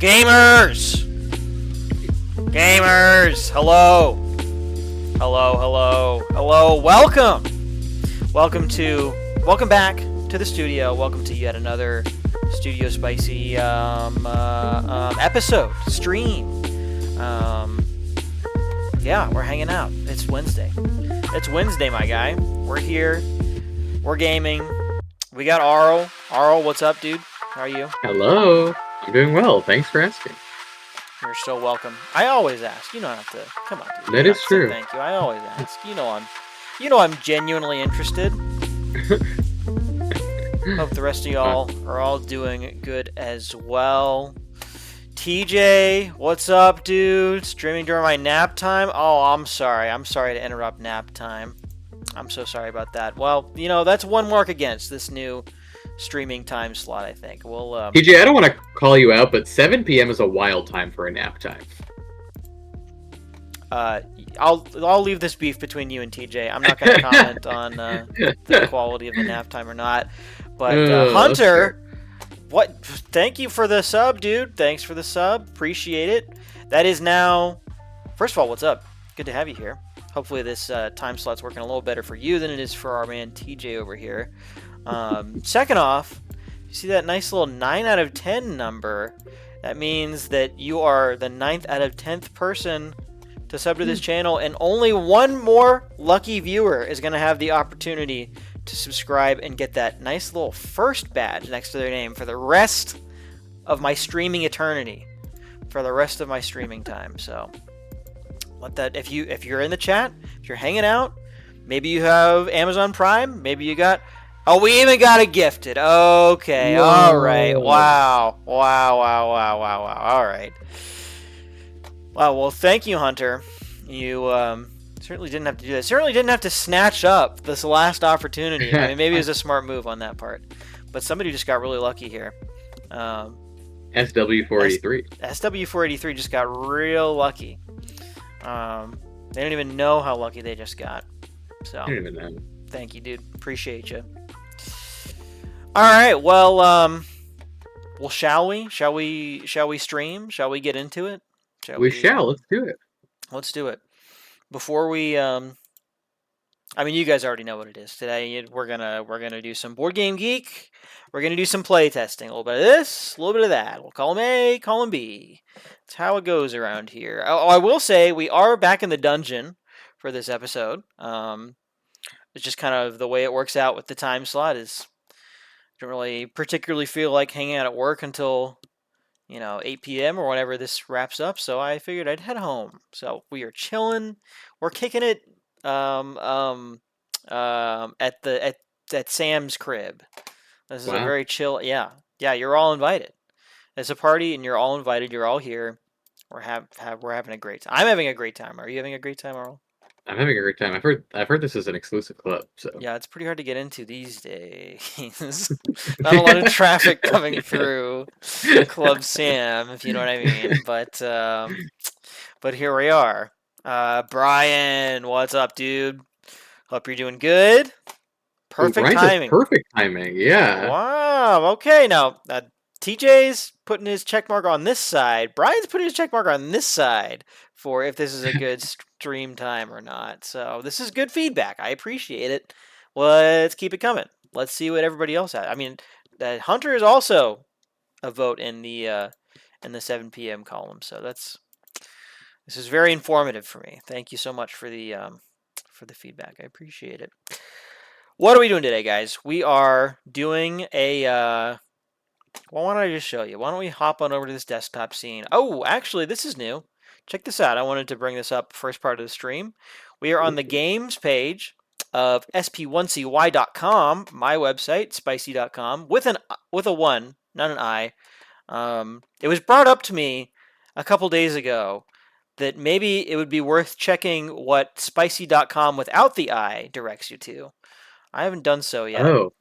Gamers! Gamers! Hello! Hello, hello, hello, welcome! Welcome back to the studio. Welcome to yet another Studio Spicy episode, stream. Yeah, we're hanging out. It's Wednesday. It's Wednesday, my guy. We're here. We're gaming. We got Arl. Arl, what's up, dude? How are you? Hello. I'm doing well. Thanks for asking. You're so welcome. I always ask. You don't have to. Come on, dude. That is true. Thank you. I always ask. You know I'm genuinely interested. Hope the rest of y'all are all doing good as well. TJ, what's up, dude? Streaming during my nap time? Oh, I'm sorry. I'm sorry to interrupt nap time. I'm so sorry about that. Well, that's one mark against this new streaming time slot, I think. We'll TJ, I don't want to call you out, but 7 p.m. is a wild time for a nap time. I'll leave this beef between you and TJ. I'm not going to comment on the quality of the nap time or not. But Hunter, what? Thank you for the sub, dude. Thanks for the sub. Appreciate it. That is now. First of all, what's up? Good to have you here. Hopefully this time slot's working a little better for you than it is for our man TJ over here. Second off, you see that nice little 9 out of 10 number? That means that you are the 9th out of 10th person to sub to this channel, and only one more lucky viewer is going to have the opportunity to subscribe and get that nice little first badge next to their name for the rest of my streaming eternity, for the rest of my streaming time. So let that, if you're in the chat, if you're hanging out, maybe you have Amazon Prime, maybe you got, oh, we even got it gifted. Okay. Whoa. All right. Wow. All right. Wow. Well, thank you, Hunter. You certainly didn't have to do that. Certainly didn't have to snatch up this last opportunity. I mean, maybe it was a smart move on that part. But somebody just got really lucky here. SW483. SW483 just got real lucky. They don't even know how lucky they just got. So, I don't even know. Thank you, dude. Appreciate you. All right. Well, shall we? Shall we stream? Shall we get into it? We shall. Let's do it. Let's do it. Before we, I mean, you guys already know what it is. Today we're gonna do some Board Game Geek. We're gonna do some play testing. A little bit of this, a little bit of that. We'll call them A, call them B. That's how it goes around here. Oh, I will say we are back in the dungeon for this episode. It's just kind of the way it works out with the time slot. Is I don't really particularly feel like hanging out at work until 8 p.m. or whenever this wraps up, so I figured I'd head home. So we are chilling. We're kicking it at Sam's crib. This is a very chill. Yeah. You're all invited. It's a party, and you're all invited. You're all here. We're having a great time. I'm having a great time. Are you having a great time, Earl? I'm having a great time. I've heard this is an exclusive club. So yeah, it's pretty hard to get into these days. Not a lot of traffic coming through Club Sam, if you know what I mean. But here we are. Brian, what's up, dude? Hope you're doing good. Perfect timing. Perfect timing. Yeah. Wow. Okay. Now, TJ's putting his check mark on this side. Brian's putting his check mark on this side for if this is a good stream time or not. So this is good feedback. I appreciate it. Let's keep it coming. Let's see what everybody else has. I mean, Hunter is also a vote in the 7 p.m. column. So this is very informative for me. Thank you so much for the feedback. I appreciate it. What are we doing today, guys? We are doing a. Well, why don't I just show you? Why don't we hop on over to this desktop scene? Oh, actually, this is new. Check this out. I wanted to bring this up first part of the stream. We are on the games page of sp1cy.com, my website, spicy.com, with a 1, not an I. It was brought up to me a couple days ago that maybe it would be worth checking what spicy.com without the I directs you to. I haven't done so yet. Oh,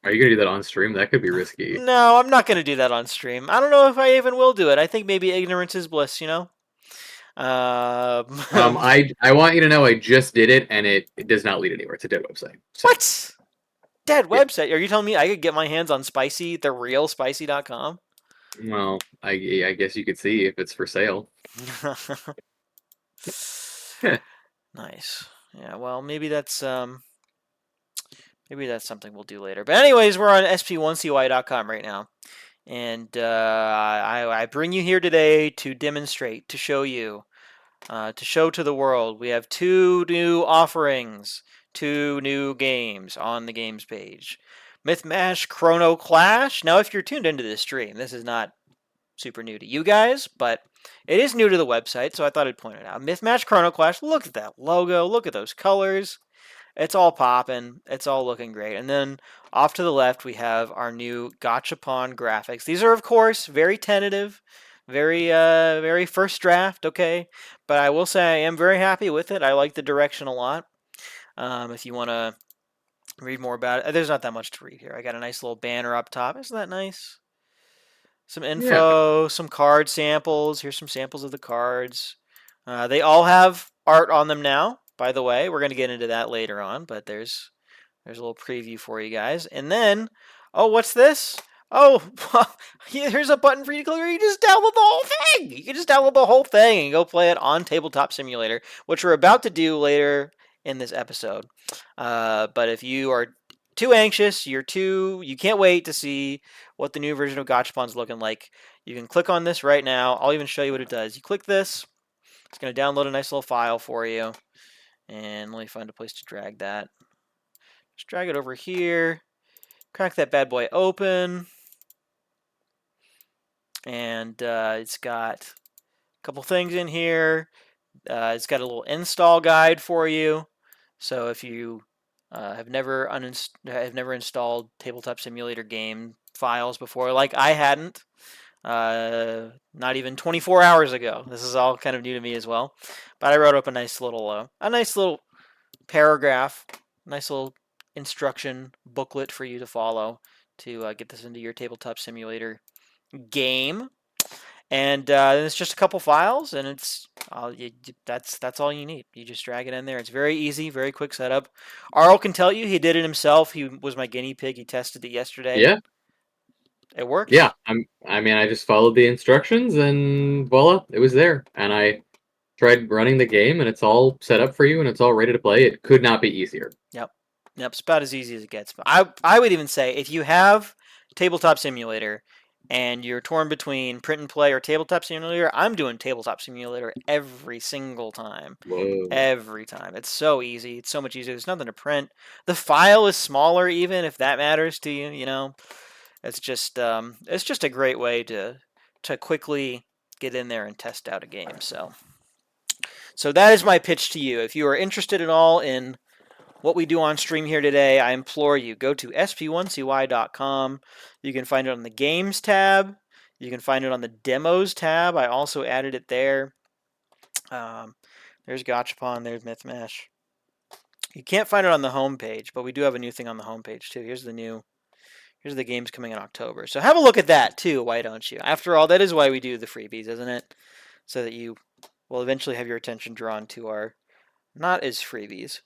are you going to do that on stream? That could be risky. No, I'm not going to do that on stream. I don't know if I even will do it. I think maybe ignorance is bliss, I want you to know I just did it, and it does not lead anywhere. It's a dead website. So. What? Dead website? Are you telling me I could get my hands on Spicy, the real spicy.com? Well, I guess you could see if it's for sale. Nice. Yeah, well, maybe that's something we'll do later. But anyways, we're on sp1cy.com right now. And I bring you here today to demonstrate, to show you, to show to the world. We have two new offerings, two new games on the games page. Mythmash Chrono Clash. Now, if you're tuned into this stream, this is not super new to you guys, but it is new to the website, so I thought I'd point it out. Mythmash Chrono Clash. Look at that logo. Look at those colors. It's all popping. It's all looking great. And then off to the left, we have our new Gacha-Pawn graphics. These are, of course, very tentative, very first draft. Okay, but I will say I am very happy with it. I like the direction a lot. If you want to read more about it, there's not that much to read here. I got a nice little banner up top. Isn't that nice? Some Yeah, info, some card samples. Here's some samples of the cards. They all have art on them now. By the way, we're going to get into that later on, but there's a little preview for you guys. And then, oh, what's this? Oh, here's a button for you to click where you just download the whole thing. You can just download the whole thing and go play it on Tabletop Simulator, which we're about to do later in this episode. But if you are too anxious, you can't wait to see what the new version of Gachapon's looking like, you can click on this right now. I'll even show you what it does. You click this, it's going to download a nice little file for you. And let me find a place to drag that. Just drag it over here. Crack that bad boy open. And it's got a couple things in here. It's got a little install guide for you. So if you have never installed Tabletop Simulator game files before, like I hadn't, not even 24 hours ago. This is all kind of new to me as well. But I wrote up a nice little paragraph, nice little instruction booklet for you to follow to get this into your Tabletop Simulator game. And it's just a couple files, and that's all you need. You just drag it in there. It's very easy, very quick setup. Arl can tell you he did it himself. He was my guinea pig. He tested it yesterday. yeah, It works. yeah. I mean, I just followed the instructions, and voila, it was there. And I tried running the game, and it's all set up for you, and it's all ready to play. It could not be easier. Yep. Yep. It's about as easy as it gets. But I would even say if you have Tabletop Simulator and you're torn between print and play or Tabletop Simulator, I'm doing Tabletop Simulator every single time. Whoa. Every time. It's so easy. It's so much easier. There's nothing to print. The file is smaller, even if that matters to you. You know, it's just a great way to quickly get in there and test out a game. So that is my pitch to you. If you are interested at all in what we do on stream here today, I implore you, go to sp1cy.com. You can find it on the Games tab. You can find it on the Demos tab. I also added it there. There's Gacha-Pawn. There's Mythmash. You can't find it on the home page, but we do have a new thing on the home page too. Here's the games coming in October. So have a look at that too, why don't you? After all, that is why we do the freebies, isn't it? So that you will eventually have your attention drawn to our not as freebies.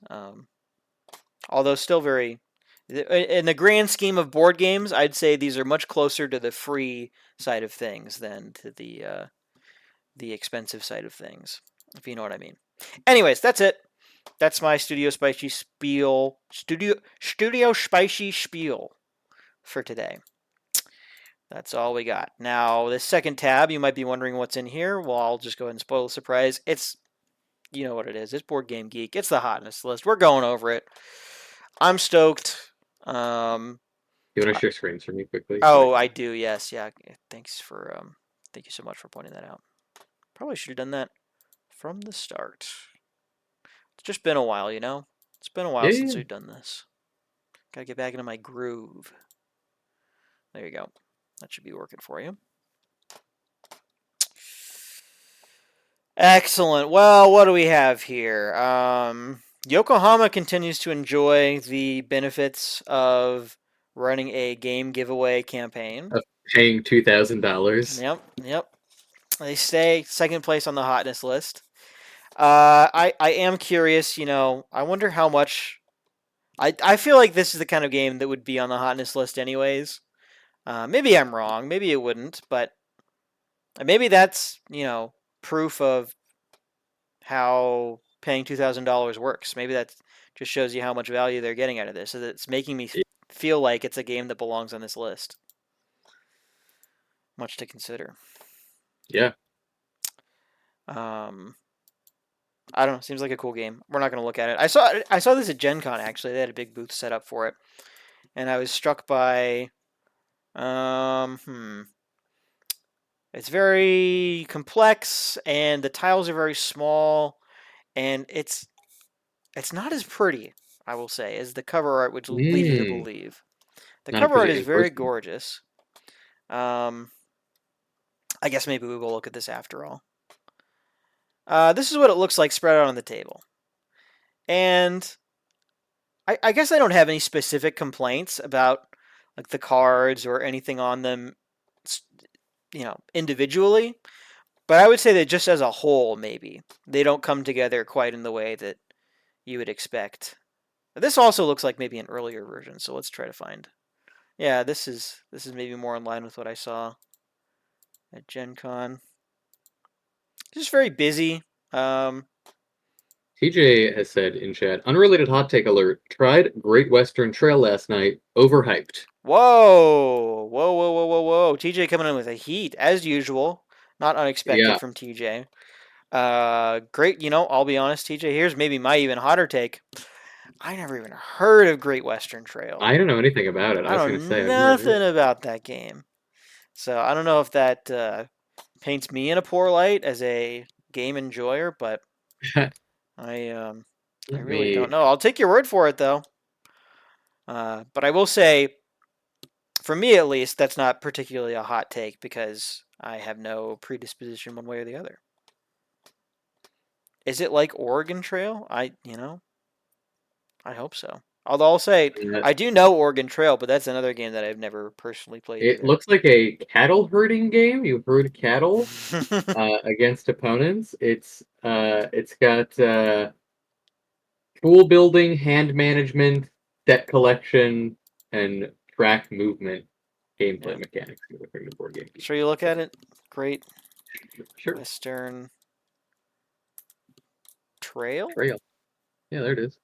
Although still very, in the grand scheme of board games, I'd say these are much closer to the free side of things than to the expensive side of things, if you know what I mean. Anyways, that's it. That's my Studio Spicy spiel. Studio Spicy spiel for today. That's all we got. Now, this second tab, you might be wondering what's in here. Well, I'll just go ahead and spoil the surprise. You know what it is. It's Board Game Geek. It's the hotness list. We're going over it. I'm stoked. You want to share screens for me quickly? Oh, I do. Yes. Yeah. Thank you so much for pointing that out. Probably should have done that from the start. It's just been a while, you know? It's been a while since we've done this. Gotta get back into my groove. There you go. That should be working for you. Excellent. Well, what do we have here? Yokohama continues to enjoy the benefits of running a game giveaway campaign. Of paying $2,000. Yep. They stay second place on the hotness list. I am curious, you know, I wonder how much. I feel like this is the kind of game that would be on the hotness list anyways. Maybe I'm wrong. Maybe it wouldn't, but maybe that's proof of how paying $2,000 works. Maybe that just shows you how much value they're getting out of this. So that it's making me feel like it's a game that belongs on this list. Much to consider. Yeah. I don't know. Seems like a cool game. We're not going to look at it. I saw this at Gen Con, actually. They had a big booth set up for it. And I was struck by... It's very complex, and the tiles are very small, and it's not as pretty, I will say, as the cover art would lead you to believe. The Not a cover art pretty is in very person. gorgeous. I guess maybe we will look at this after all. This is what it looks like spread out on the table. And I guess I don't have any specific complaints about like the cards or anything on them, individually. But I would say that just as a whole, maybe they don't come together quite in the way that you would expect. This also looks like maybe an earlier version, so let's try to find. Yeah, this is maybe more in line with what I saw at Gen Con. Just very busy. TJ has said in chat, unrelated hot take alert, tried Great Western Trail last night, overhyped. Whoa, whoa, whoa, whoa, whoa, whoa! TJ coming in with a heat as usual. Not unexpected Yeah. from TJ. Great. I'll be honest, TJ. Here's maybe my even hotter take. I never even heard of Great Western Trail. I don't know anything about it. I I was know going to say, I've never heard nothing about that game. So I don't know if that paints me in a poor light as a game enjoyer, but it. I Let really don't me... know. I'll take your word for it though. But I will say, for me at least, that's not particularly a hot take because I have no predisposition one way or the other. Is it like Oregon Trail? I hope so. Although I'll say I do know Oregon Trail, but that's another game that I've never personally played It either. looks like a cattle herding game. You herd cattle against opponents. It's got tool building, hand management, set collection, and track movement gameplay Yeah. mechanics. Bring the board game. Sure, you look at it. Great Sure. Western Trail, Trail. Yeah, there it is.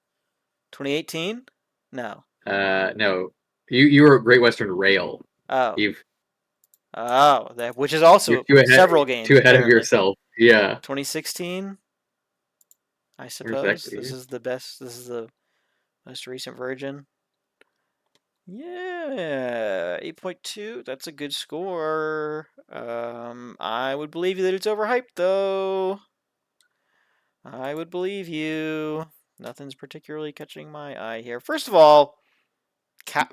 2018. No. No, you were Great Western Rail. Oh. You've That which is you're also several too games ahead of apparently. yourself. Yeah. 2016. I Where's suppose exactly? this is the best. This is the most recent version. Yeah, 8.2. That's a good score. I would believe you that it's overhyped, though. I would believe you. Nothing's particularly catching my eye here. First of all,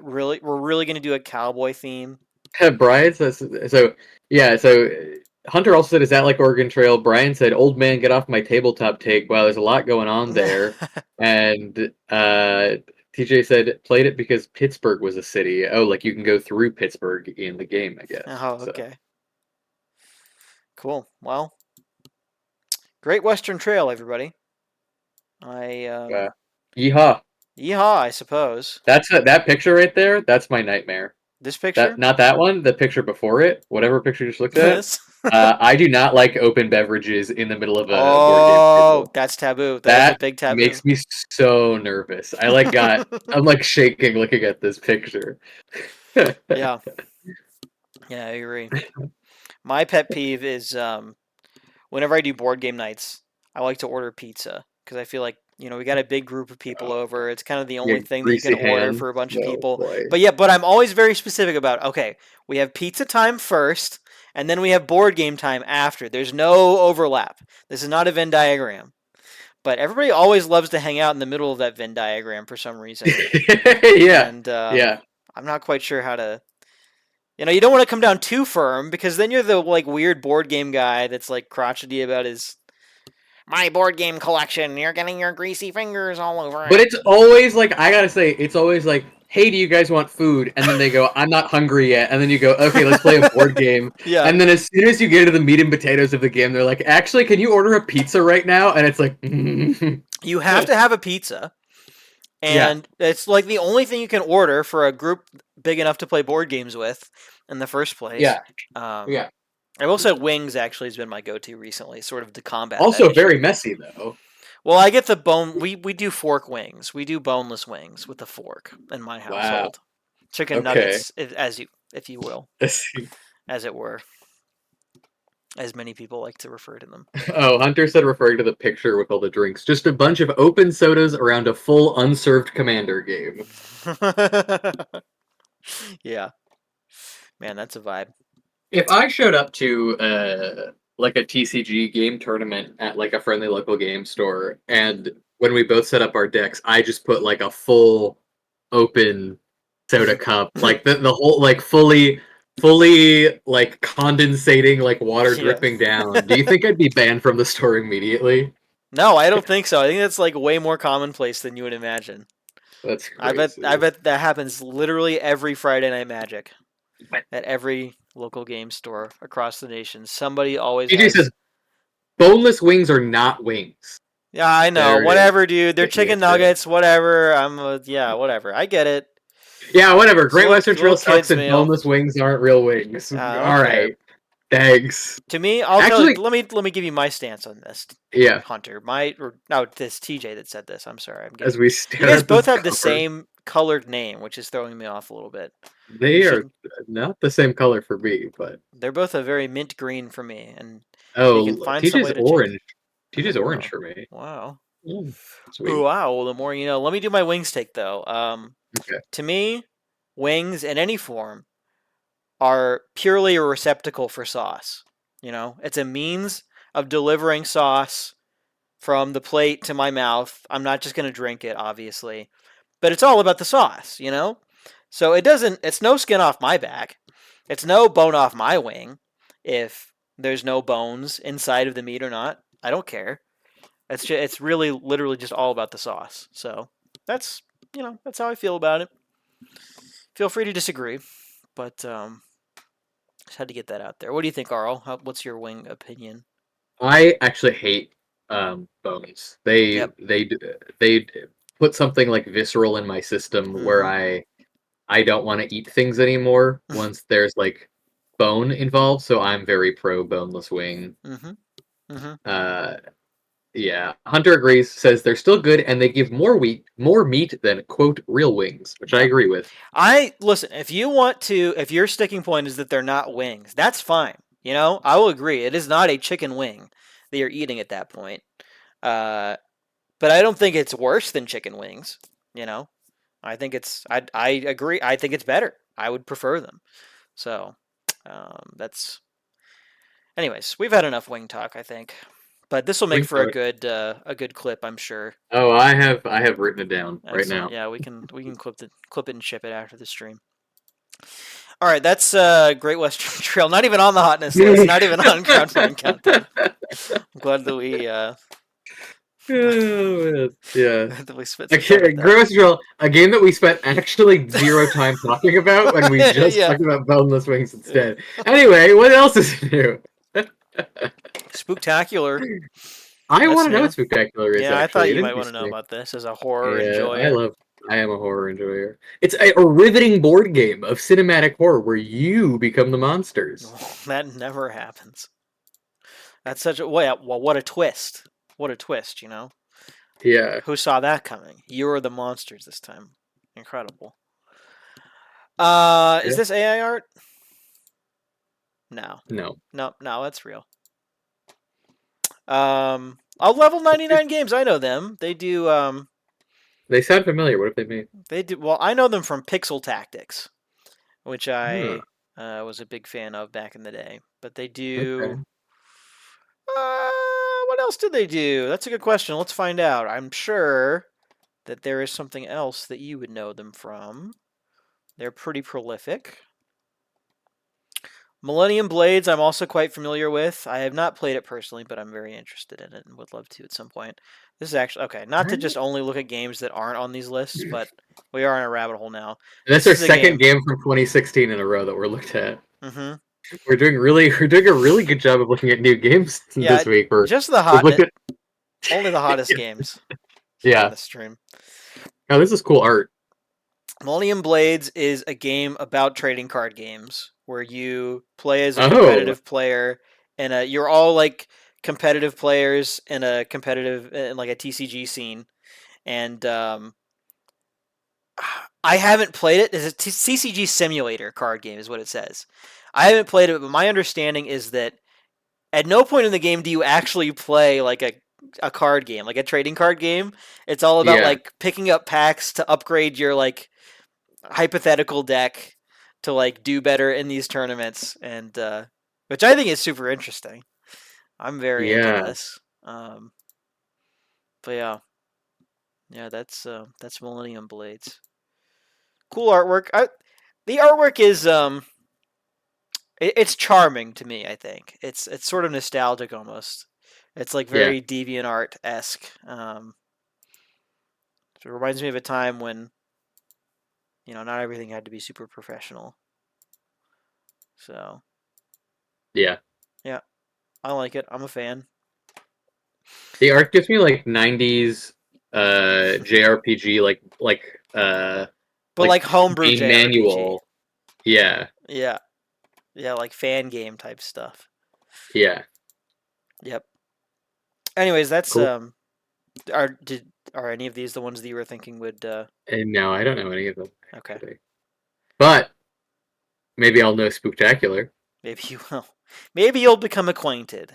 we're really gonna do a cowboy theme. Brian says so. Yeah. So Hunter also said, "Is that like Oregon Trail?" Brian said, "Old man, get off my tabletop take." Wow, there's a lot going on there. And TJ said, "Played it because Pittsburgh was a city. Oh, like you can go through Pittsburgh in the game, I guess." Oh, okay. Cool. Well, Great Western Trail, everybody. Uh, yeehaw! Yeehaw, I suppose. That picture right there. That's my nightmare. This That picture? not that one. The picture before it. Whatever picture you just looked at. This? I do not like open beverages in the middle of a board game Oh, table. that's taboo. That is a That big taboo. makes me so nervous. I'm like shaking looking at this picture. Yeah. Yeah, I agree. My pet peeve is whenever I do board game nights, I like to order pizza because I feel like we got a big group of people over. It's kind of the Yeah, only thing that you can greasy order hands. for a bunch of Oh people. boy. But I'm always very specific about okay, we have pizza time first, and then we have board game time after. There's no overlap. This is not a Venn diagram. But everybody always loves to hang out in the middle of that Venn diagram for some reason, Yeah. and Yeah. I'm not quite sure how to. You don't want to come down too firm because then you're the like weird board game guy that's like crotchety about his my board game collection. You're getting your greasy fingers all over But it. it's always like I gotta say, it's always like, hey, do you guys want food? And then they go, I'm not hungry yet. And then you go, okay, let's play a board game. Yeah. And then as soon as you get to the meat and potatoes of the game, they're like, actually, can you order a pizza right now? And it's like, You have to have a pizza. Yeah. and it's like the only thing you can order for a group big enough to play board games with in the first place. Yeah. Um, Yeah. I will say wings actually has been my go-to recently, sort of to combat that Also issue. very messy though. Well, I get the bone. We do fork wings. We do boneless wings with a fork in my Wow. household. Chicken Okay. nuggets, if you will, as it were, as many people like to refer to them. Oh, Hunter said referring to the picture with all the drinks. Just a bunch of open sodas around a full unserved Commander game. Yeah, man, that's a vibe. If I showed up to like a TCG game tournament at like a friendly local game store, and when we both set up our decks, I just put like a full open soda cup, like the whole like fully like condensating like water Yeah. dripping down. Do you think I'd be banned from the store immediately? No, I don't think so. I think that's like way more commonplace than you would imagine. That's I bet crazy. that happens literally every Friday Night Magic at every local game store across the nation. Somebody always TJ has. says boneless wings are not wings. Yeah, I know. There it is. Whatever, dude. They're Taking chicken it straight. nuggets. Whatever. Yeah, whatever. I get it. Yeah, whatever. It's a Great Western little Trail sucks kids and meal. boneless wings aren't real wings. I don't All care. right. Thanks. To me, I'll tell you. Actually, Let me give you my stance on this, yeah, Hunter. No, this TJ that said this. I'm sorry. I'm as getting. we You stare guys at both this have the cover, same colored name, which is throwing me off a little bit. You they are should. not the same color for me, but They're both a very mint green for me, and if you can oh, find some TJ's way to change. orange. TJ's orange Oh, for me. wow. Mm, Ooh, sweet. wow. Well, the more you know. Let me do my wings take though. Okay. To me, wings in any form are purely a receptacle for sauce. You know, it's a means of delivering sauce from the plate to my mouth. I'm not just going to drink it, obviously, but it's all about the sauce, you know? So it's no skin off my back. It's no bone off my wing if there's no bones inside of the meat or not. I don't care. It's really literally just all about the sauce. So that's, that's how I feel about it. Feel free to disagree, but just had to get that out there. What do you think, Arl? What's your wing opinion? I actually hate bones. Yep. They put something like visceral in my system where Mm-hmm. I don't want to eat things anymore once there's like bone involved. So I'm very pro boneless wing. Mm-hmm. Mm-hmm. Uh, yeah, Hunter agrees. Says they're still good and they give more meat than quote real wings, which I Yep. agree with. I listen. If your sticking point is that they're not wings, that's fine. You know, I will agree. It is not a chicken wing that you're eating at that point. Uh, but I don't think it's worse than chicken wings. You know, I think I agree. I think it's better. I would prefer them. So, that's. Anyways, we've had enough wing talk, I think. But this will make Wing for talk. a good clip, I'm sure. Oh, I have written it down right Excellent. now. Yeah, we can clip it and ship it after the stream. All right, that's Great Western Trail. Not even on the hotness list. Not even on crowdfunding countdown. I'm glad that we Oh, yeah. that we spent some time with that. Gross Drill, a game that we spent actually zero time talking about when we just Yeah. talked about boneless wings instead. Anyway, what else is new? Spooktacular. I That's want to know new. what Spectacular is, Yeah, I thought actually. It you might want to interests know me. about this as a horror Yeah, enjoyer. I am a horror enjoyer. It's a riveting board game of cinematic horror where you become the monsters. That never happens. That's such a well, what a twist. What a twist, you know? Yeah. Who saw that coming? You were the monsters this time. Incredible. Is Yeah. this AI art? No. No. No, that's real. I'll level 99 games. I know them. They do They sound familiar. What if they mean? well, I know them from Pixel Tactics, which Huh. I was a big fan of back in the day. But they Okay. do what else do they do? That's a good question. Let's find out. I'm sure that there is something else that you would know them from. They're pretty prolific. Millennium Blades, I'm also quite familiar with. I have not played it personally, but I'm very interested in it and would love to at some point. This is actually okay. Not to just only look at games that aren't on these lists, but we are in a rabbit hole now. And that's This our is a second game. game from 2016 in a row that we're looked at. Mm-hmm. We're doing a really good job of looking at new games Yeah, this week. just the We've looked hotness. at Only the hottest games on yeah. the stream. Oh, this is cool art. Millennium Blades is a game about trading card games where you play as a Oh, competitive player, and you're all like competitive players in like a TCG scene. And I haven't played it. It's a CCG simulator card game, is what it says. I haven't played it, but my understanding is that at no point in the game do you actually play like a card game, like a trading card game. It's all about yeah, like picking up packs to upgrade your like hypothetical deck to like do better in these tournaments, and which I think is super interesting. I'm very into yeah, this. But yeah, yeah, that's Millennium Blades. Cool artwork. The artwork is it's charming to me. I think it's sort of nostalgic almost. It's like yeah, very DeviantArt esque. So it reminds me of a time when not everything had to be super professional. So yeah. yeah, I like it. I'm a fan. The art gives me like '90s JRPG, But like like homebrew game JRPG. manual. Yeah, Yeah. Yeah, like fan game type stuff. yeah. Yep. Anyways, that's Cool. are any of these the ones that you were thinking would And no, I don't know any of them okay. actually, but maybe I'll know Spooktacular. Maybe you will. Maybe you'll become acquainted.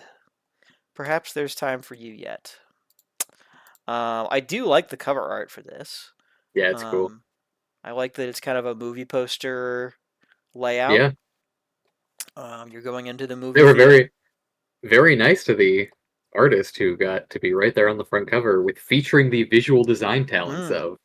Perhaps there's time for you yet. I do like the cover art for this. Yeah, it's cool. Um, I like that it's kind of a movie poster layout. Yeah, You're going into the they movie were theater. very nice to the artist who got to be right there on the front cover with featuring the visual design talents Mm. of.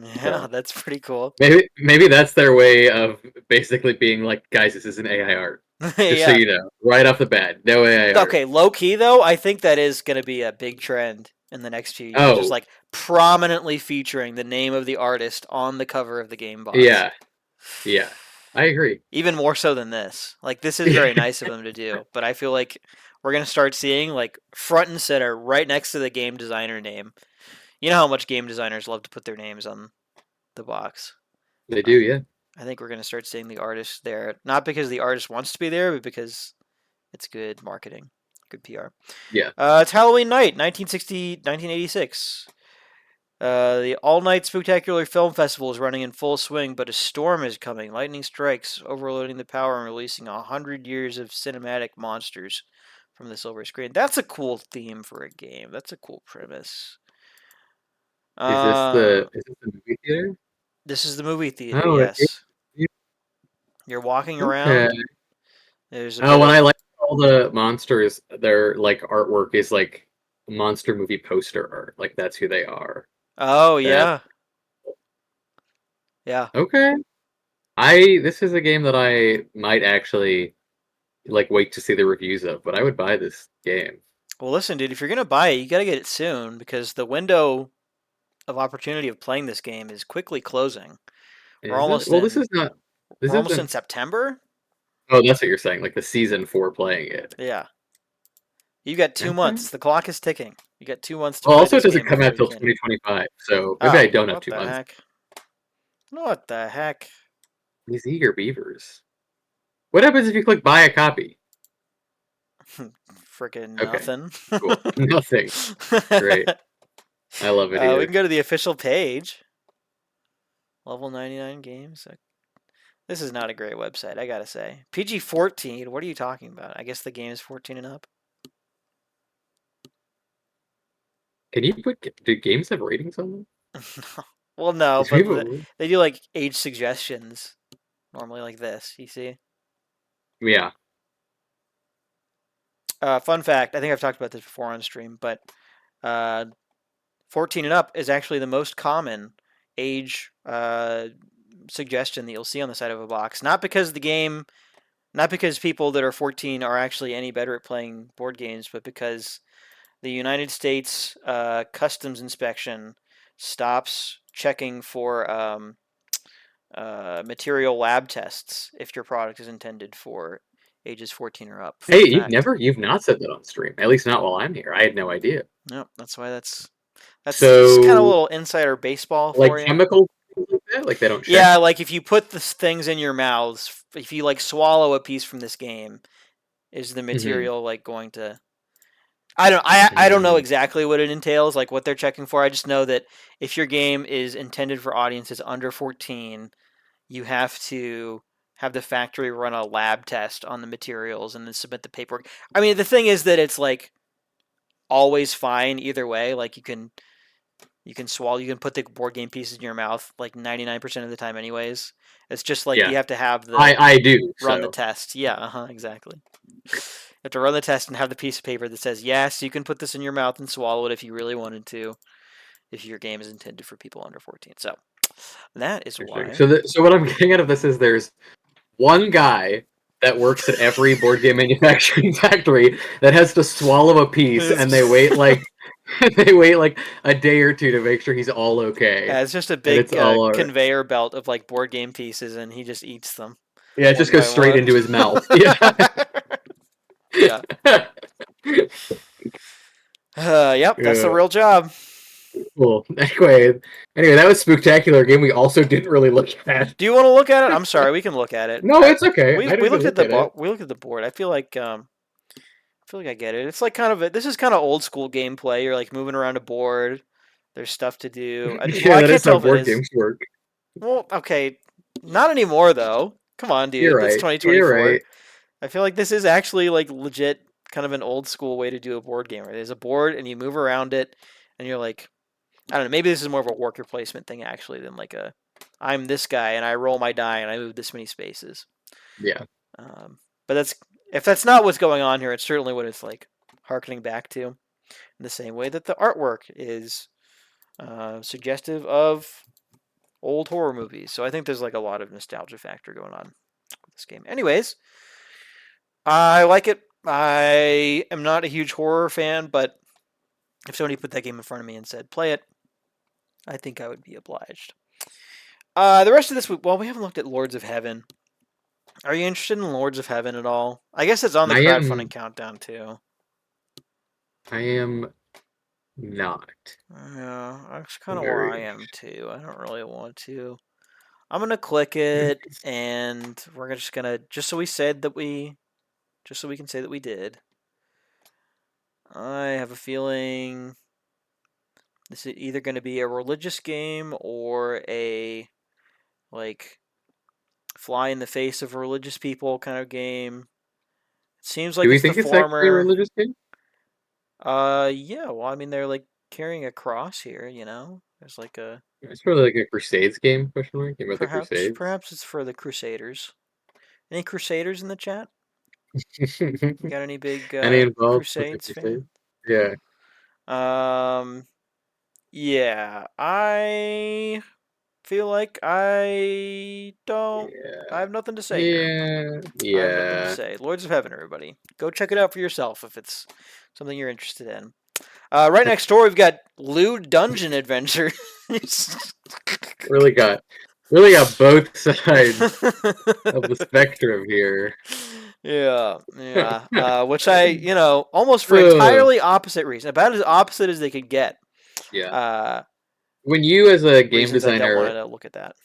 Yeah, So that's pretty cool. maybe that's their way of basically being like, guys, this isn't AI art. Just so Yeah. you know, right off the bat, no AI art. Okay, low key though, I think that is going to be a big trend in the next few years. Just Oh, like prominently featuring the name of the artist on the cover of the game box. yeah, yeah, I agree. Even more so than this. Like this is very nice of them to do, but I feel like we're going to start seeing like front and center right next to the game designer name. You know how much game designers love to put their names on the box. They do, Uh, yeah, I think we're going to start seeing the artist there, not because the artist wants to be there, but because it's good marketing, good PR. yeah. It's Halloween night, 1960, 1986. The all night spectacular film festival is running in full swing, but a storm is coming. Lightning strikes, overloading the power and releasing 100 years of cinematic monsters from the silver screen. That's a cool theme for a game. That's a cool premise. Uh, Is this the movie theater? this is the movie theater, Oh, yes. You're walking okay. around. There's a Oh, bit when I of. like all the monsters, their like artwork is like monster movie poster art. Like that's who they are. Oh, That yeah. Yeah. okay. I this is a game that I might actually like wait to see the reviews of, but I would buy this game. Well, listen, dude, if you're going to buy it, you got to get it soon because the window of opportunity of playing this game is quickly closing. We're Is it? almost Well, this in is not. This we're almost in isn't. September. Oh, that's what you're saying. Like the season for playing it. Yeah, you got two Okay. months. The clock is ticking. You got 2 months to Well, play also it this doesn't game come before out you till can't eat. 2025, so maybe I Oh, don't have what two the months. heck? What the heck? These eager beavers. What happens if you click buy a copy? Freaking Okay, nothing. cool. Nothing. Great. I love it We here. can go to the official page. Level 99 games. This is not a great website, I gotta say. PG 14. What are you talking about? I guess the game is 14 and up. Can you put? Do games have ratings on them? Well, no, These but people. they do like age suggestions normally, like this. You see. Yeah. Fun fact: I think I've talked about this before on stream, but uh, 14 and up is actually the most common age suggestion that you'll see on the side of a box. Not because people that are 14 are actually any better at playing board games, but because the United States Customs Inspection stops checking for material lab tests if your product is intended for ages 14 or up. Hey, Fun fact. you've not said that on stream. At least not while I'm here. I had no idea. Yep, that's why that's That's just kind of a So, little insider baseball like for you. chemical things like that, like they don't Yeah, check. like if you put the things in your mouths, if you like swallow a piece from this game, is the Hmm. material like going to? I don't know exactly what it entails, like what they're checking for. I just know that if your game is intended for audiences under 14, you have to have the factory run a lab test on the materials and then submit the paperwork. I mean, the thing is that it's like always fine either way. Like you can swallow, you can put the board game pieces in your mouth like 99% of the time anyways. It's just like Yeah, you have to have the I do. run the So test. Yeah, exactly. You have to run the test and have the piece of paper that says, yes, you can put this in your mouth and swallow it if you really wanted to, if your game is intended for people under 14. So that is interesting. why. So what I'm getting out of this is there's one guy that works at every board game manufacturing factory that has to swallow a piece, and they wait like they wait like a day or two to make sure he's all okay, Yeah, it's just a and it's big all alright. conveyor belt of like board game pieces, and he just eats them Yeah, it one just goes by straight one. into his mouth. Yeah. Yeah. Yep, that's the Yeah. real job. Cool. Anyway, that was spectacular game we also didn't really look at. Do you want to look at it? I'm sorry, we can look at it. No, it's okay. I We didn't looked at look at it. we looked at the board. I feel like I get it. It's like kind of this is kind of old school gameplay. You're like moving around a board. There's stuff to do. Well, Yeah, I that can't is how tell if it board is. games work. Well, okay, not anymore though. Come on, You're dude. It's right. You're 2024. right. I feel like this is actually like legit kind of an old school way to do a board game. Right? There's a board and you move around it, and you're like, I don't know. Maybe this is more of a worker placement thing actually than like a I'm this guy and I roll my die and I move this many spaces. Yeah. Um, but that's if that's not what's going on here, it's certainly what it's like harkening back to. In the same way that the artwork is suggestive of old horror movies. So I think there's like a lot of nostalgia factor going on with this game. Anyways, I like it. I am not a huge horror fan, but if somebody put that game in front of me and said play it, I think I would be obliged. The rest of this week, well, we haven't looked at Lords of Heaven. Are you interested in Lords of Heaven at all? I guess it's on the I crowdfunding am countdown too. I am not Yeah, that's kind of where I very am too. I don't really want to. I'm gonna click it, and we're just gonna just so we can say that we did. I have a feeling this is either gonna be a religious game or a like fly in the face of religious people kind of game. It seems Do like we it's the think it's actually a former. religious game? Yeah. Well, I mean, they're like carrying a cross here. You know, there's like a It's probably like a Crusades game, question mark? Game about the Crusades. perhaps it's for the Crusaders. Any Crusaders in the chat? You got any big Any involved with the Crusades Crusades? fan? Yeah. Um, yeah, I feel like I don't. I Yeah. have nothing to say here. Yeah. I have nothing to Yeah. say. Lords of Heaven, everybody, go check it out for yourself if it's something you're interested in. Right next door, we've got Lewd Dungeon Adventure. Really got really got both sides of the spectrum here. Yeah, yeah. Which I, almost for Ugh. entirely opposite reason, about as opposite as they could get. Yeah. Uh, When you as a game reasons I don't want designer to look at that.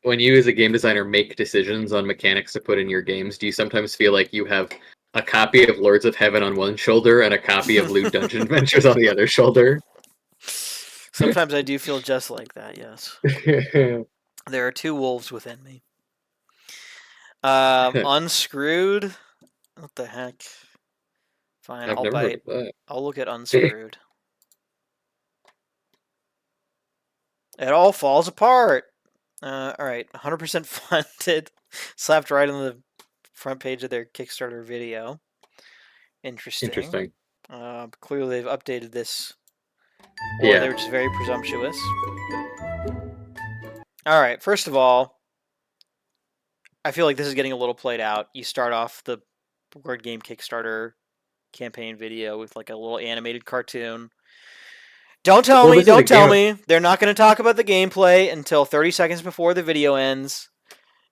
when you as a game designer make decisions on mechanics to put in your games, do you sometimes feel like you have a copy of Lords of Heaven on one shoulder and a copy of Lewd Dungeon Adventures on the other shoulder? Sometimes I do feel just like that. Yes, there are two wolves within me. Unscrewed. What the heck? Fine, I've I'll never heard bite. of that. I'll look at unscrewed. It all falls apart. All right, 100% funded. Slapped right on the front page of their Kickstarter video. Interesting. Interesting. Clearly, they've updated this, or they Yeah. were just very presumptuous. All right, first of all, I feel like this is getting a little played out. You start off the board game Kickstarter campaign video with like a little animated cartoon. Don't tell Well, me, this is a don't tell game. me. They're not going to talk about the gameplay until 30 seconds before the video ends,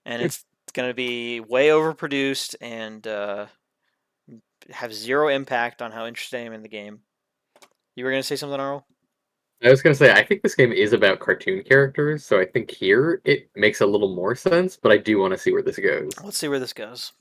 and it's going to be way overproduced and have zero impact on how interested I am in the game. You were going to say something, Arl? I was gonna say, I think this game is about cartoon characters, so I think here it makes a little more sense, but I do want to see where this goes. Let's see where this goes.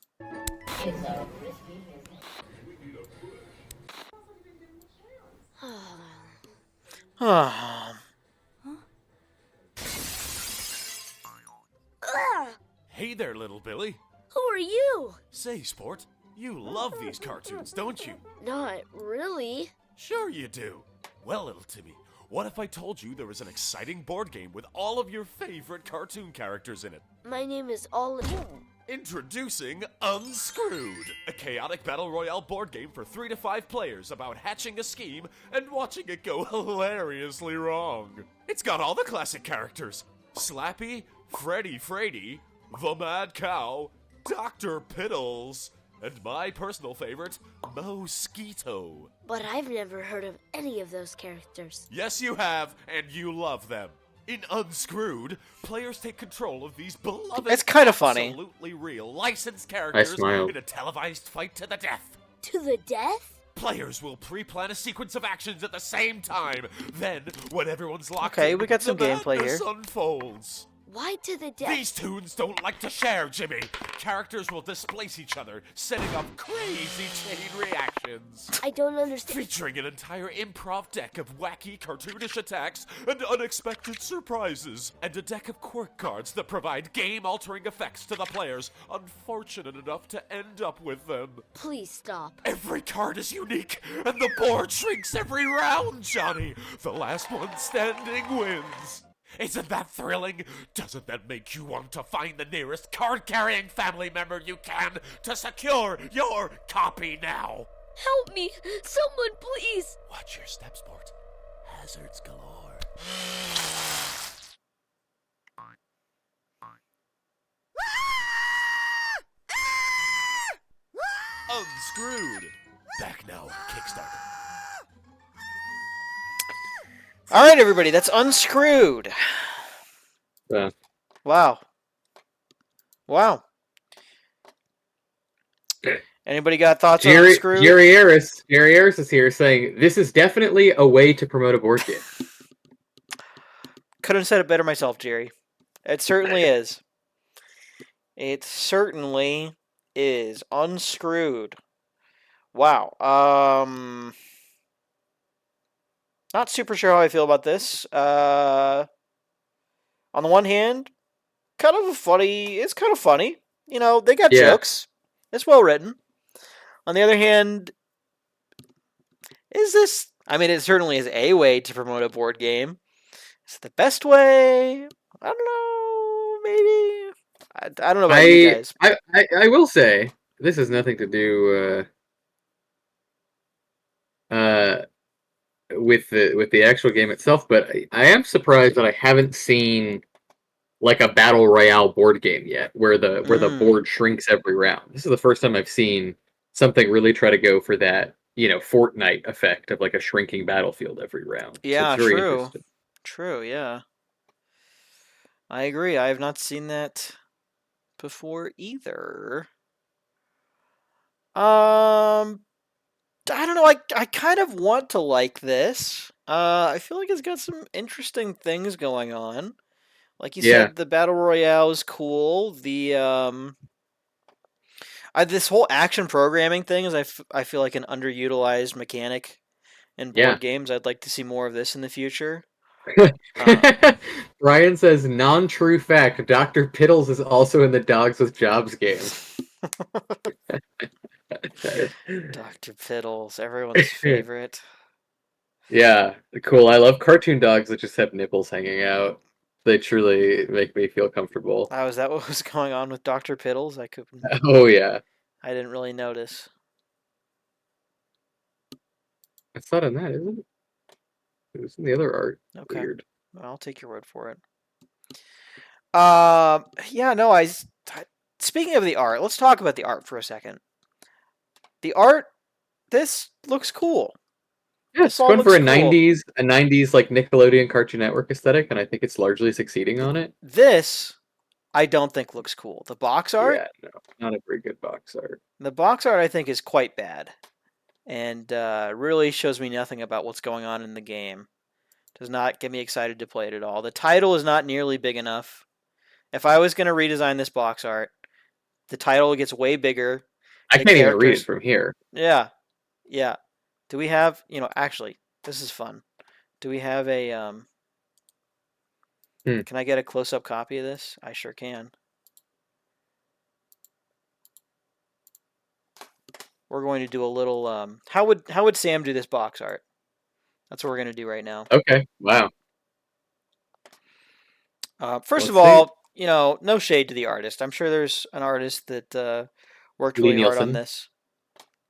Hey there, little Billy. Who are you? Say, Sport, you love these cartoons, don't you? Not really. Sure you do. Well, little Timmy, what if I told you there was an exciting board game with all of your favorite cartoon characters in it? My name is Oliver. Introducing Unscrewed, a chaotic battle royale board game for 3 to 5 players about hatching a scheme and watching it go hilariously wrong. It's got all the classic characters: Slappy, Freddy Frady, the Mad Cow, Dr. Piddles, and my personal favorite, Mosquito. But I've never heard of any of those characters. Yes, you have, and you love them. In Unscrewed, players take control of these beloved, It's kind of funny. absolutely real licensed characters smiled. in a televised fight to the death. To the death? Players will pre-plan a sequence of actions at the same time. Then, when everyone's locked Okay, in, we got some the gameplay madness here. unfolds. Why to the death? These tunes don't like to share, Jimmy. Characters will displace each other, setting up crazy chain reactions. I don't understand. Featuring an entire improv deck of wacky, cartoonish attacks and unexpected surprises. And a deck of quirk cards that provide game-altering effects to the players unfortunate enough to end up with them. Please stop. Every card is unique, and the board shrinks every round, Johnny. The last one standing wins. Isn't that thrilling? Doesn't that make you want to find the nearest card-carrying family member you can to secure your copy now? Help me! Someone, please! Watch your step, Sport. Hazards galore. Unscrewed. Back now on Kickstarter. All right, everybody, that's Unscrewed. Yeah. Wow. Wow. Anybody got thoughts on Unscrewed? Jerry Harris is here saying this is definitely a way to promote a board game. Couldn't have said it better myself, Jerry. It certainly is. It certainly is. Unscrewed. Wow. Not super sure how I feel about this. On the one hand, it's kind of funny. You know, they got jokes. It's well written. On the other hand, it certainly is a way to promote a board game. Is it the best way? I don't know. Maybe. I don't know about you guys. I will say, this has nothing to do with the actual game itself, but I am surprised that I haven't seen like a battle royale board game yet, where the board shrinks every round. This is the first time I've seen something really try to go for that, Fortnite effect of like a shrinking battlefield every round. Yeah, so it's very true. interesting. True, yeah. I agree. I have not seen that before either. I don't know. I kind of want to like this. I feel like it's got some interesting things going on. Like you said, the battle royale is cool. The this whole action programming thing is I feel like an underutilized mechanic in board games. I'd like to see more of this in the future. Ryan says, non-true fact, Dr. Piddles is also in the Dogs with Jobs game. Dr. Piddles, everyone's favorite. Yeah, cool. I love cartoon dogs that just have nipples hanging out. They truly make me feel comfortable. Oh, is that what was going on with Dr. Piddles? I couldn't. Oh, yeah. I didn't really notice. It's not in that, is it? It was in the other art. Okay. Weird. I'll take your word for it. Yeah, no, speaking of the art, let's talk about the art for a second. The art, this looks cool. Yeah, it's going for a 90s like Nickelodeon Cartoon Network aesthetic, and I think it's largely succeeding on it. This, I don't think looks cool. The box art? Yeah, no, not a very good box art. The box art, I think, is quite bad. And really shows me nothing about what's going on in the game. Does not get me excited to play it at all. The title is not nearly big enough. If I was going to redesign this box art, the title gets way bigger. I The can't even read it characters, from here. yeah, yeah. Do we have, actually, this is fun. Do we have a, can I get a close-up copy of this? I sure can. We're going to do a little, how would Sam do this box art? That's what we're going to do right now. Okay, wow. First of Let's see. all, no shade to the artist. I'm sure there's an artist that worked Lee really hard on Nielsen. this.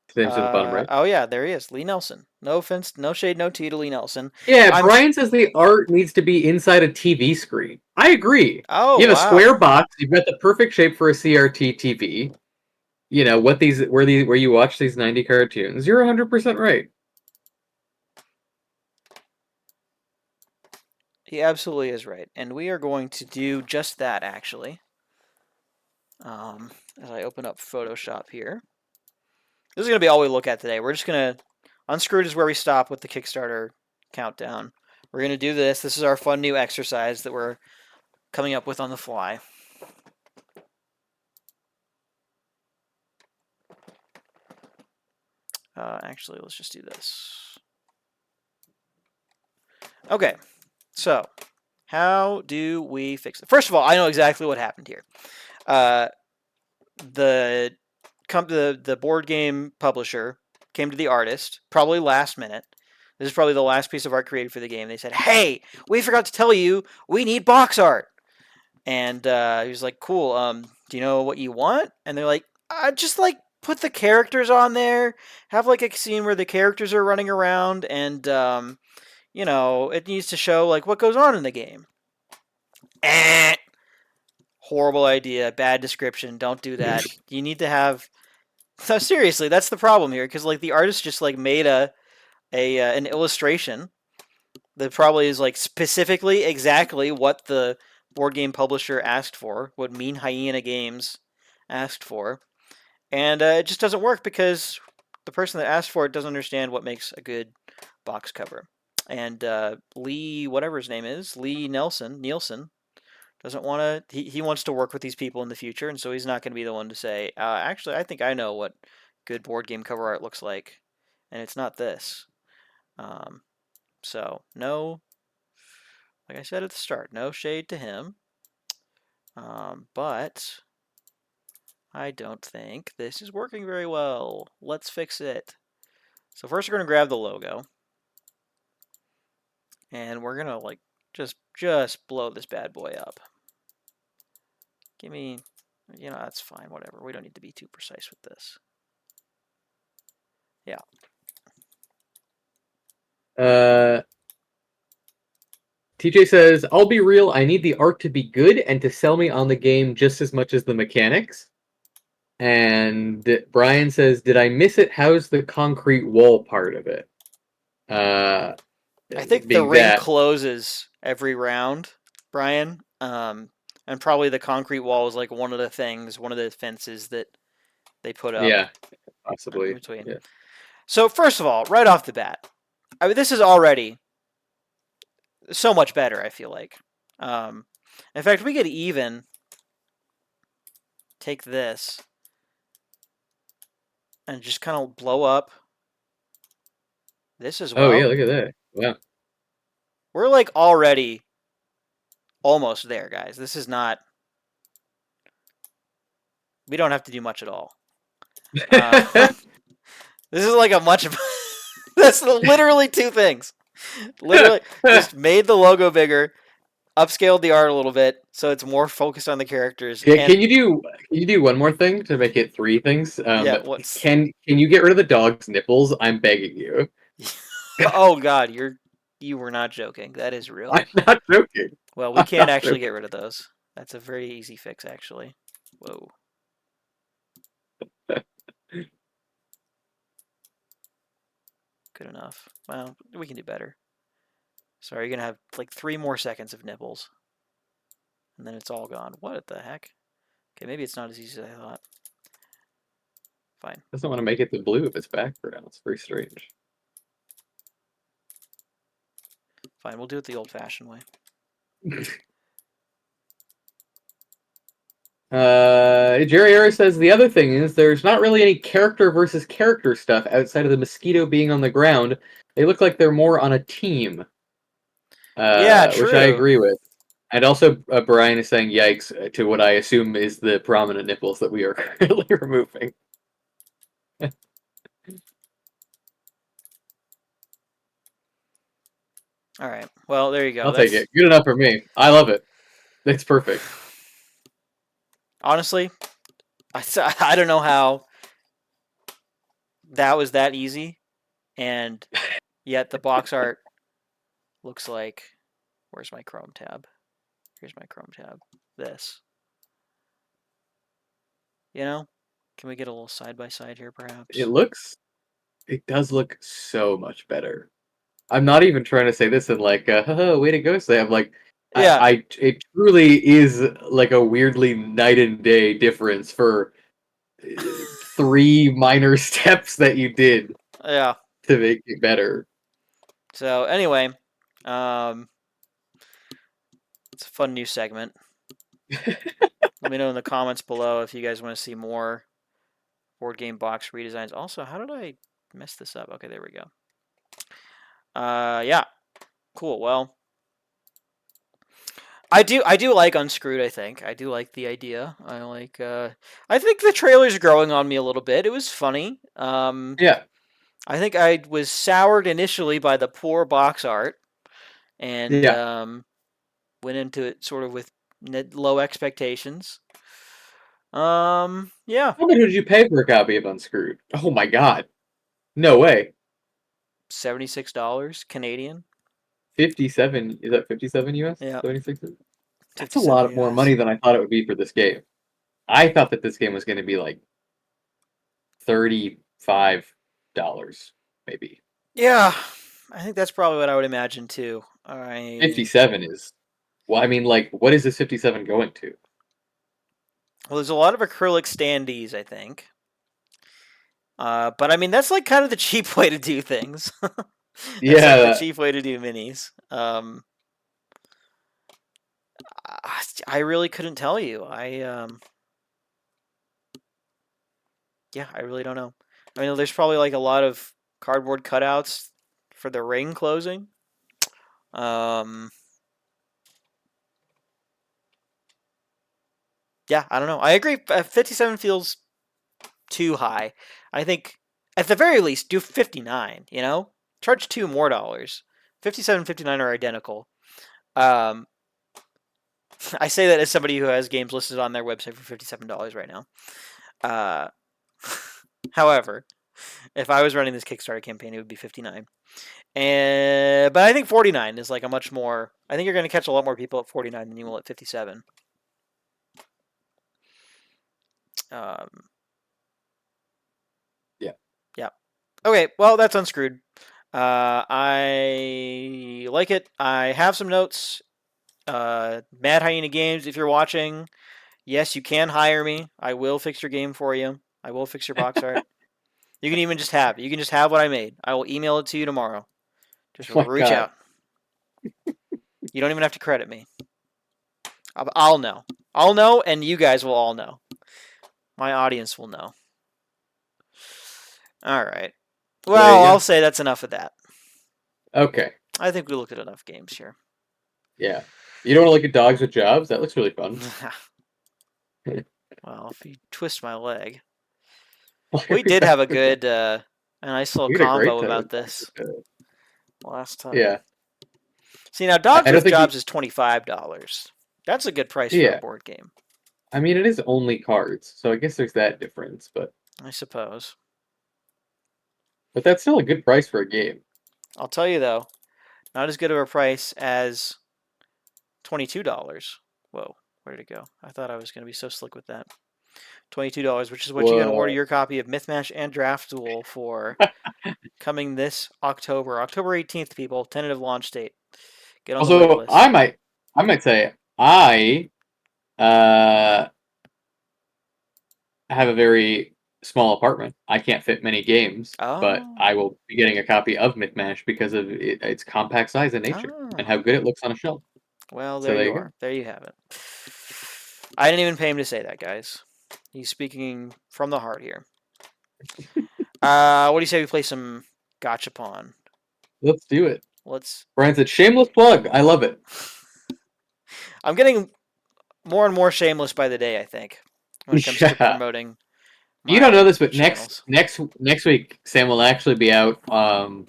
His name's in the bottom right. Oh yeah, there he is, Lee Nelson. No offense, no shade, no tea to Lee Nelson. Yeah, Brian says the art needs to be inside a TV screen. I agree. Oh, you have wow. a square box. You've got the perfect shape for a CRT TV. You know where you watch these 90 cartoons. You're 100% right. He absolutely is right, and we are going to do just that actually. As I open up Photoshop here, this is going to be all we look at today. We're just going to Unscrewed is where we stop with the Kickstarter countdown. We're going to do this. This is our fun new exercise that we're coming up with on the fly. Actually, let's just do this. Okay, so how do we fix it? First of all, I know exactly what happened here. The board game publisher came to the artist, probably last minute. This is probably the last piece of art created for the game. They said, "Hey, we forgot to tell you, we need box art." And he was like, "Cool. Do you know what you want?" And they're like, "Just like put the characters on there. Have like a scene where the characters are running around, and it needs to show like what goes on in the game." Horrible idea. Bad description. Don't do that. You need to have. So seriously, that's the problem here, because like the artist just like made an illustration that probably is like specifically exactly what the board game publisher asked for, what Mean Hyena Games asked for, and it just doesn't work because the person that asked for it doesn't understand what makes a good box cover. And Lee, whatever his name is, Lee Nielsen, doesn't want to. He wants to work with these people in the future, and so he's not going to be the one to say, actually, I think I know what good board game cover art looks like, and it's not this. So no, like I said at the start, no shade to him, but I don't think this is working very well. Let's fix it. So first we're going to grab the logo, and we're going to like just blow this bad boy up. Give me, that's fine, whatever. We don't need to be too precise with this. Yeah. TJ says, I'll be real, I need the art to be good and to sell me on the game just as much as the mechanics. And Brian says, did I miss it? How's the concrete wall part of it? I think the ring closes every round, Brian. And probably the concrete wall is like one of the fences that they put up. Yeah, possibly. Between. Yeah. So first of all, right off the bat, I mean, this is already so much better, I feel like. In fact, we could even take this and just kind of blow up this as well. Oh, yeah, look at that. Wow. We're like already almost there, guys. This is not... We don't have to do much at all. This is like a much... That's literally two things. Literally, just made the logo bigger, upscaled the art a little bit, so it's more focused on the characters. Yeah, can you do one more thing to make it three things? Yeah, can you get rid of the dog's nipples? I'm begging you. Oh God, you were not joking. That is real. I'm not joking. Well, we can't actually get rid of those. That's a very easy fix, actually. Whoa. Good enough. Well, we can do better. Sorry, you're gonna have like 3 more seconds of nipples, and then it's all gone. What the heck? Okay, maybe it's not as easy as I thought. Fine. Doesn't want to make it the blue of its background. It's very strange. Fine, we'll do it the old-fashioned way. Jerry Harris says the other thing is there's not really any character versus character stuff outside of the mosquito being on the ground. They look like they're more on a team. Yeah, Which I true. agree with. And also, Brian is saying yikes to what I assume is the prominent nipples that we are currently removing. All right. Well, there you go. I'll take it. Good enough for me. I love it. It's perfect. Honestly, I don't know how that was that easy, and yet the box art looks like. Where's my Chrome tab? Here's my Chrome tab. This. You know? Can we get a little side by side here, perhaps? It does look so much better. I'm not even trying to say this in like, haha, way to go, Sam. Like, Yeah. it truly is like a weirdly night and day difference for 3 minor steps that you did Yeah. to make it better. So anyway, it's a fun new segment. Let me know in the comments below if you guys want to see more board game box redesigns. Also, how did I mess this up? Okay, there we go. Yeah, cool. Well, I do like Unscrewed. I think I do like the idea. I like. I think the trailer's growing on me a little bit. It was funny. Yeah. I think I was soured initially by the poor box art, and went into it sort of with low expectations. Yeah. How much did you pay for a copy of Unscrewed? Oh my god. No way. $76 Canadian. 57, is that 57 US? Yeah. 76? That's a 57 lot more US. money than I thought it would be for this game. I thought that this game was going to be like $35, maybe. Yeah, I think that's probably what I would imagine too. 57 is, well, I mean, like, what is this 57 going to? Well, there's a lot of acrylic standees, I think. But I mean, that's like kind of the cheap way to do things. That's Yeah. like the cheap way to do minis. I really couldn't tell you. Yeah, I really don't know. I mean, there's probably like a lot of cardboard cutouts for the ring closing. Yeah, I don't know. I agree. 57 feels too high. I think at the very least do 59, you know? Charge $2 more. 57 59 are identical. I say that as somebody who has games listed on their website for $57 right now. However, if I was running this Kickstarter campaign, it would be 59. But I think 49 is like a much more. I think you're going to catch a lot more people at 49 than you will at 57. Yeah. Yeah. Okay. Well, that's Unscrewed. I like it. I have some notes. Mad Hyena Games, if you're watching, yes, you can hire me. I will fix your game for you. I will fix your box art. You can even just have it. You can just have what I made. I will email it to you tomorrow. Just Oh my reach God. out. You don't even have to credit me. I'll know. I'll know, and you guys will all know. My audience will know. All right. Well, I'll say that's enough of that. Okay. I think we looked at enough games here. Yeah. You don't want to look at Dogs with Jobs? That looks really fun. Well, if you twist my leg. We did have a good, a nice little combo about this last time. Yeah. See, now Dogs with Jobs is $25. That's a good price for a board game. I mean, it is only cards, so I guess there's that difference, but... I suppose. But that's still a good price for a game. I'll tell you, though, not as good of a price as $22. Whoa, where did it go? I thought I was going to be so slick with that. $22, which is what you're going to order your copy of Mythmash and Draft Duel for coming this October. October 18th, people. Tentative launch date. Get on the wait list. I might say I have a very small apartment. I can't fit many games, but Oh. I will be getting a copy of Mythmash because of its compact size and nature and how good it looks on a shelf. Well, So there there you you go. are. There you have it. I didn't even pay him to say that, guys. He's speaking from the heart here. What do you say we play some Gacha-Pawn? Let's do it. Let's. Brian said, shameless plug. I love it. I'm getting more and more shameless by the day, I think, when it comes to Yeah. promoting You don't know my this, but channels. next week, Sam will actually be out on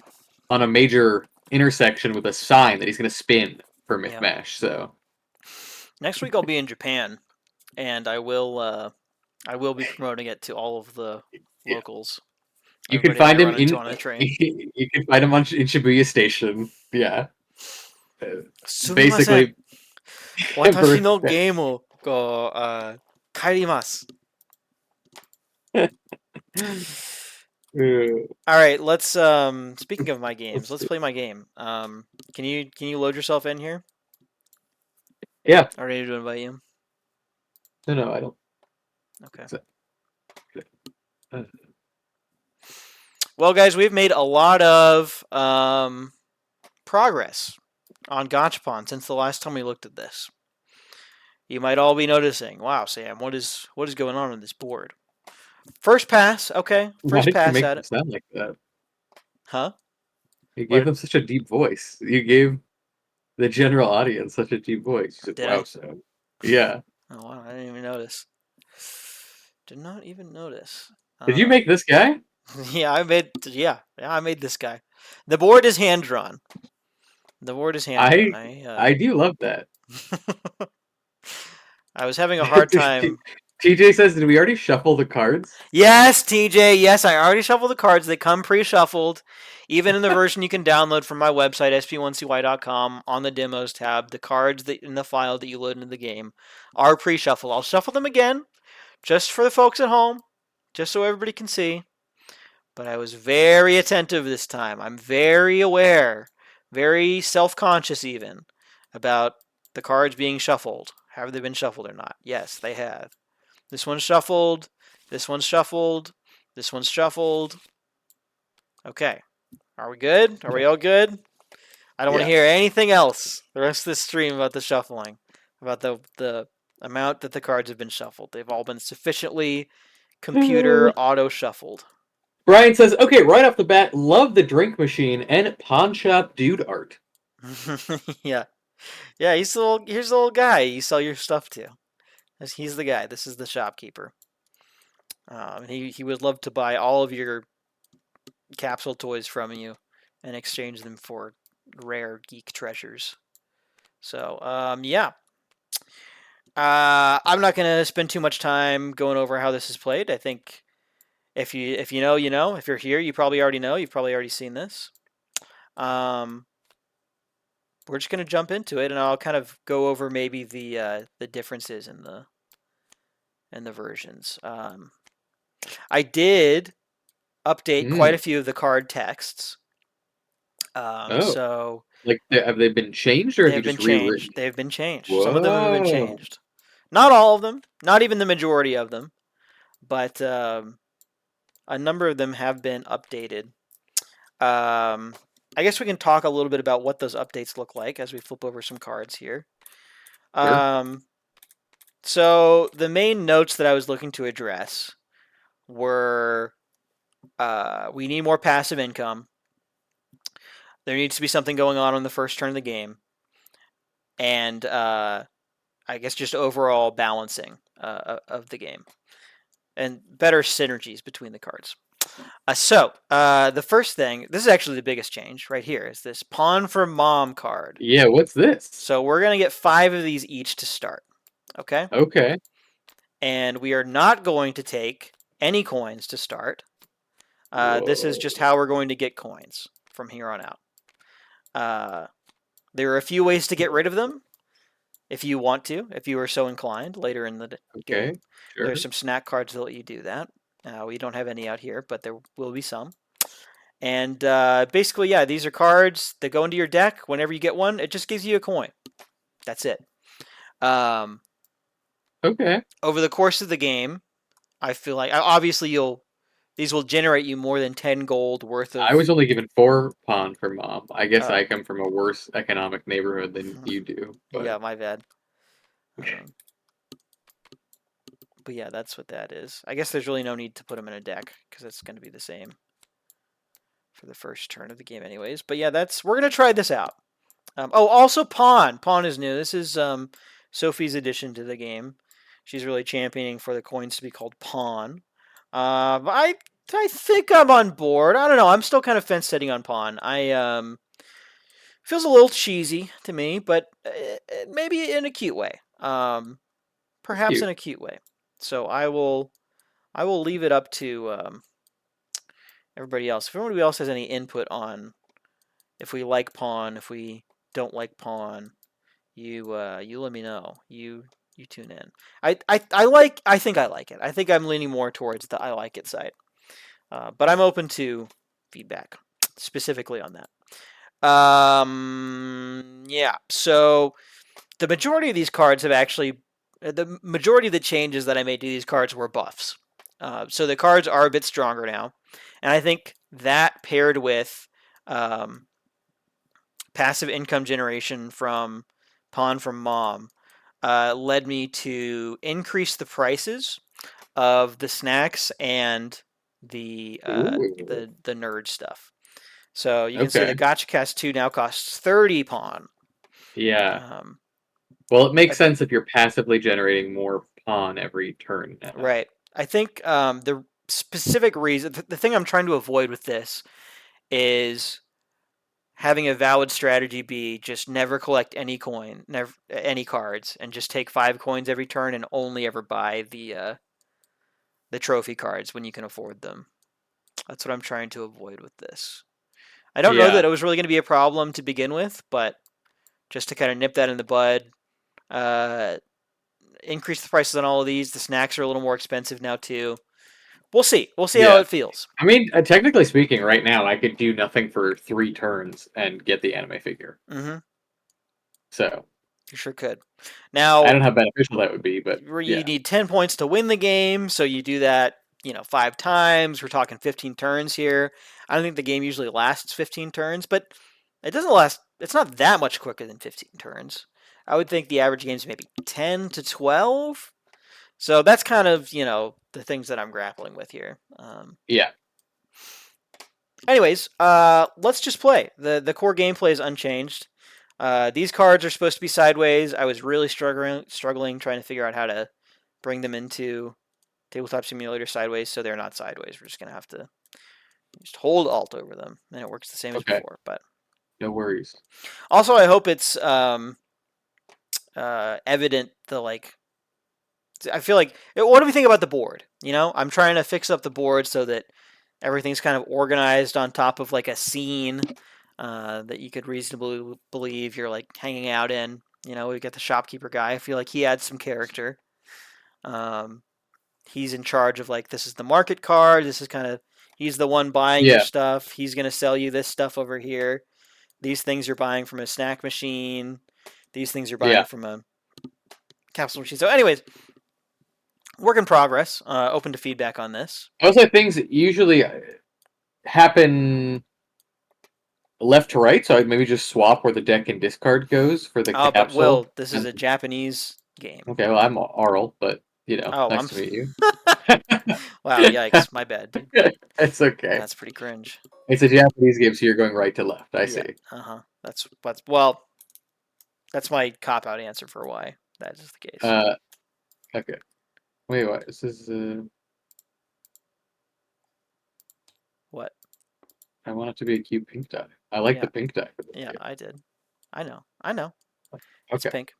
a major intersection with a sign that he's going to spin for Yeah. Mythmash. So Next week I'll be in Japan, and I will be promoting it to all of the Yeah. locals. you can Everybody I find him run into on the train. you can find him in Shibuya Station. Yeah. Sumimasen. Basically, 私のゲームを帰ります. All right, let's speaking of my games, let's play my game. Can you load yourself in here? Yeah. Are ready to invite you? No, I don't. Okay. Uh, Well, guys, we've made a lot of progress on Gacha-Pawn since the last time we looked at this. You might all be noticing, wow, Sam, what is going on this board? First pass, okay. Why First did you pass make at them it. sound like that? Huh? You gave What? them such a deep voice. You gave the general audience such a deep voice. You said, Did wow, I? so yeah. Oh, wow, I didn't even notice. Did not even notice. Did you make this guy? Yeah, I made this guy. The board is hand drawn. The board is hand drawn. I do love that. I was having a hard time. TJ says, did we already shuffle the cards? Yes, TJ. Yes, I already shuffled the cards. They come pre-shuffled. Even in the version you can download from my website, sp1cy.com, on the demos tab, the cards that in the file that you load into the game are pre-shuffled. I'll shuffle them again, just for the folks at home, just so everybody can see. But I was very attentive this time. I'm very aware, very self-conscious even, about the cards being shuffled. Have they been shuffled or not? Yes, they have. This one's shuffled. This one's shuffled. This one's shuffled. Okay. Are we good? Are we all good? I don't want to hear anything else the rest of this stream about the shuffling, about the amount that the cards have been shuffled. They've all been sufficiently computer auto-shuffled. Brian says, okay, right off the bat, love the drink machine and pawn shop dude art. Yeah. Yeah, here's the little guy you sell your stuff to. He's the guy. This is the shopkeeper. He would love to buy all of your capsule toys from you and exchange them for rare geek treasures. So, yeah. I'm not going to spend too much time going over how this is played. I think if you know, you know. If you're here, you probably already know. You've probably already seen this. We're just going to jump into it, and I'll kind of go over maybe the differences in the versions. I did update quite a few of the card texts. So like, have they been changed or have you just rewritten? They've been changed. Whoa. Some of them have been changed. Not all of them. Not even the majority of them. But a number of them have been updated. I guess we can talk a little bit about what those updates look like as we flip over some cards here. Sure. So the main notes that I was looking to address were we need more passive income. There needs to be something going on the first turn of the game. And I guess just overall balancing of the game. And better synergies between the cards. So the first thing, this is actually the biggest change right here, is this Pawn for Mom card. Yeah, what's this? So we're going to get 5 of these each to start. Okay? Okay. And we are not going to take any coins to start. This is just how we're going to get coins from here on out. There are a few ways to get rid of them, if you want to, if you are so inclined later in the game. Sure. There's some snack cards that let you do that. We don't have any out here, but there will be some. And basically, yeah, these are cards that go into your deck. Whenever you get one, it just gives you a coin. That's it. Okay. Over the course of the game, I feel like obviously you'll These will generate you more than 10 gold worth of. I was only given 4 pawn for mom. I guess Oh. I come from a worse economic neighborhood than you do. But Yeah, my bad. But yeah, that's what that is. I guess there's really no need to put them in a deck because it's going to be the same for the first turn of the game, anyways. But yeah, we're gonna try this out. Also pawn. Pawn is new. This is Sophie's addition to the game. She's really championing for the coins to be called pawn. I think I'm on board. I don't know. I'm still kind of fence sitting on pawn. Feels a little cheesy to me, but maybe in a cute way. Perhaps cute. in a cute way. So I will leave it up to everybody else. If anybody else has any input on if we like pawn, if we don't like pawn, you let me know. You tune in. I think I like it. I think I'm leaning more towards the I like it side. But I'm open to feedback specifically on that. Yeah. So the majority of these cards have actually the majority of the changes that I made to these cards were buffs. So the cards are a bit stronger now, and I think that paired with passive income generation from Pawn from Mom led me to increase the prices of the snacks and the nerd stuff. So you can see the Okay. Gotcha Cast 2 now costs 30 pawn. Yeah. Um, Well, it makes sense if you're passively generating more pawn every turn now. right. I think the specific reason, the thing I'm trying to avoid with this is having a valid strategy be just never collect any any cards, and just take 5 coins every turn and only ever buy the trophy cards when you can afford them. That's what I'm trying to avoid with this. I don't know Yeah. that it was really going to be a problem to begin with, but just to kind of nip that in the bud, increase the prices on all of these. The snacks are a little more expensive now too. We'll see. We'll see how Yeah. it feels. I mean, technically speaking, right now I could do nothing for 3 turns and get the anime figure. Mm-hmm. So You sure could. I Now, don't know how beneficial that would be, but you yeah. need 10 points to win the game, so you do that, 5 times. We're talking 15 turns here. I don't think the game usually lasts 15 turns, but it doesn't last. It's not that much quicker than 15 turns. I would think the average game is maybe 10 to 12. So that's kind of, the things that I'm grappling with here. Yeah. Anyways, let's just play. The core gameplay is unchanged. These cards are supposed to be sideways. I was really struggling trying to figure out how to bring them into Tabletop Simulator sideways, so they're not sideways. We're just gonna have to just hold Alt over them, and it works the same as Okay. before. But No worries. also, I hope it's evident I feel like, what do we think about the board? I'm trying to fix up the board so that everything's kind of organized on top of like a scene that you could reasonably believe you're like hanging out in. We got the shopkeeper guy. I feel like he adds some character. He's in charge of like, this is the market card. This is he's the one buying your stuff. He's gonna sell you this stuff over here. These things you're buying from a snack machine. These things you're buying from a capsule machine. So, anyways, work in progress. Open to feedback on this. Also, things usually happen left to right, so I'd maybe just swap where the deck and discard goes for the capsule. But Will, this is a Japanese game. Okay, well, I'm Arl, but, nice to meet you. Wow, yikes, my bad, dude. It's okay. That's pretty cringe. It's a Japanese game, so you're going right to left, I see. That's my cop-out answer for why that is the case. Okay. Wait, what? This is, What? I want it to be a cute pink die. I like the pink die for this game. I did. I know. It's Okay. pink.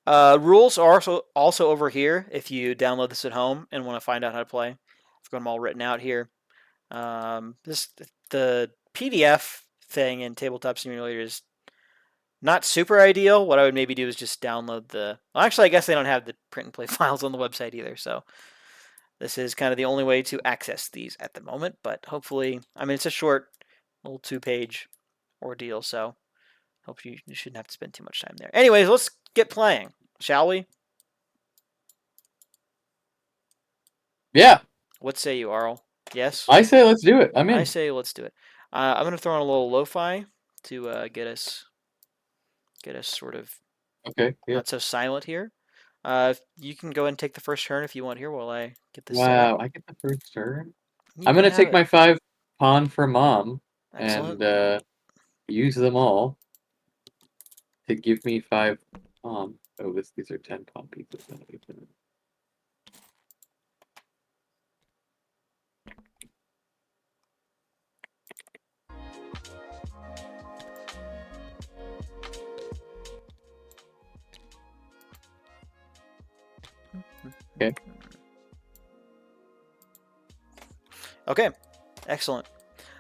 Rules are also over here if you download this at home and want to find out how to play. I've got them all written out here. The PDF thing in Tabletop Simulator is not super ideal. What I would maybe do is just download well, actually, I guess they don't have the print and play files on the website either, so this is kind of the only way to access these at the moment, but hopefully, it's a short little 2-page ordeal, so hope you shouldn't have to spend too much time there. Anyways, let's get playing, shall we? Yeah. What say you, Arl? Yes? I say let's do it. I'm I in. say let's do it. I'm going to throw in a little lo-fi to get us sort of Okay. Yeah. not so silent here. You can go ahead and take the first turn if you want here while I get this set up. Wow, I get the first turn. You I'm can gonna have take it. my 5 pawn for mom Excellent. and use them all to give me 5 pawn. Oh, these are 10 pawn pieces. Okay. Okay. Excellent.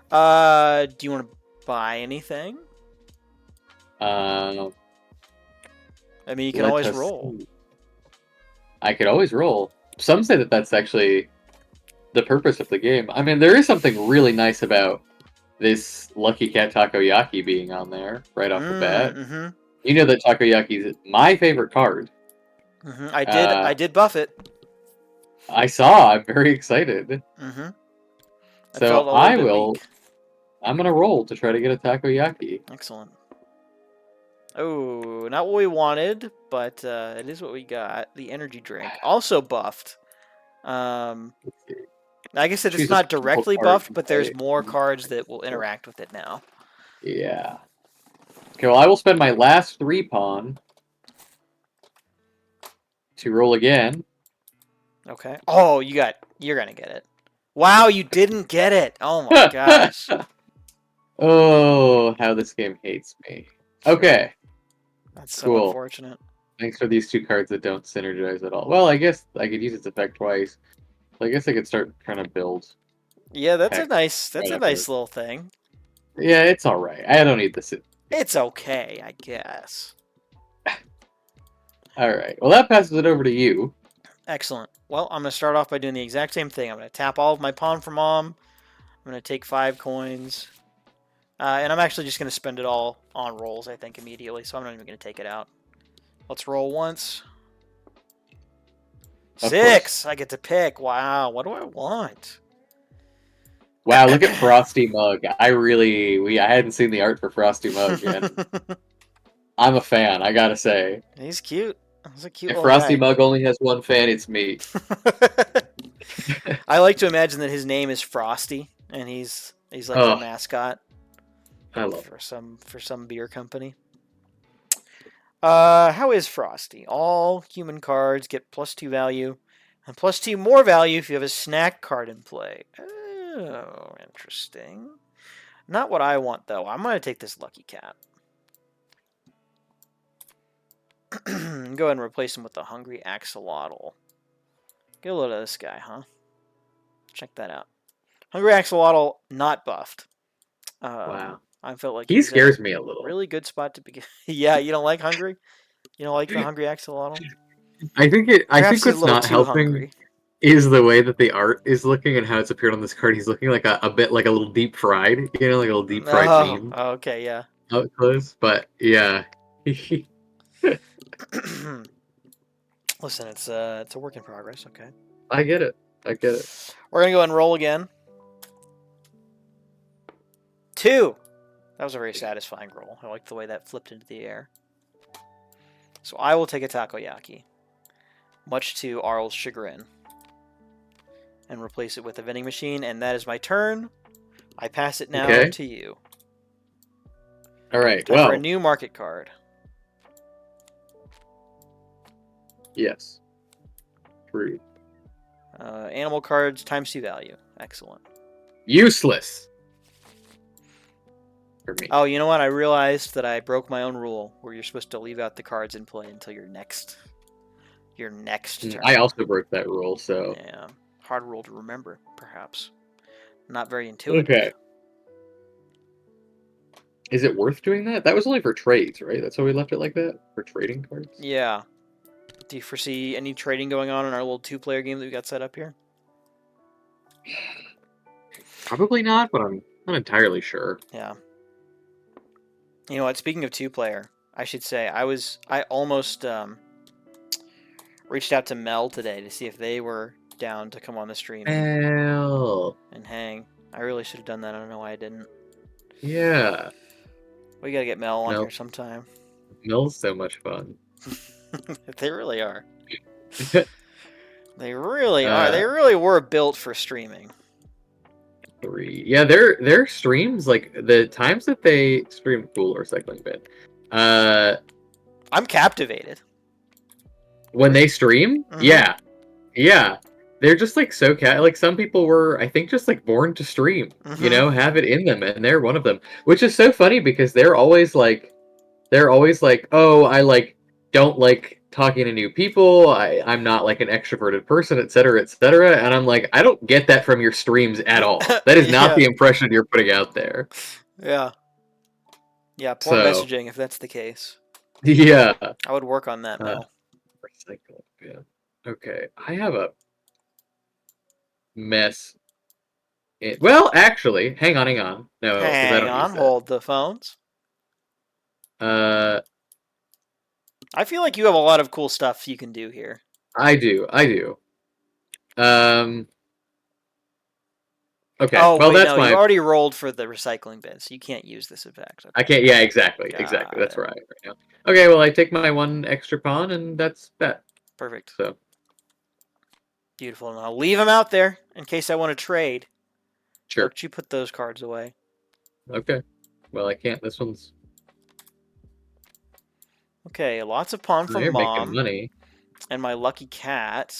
Do you want to buy anything? Uh, I mean, you can let always us roll. see. I could always roll. Some say that that's actually the purpose of the game. I mean, there is something really nice about this Lucky Cat Takoyaki being on there right off the bat. Mm-hmm. You know that Takoyaki is my favorite card. Mm-hmm. I did buff it. I saw. I'm very excited. Mm-hmm. I So felt a little I bit will. weak. I'm gonna roll to try to get a takoyaki. Excellent. Oh, not what we wanted, but it is what we got. The energy drink, also buffed. I guess that it's Choose a not special directly card buffed, to but there's play. more cards that will interact with it now. Yeah. Okay. Well, I will spend my last 3 pawn to roll again. Okay. Oh, you're gonna get it. Wow, you didn't get it. Oh my gosh. Oh, how this game hates me. Okay. That's so Cool. unfortunate. Thanks for these 2 cards that don't synergize at all. Well, I guess I could use its effect twice. I guess I could start trying to build. Yeah, that's Heck, a right nice after. little thing. Yeah, it's all right. I don't need this. It's okay, I guess. All right. Well, that passes it over to you. Excellent. Well, I'm gonna start off by doing the exact same thing. I'm gonna tap all of my pawn for mom. I'm gonna take 5 coins. And I'm actually just going to spend it all on rolls, I think, immediately, so I'm not even going to take it out. Let's roll once. Of 6! I get to pick. Wow, what do I want? Wow, look at Frosty Mug. I hadn't seen the art for Frosty Mug, and I'm a fan, I gotta say. He's cute. He's a cute If little Frosty guy. Mug only has one fan, it's me. I like to imagine that his name is Frosty, and he's like the Oh, mascot I love it. for some beer company. How is Frosty? All human cards get +2 value, and +2 more value if you have a snack card in play. Oh, interesting. Not what I want, though. I'm going to take this Lucky Cat. Go ahead and replace him with the Hungry Axolotl. Get a load of this guy, huh? Check that out. Hungry Axolotl, not buffed. Wow. I felt like He scares me a little. Really good spot to begin. Yeah, you don't like Hungry? You don't like the Hungry Axolotl? I think Perhaps he's a what's little not too helping hungry. is the way that the art is looking and how it's appeared on this card. He's looking like a bit like a little deep fried, like a little deep fried Oh, meme okay, yeah. up close. But yeah. Listen, it's a work in progress. Okay. I get it. I get it. We're gonna go and roll again. 2. That was a very satisfying roll. I like the way that flipped into the air. So I will take a takoyaki, much to Arl's chagrin, and replace it with a vending machine. And that is my turn. I pass it now to you. All right. Time for a new market card. Yes. 3. Animal cards ×2 value. Excellent. Useless. For me. Oh, you know what? I realized that I broke my own rule where you're supposed to leave out the cards in play until your next turn. I also broke that rule, so. Yeah. Hard rule to remember, perhaps. Not very intuitive. Okay. Is it worth doing that? That was only for trades, right? That's why we left it like that? For trading cards? Yeah. Do you foresee any trading going on in our little 2-player game that we got set up here? Probably not, but I'm not entirely sure. Yeah. You know what? Speaking of 2-player, I should say I almost reached out to Mel today to see if they were down to come on the stream Mel. and hang. I really should have done that. I don't know why I didn't. Yeah. We gotta get Mel on Mel. here sometime. Mel's so much fun. They really are. They really are. They Uh, really were built for streaming. 3. Yeah, their streams, like the times that they stream, cool recycling bin. I'm captivated. When they stream, Mhm. yeah, they're just like so like some people were, I think, just like born to stream. You Mhm. know, have it in them, and they're one of them. Which is so funny because they're always like, oh, I like don't like talking to new people. I'm not like an extroverted person, etc., etc. And I'm like, I don't get that from your streams at all. That is not Yeah. the impression you're putting out there. Yeah. Yeah, poor So messaging if that's the case. yeah. I would work on that, Mel. Recycle. Yeah. Okay. I have a mess. Well, actually, hang on. No, because I Hang don't on, use hold the phones. that. I feel like you have a lot of cool stuff you can do here. I do. Okay. Oh, Well, wait, that's no, my. you already rolled for the recycling bin, so you can't use this effect. I Okay. can't. Yeah, exactly. Got Exactly. That's it. right now. Okay. Well, I take my one extra pawn, and that's that. Perfect. So Beautiful. And I'll leave them out there in case I want to trade. sure. Don't you put those cards away. Okay. Well, I can't. This one's. Okay, lots of pawn from You're making Mom money. and my lucky cat.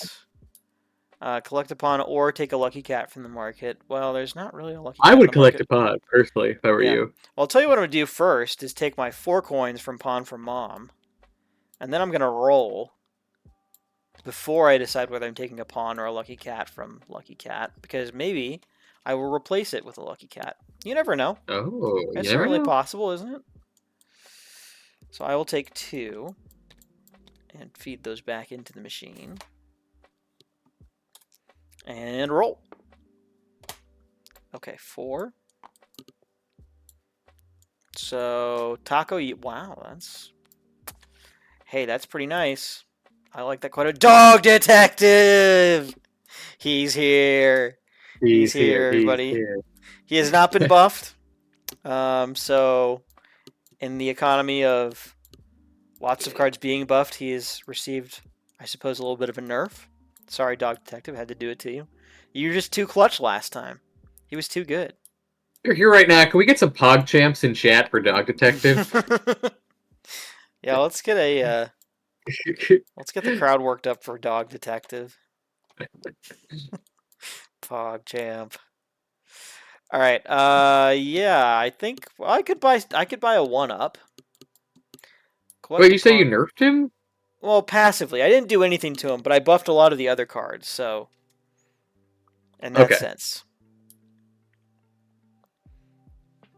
Collect a pawn or take a lucky cat from the market. Well, there's not really a lucky cat I in would the collect market. a pawn personally if I were Yeah. you. Well, I'll tell you what I'm going to do first is take my 4 coins from pawn from Mom. And then I'm going to roll before I decide whether I'm taking a pawn or a lucky cat from lucky cat. Because maybe I will replace it with a lucky cat. You never know. Oh, you It's never certainly know. possible, isn't it? So I will take 2 and feed those back into the machine. And roll. Okay, 4. So, Taco, wow, that's... Hey, that's pretty nice. I like that quite a... Dog Detective! He's here. He's here, everybody. Here. He has not been buffed. So, in the economy of lots of cards being buffed, he has received, I suppose, a little bit of a nerf. Sorry, Dog Detective, had to do it to you. You were just too clutch last time. He was too good. You're here right now. Can we get some Pog Champs in chat for Dog Detective? Yeah, let's get a let's get the crowd worked up for Dog Detective. Pog Champ. All right. Yeah, I think I could buy a 1-up. Wait, you say you nerfed him? Well, passively. I didn't do anything to him, but I buffed a lot of the other cards, so in that sense.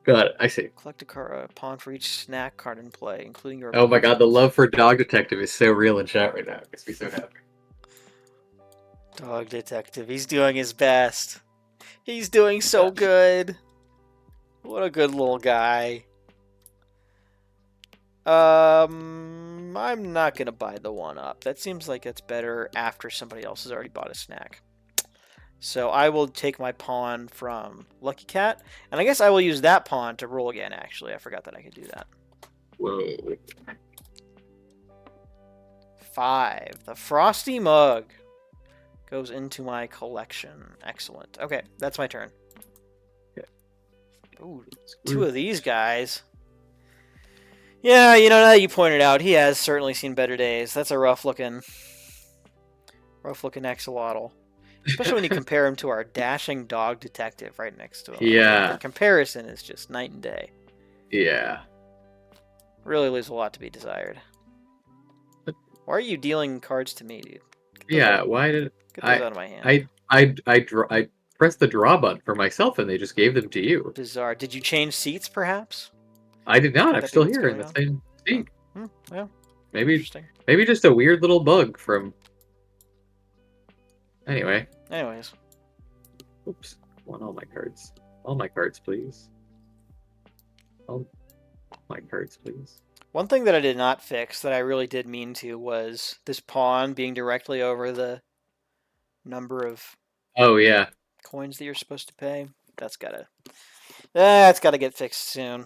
Got it. I see. Collect a pawn for each snack card in play, including your Oh my god, the love for Dog Detective is so real in chat right now. It makes me so happy. Dog Detective. He's doing his best. He's doing so good. What a good little guy. I'm not gonna buy the 1-up. That seems like it's better after somebody else has already bought a snack. So I will take my pawn from Lucky Cat, and I guess I will use that pawn to roll again, actually. I forgot that I could do that. Whoa. 5. The Frosty Mug goes into my collection. Excellent. Okay, that's my turn. Okay. Ooh, 2 of these guys. Yeah, you know, now that you pointed out, he has certainly seen better days. That's a rough-looking axolotl. Especially when you compare him to our dashing Dog Detective right next to him. Yeah. The comparison is just night and day. Yeah. Really leaves a lot to be desired. Why are you dealing cards to me, dude? Yeah, why did Get those out of my hand. I pressed the draw button for myself and they just gave them to you. Bizarre. Did you change seats, perhaps? I did not. Could I'm that be still what's here in going the same seat. Well, Maybe interesting. just a weird little bug from. Anyway. Anyways. Oops. I want all my cards. All my cards, please. All my cards, please. One thing that I did not fix that I really did mean to was this pawn being directly over the number of Oh yeah. coins that you're supposed to pay. That's gotta get fixed soon.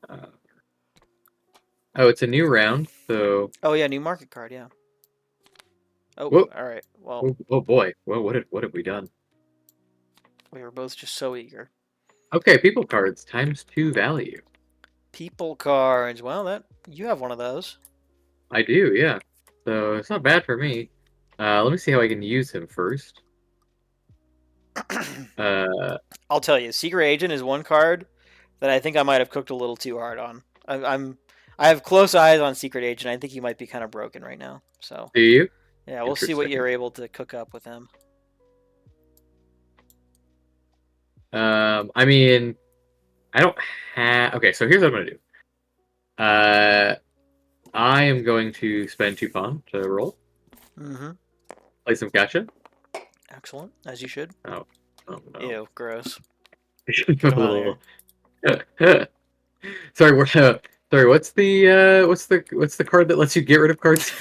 Uh, oh, it's a new round. So Oh yeah, new market card. Yeah. Oh, whoa, all right. Well, oh boy. Well, what have we done? we were both just so eager. Okay, people cards ×2 value. People cards. Well, that you have one of those. I do, yeah. So it's not bad for me. Let me see how I can use him first. I'll tell you, Secret Agent is one card that I think I might have cooked a little too hard on. I have close eyes on Secret Agent. I think he might be kind of broken right now. So Do you? yeah, we'll see what Interesting. you're able to cook up with him. I mean, I don't have. Okay, so here's what I'm gonna do. I am going to spend 2 pawn to roll. Mm-hmm. Play some gacha. Excellent, as you should. Oh no. Ew, gross. I should Get go him a out of little. Sorry, sorry. What's the card that lets you get rid of cards?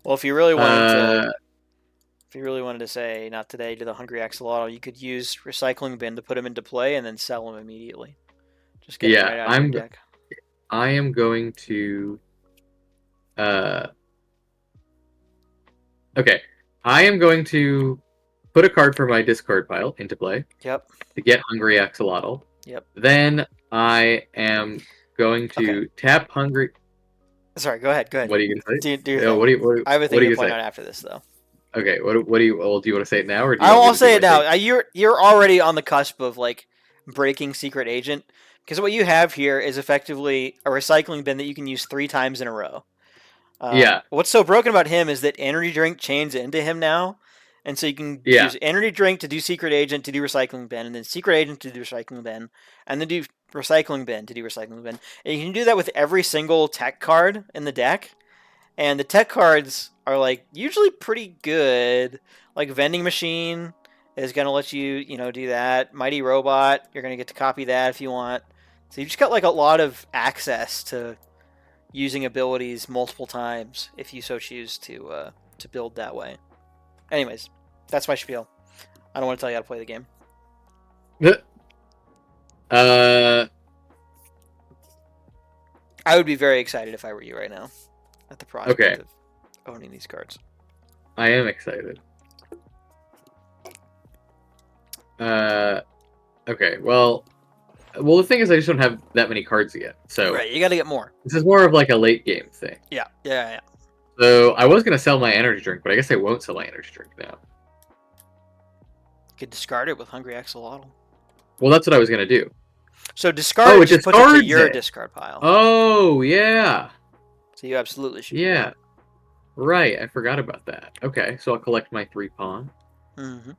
Well, if you really wanted to, uh, if you really wanted to say not today to the Hungry Axolotl, you could use Recycling Bin to put him into play and then sell him immediately. Just get him yeah, right out of your deck. I am going to. Okay, I am going to put a card from my discard pile into play Yep. to get Hungry Axolotl. Yep. Then I am going to tap Hungry. Sorry, go ahead. Go ahead. What are you gonna say? Do your Yeah, thing. I have a what thing are to you point gonna out say? after this, though. Okay, what do you? Well, do you want to say it now, or do you I want me will to do say my it now. thing? You're already on the cusp of like breaking Secret Agent because what you have here is effectively a recycling bin that you can use 3 times in a row. Yeah, What's so broken about him is that Energy Drink chains into him now, and so you can yeah, use Energy Drink to do Secret Agent to do Recycling Bin, and then Secret Agent to do Recycling Bin, and then do Recycling Bin to do Recycling Bin. And you can do that with every single tech card in the deck. And the tech cards are like usually pretty good. Like Vending Machine is gonna let you, do that. Mighty Robot, you're gonna get to copy that if you want. So you just got like a lot of access to using abilities multiple times if you so choose to build that way. Anyways, that's my spiel. I don't want to tell you how to play the game. uh, I would be very excited if I were you right now at the prospect Okay. of owning these cards. I am excited. Okay, well, the thing is, I just don't have that many cards yet, so Right, you got to get more. this is more of like a late game thing. Yeah. So I was gonna sell my energy drink, but I guess I won't sell my energy drink now. You could discard it with Hungry Axolotl. Well, that's what I was gonna do. So discard Oh, it it just puts it to discards your it. discard pile. Oh, yeah, So you absolutely should. Do yeah, right. I forgot about that. Okay, so I'll collect my 3 pawn. that. Mm-hmm.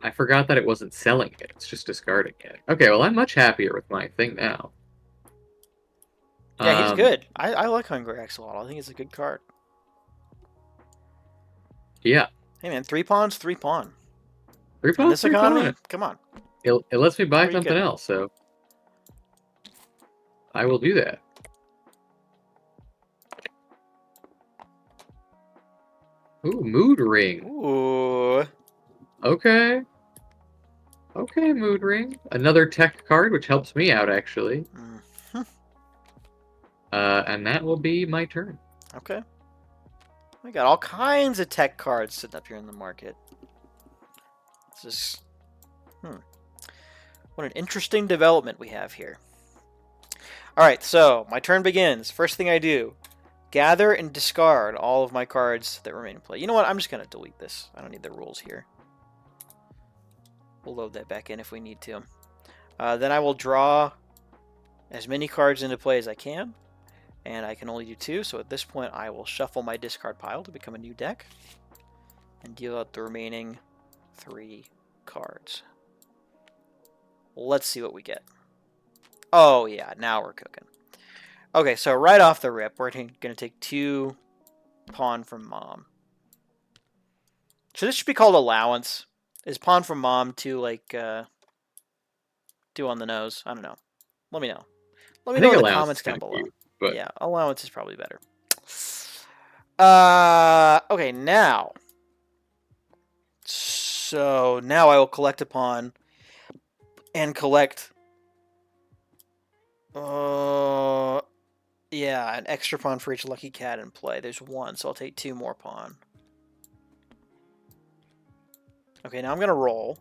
I forgot that it wasn't selling it; it's just discarding it. Okay, well, I'm much happier with my thing now. Yeah, he's good. I like Hungry Axolotl. I think it's a good card. Yeah, Hey man, 3 pawns, 3 pawn. 3 In pawn, this 3 economy, pawn. come on. It lets me buy Pretty something good. else, so I will do that. Ooh, mood ring. Ooh. Okay. Okay, mood ring. Another tech card, which helps me out actually. Mhm. And that will be my turn. Okay. We got all kinds of tech cards sitting up here in the market. This is, what an interesting development we have here. All right, so my turn begins. First thing I do, gather and discard all of my cards that remain in play. You know what? I'm just going to delete this. I don't need the rules here. We'll load that back in if we need to. Then I will draw as many cards into play as I can. And I can only do 2, so at this point I will shuffle my discard pile to become a new deck. And deal out the remaining 3 cards. Let's see what we get. Oh yeah, now we're cooking. Okay, so right off the rip, we're going to take 2 pawn from mom. So this should be called allowance. Is pawn from mom too, like, too on the nose? I don't know. Let me know. Let I me know think in the allowance comments is down kind of below. cute, but Yeah, allowance is probably better. Okay, now. So now I will collect a pawn and collect. Yeah, an extra pawn for each lucky cat in play. There's one, so I'll take 2 more pawn. Okay, now I'm gonna roll.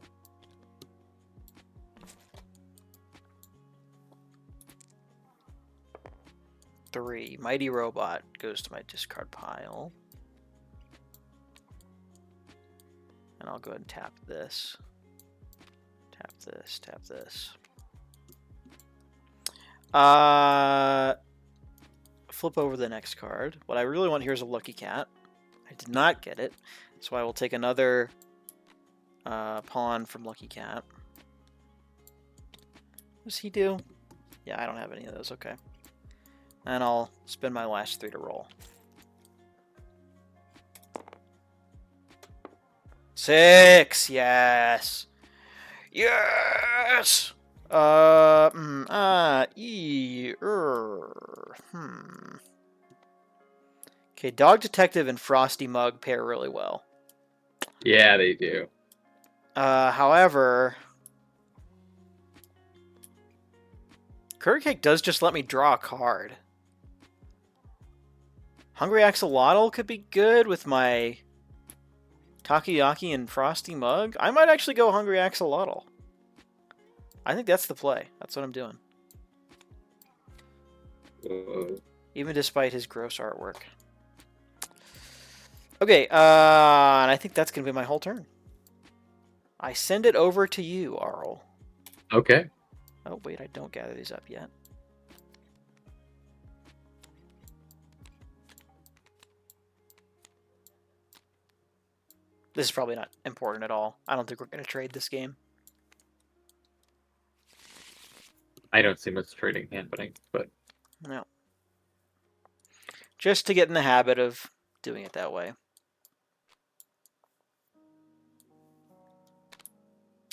Three. Mighty Robot goes to my discard pile. And I'll go ahead and tap this. Tap this, tap this. Flip over the next card. What I really want here is a lucky cat. I did not get it, so I will take another pawn from lucky cat. What does he do? Yeah, I don't have any of those. Okay. And I'll spend my last 3 to roll. 6! Yes! Yes! Okay, Dog Detective and Frosty Mug pair really well. yeah, they do. However, Curry Cake does just let me draw a card. Hungry Axolotl could be good with my Takoyaki and Frosty Mug. I might actually go Hungry Axolotl. I think that's the play. That's what I'm doing. Even despite his gross artwork. Okay, and I think that's going to be my whole turn. I send it over to you, Arl. Okay. Oh, wait, I don't gather these up yet. This is probably not important at all. I don't think we're going to trade this game. I don't see much trading happening, but No. Just to get in the habit of doing it that way.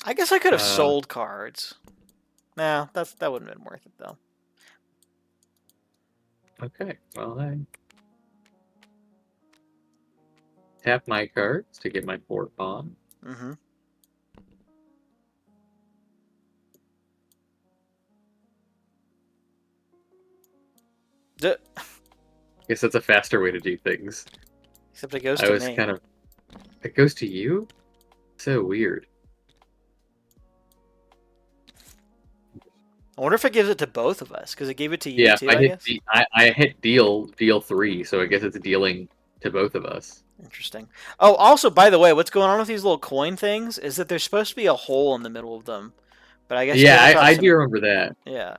I guess I could have sold cards. Nah, that wouldn't have been worth it, though. okay. Well, I tap my cards to get my 4 pawn. Mm-hmm. Guess that's a faster way to do things. Except it goes I to was me. kind of... It goes to you? So weird. I wonder if it gives it to both of us, because it gave it to you Yeah, too, I guess. I hit deal 3, so I guess it's dealing to both of us. Interesting. Oh, also, by the way, what's going on with these little coin things is that there's supposed to be a hole in the middle of them. But I guess Yeah, Tabletop I do remember that, Yeah.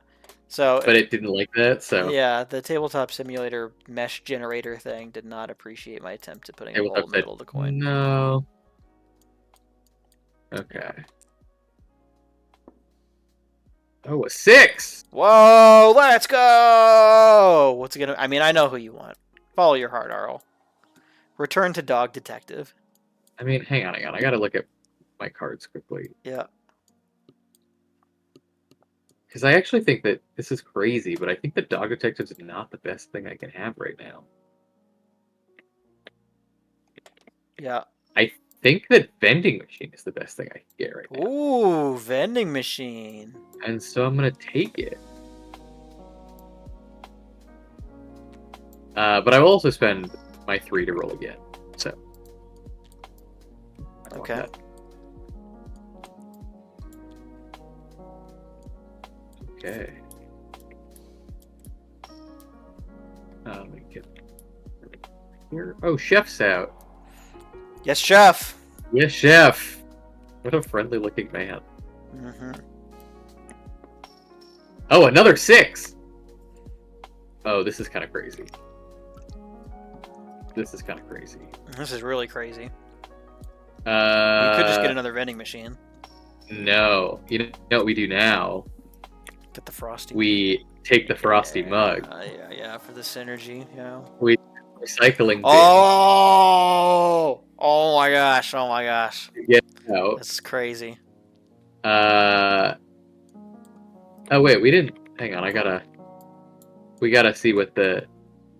So, but it didn't like that, so... yeah, the Tabletop Simulator mesh generator thing did not appreciate my attempt at putting a hole in the middle of the coin. No. Okay. Oh, a 6! Whoa, let's go! What's it gonna... I mean, I know who you want. Follow your heart, Arl. Return to Dog Detective. I mean, hang on. I gotta look at my cards quickly. Yeah. Because I actually think that this is crazy, but I think that Dog Detective is not the best thing I can have right now. Yeah. I think that Vending Machine is the best thing I can get right now. Ooh, vending machine. And so I'm gonna take it. But I will also spend my 3 to roll again. So. I want Okay. that. Okay. Let me get here. Oh, Chef's out. Yes, chef. Yes, Chef. What a friendly looking man. Mm-hmm. Oh, another 6. Oh, this is kind of crazy. This is kind of crazy. This is really crazy. We We could just get another vending machine. No. You know what we do now? Get the frosty. We take the frosty mug. Yeah, for the synergy. Yeah. Recycling bin. Oh! Oh my gosh! Oh my gosh! Get out. That's crazy. Oh wait, we didn't. Hang on, I gotta. we gotta see what the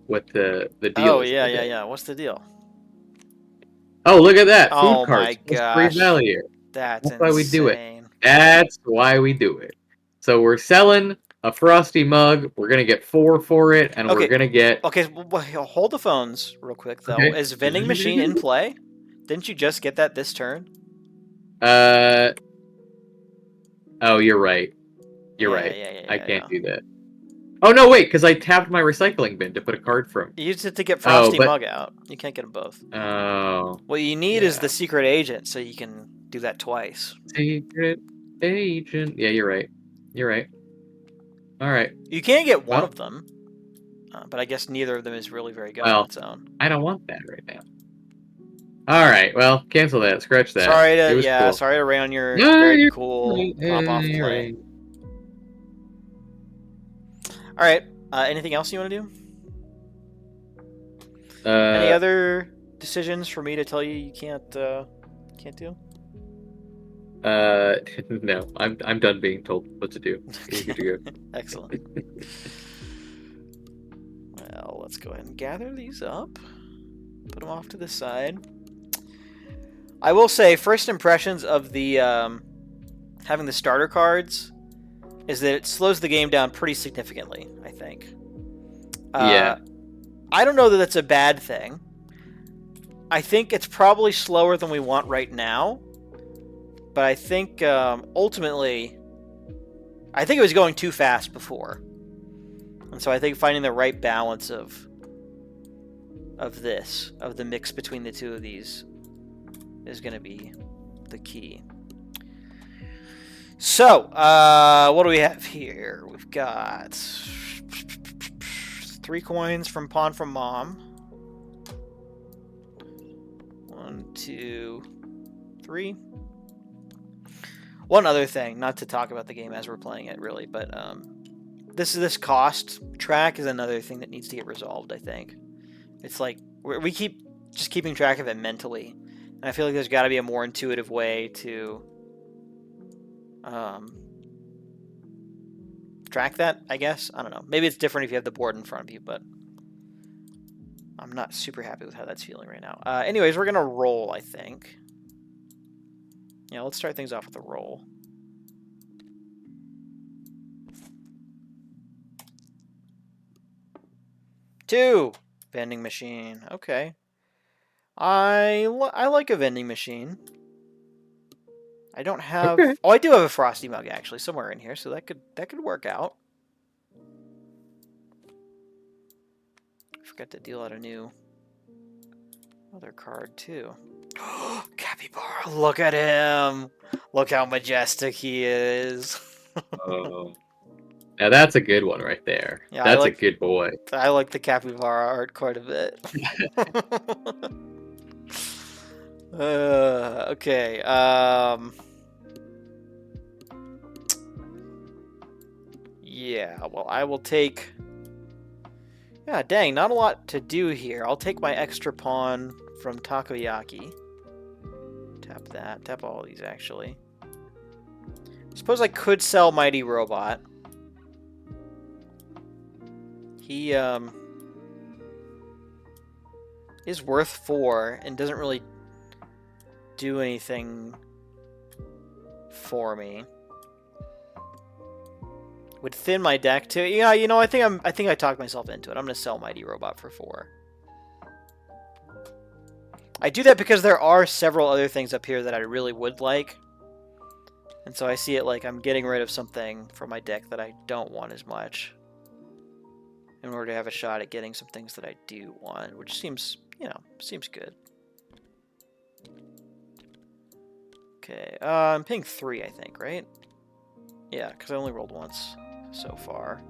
deal Oh, is. yeah, for the yeah, day. yeah. What's the deal? Oh, look at that! Food Oh my carts plus free gosh. value. That's That's why we do it. insane. That's why we do it. So we're selling a frosty mug. We're gonna get 4 for it, and we're Okay. gonna get. Okay, hold the phones real quick though. Okay. Is vending machine in play? Didn't you just get that this turn? Uh. Oh, you're right. You're Yeah, right. yeah, yeah, I yeah, can't yeah. do that. Oh no, wait, because I tapped my recycling bin to put a card from. You used it to get Oh, Frosty but Mug out. You can't get them both. oh, What you need is yeah. the secret agent, so you can do that twice. Secret agent. Yeah, you're right. You're right. All right. You can get one Well, of them, but I guess neither of them is really very good on well, its own. I don't want that right now. All right. Well, cancel that. Scratch that. Sorry It to was cool. sorry to rain on your No, very you're cool right. pop off You're play. right. All right. Anything else you want to do? Uh, Any other decisions for me to tell you you can't do? no. I'm done being told what to do. You're good to go. Excellent. Well, let's go ahead and gather these up. Put them off to the side. I will say, first impressions of the having the starter cards is that it slows the game down pretty significantly, I think. Yeah. I don't know that that's a bad thing. I think it's probably slower than we want right now. But I think ultimately, I think it was going too fast before. And so I think finding the right balance of the mix between the two of these is going to be the key. So, what do we have here? We've got 3 coins from Pawn from Mom. 1, 2, 3. One other thing, not to talk about the game as we're playing it, really, but this cost track is another thing that needs to get resolved, I think. It's like, we keep just keeping track of it mentally. And I feel like there's got to be a more intuitive way to track that, I guess. I don't know. Maybe it's different if you have the board in front of you, but I'm not super happy with how that's feeling right now. Anyways, we're going to roll, I think. Yeah, let's start things off with a roll. Two. Vending machine. Okay. I like a vending machine. I don't have... Okay. Oh, I do have a Frosty mug, actually, somewhere in here, so that could work out. Forgot to deal out a new other card, too. Capybara, look at him! Look how majestic he is. Oh. Now that's a good one right there. Yeah, That's a good boy. I like the capybara art quite a bit. Okay. Yeah. Well, I will take. Yeah. Dang. Not a lot to do here. I'll take my extra pawn from Takoyaki. Tap that. Tap all these actually. Suppose I could sell Mighty Robot. He is worth 4 and doesn't really do anything for me. Would thin my deck too. Yeah, you know, I think I talked myself into it. I'm gonna sell Mighty Robot for 4. I do that because there are several other things up here that I really would like. And so I see it like I'm getting rid of something from my deck that I don't want as much, in order to have a shot at getting some things that I do want, which seems, seems good. Okay, I'm paying 3, I think, right? Yeah, because I only rolled once so far.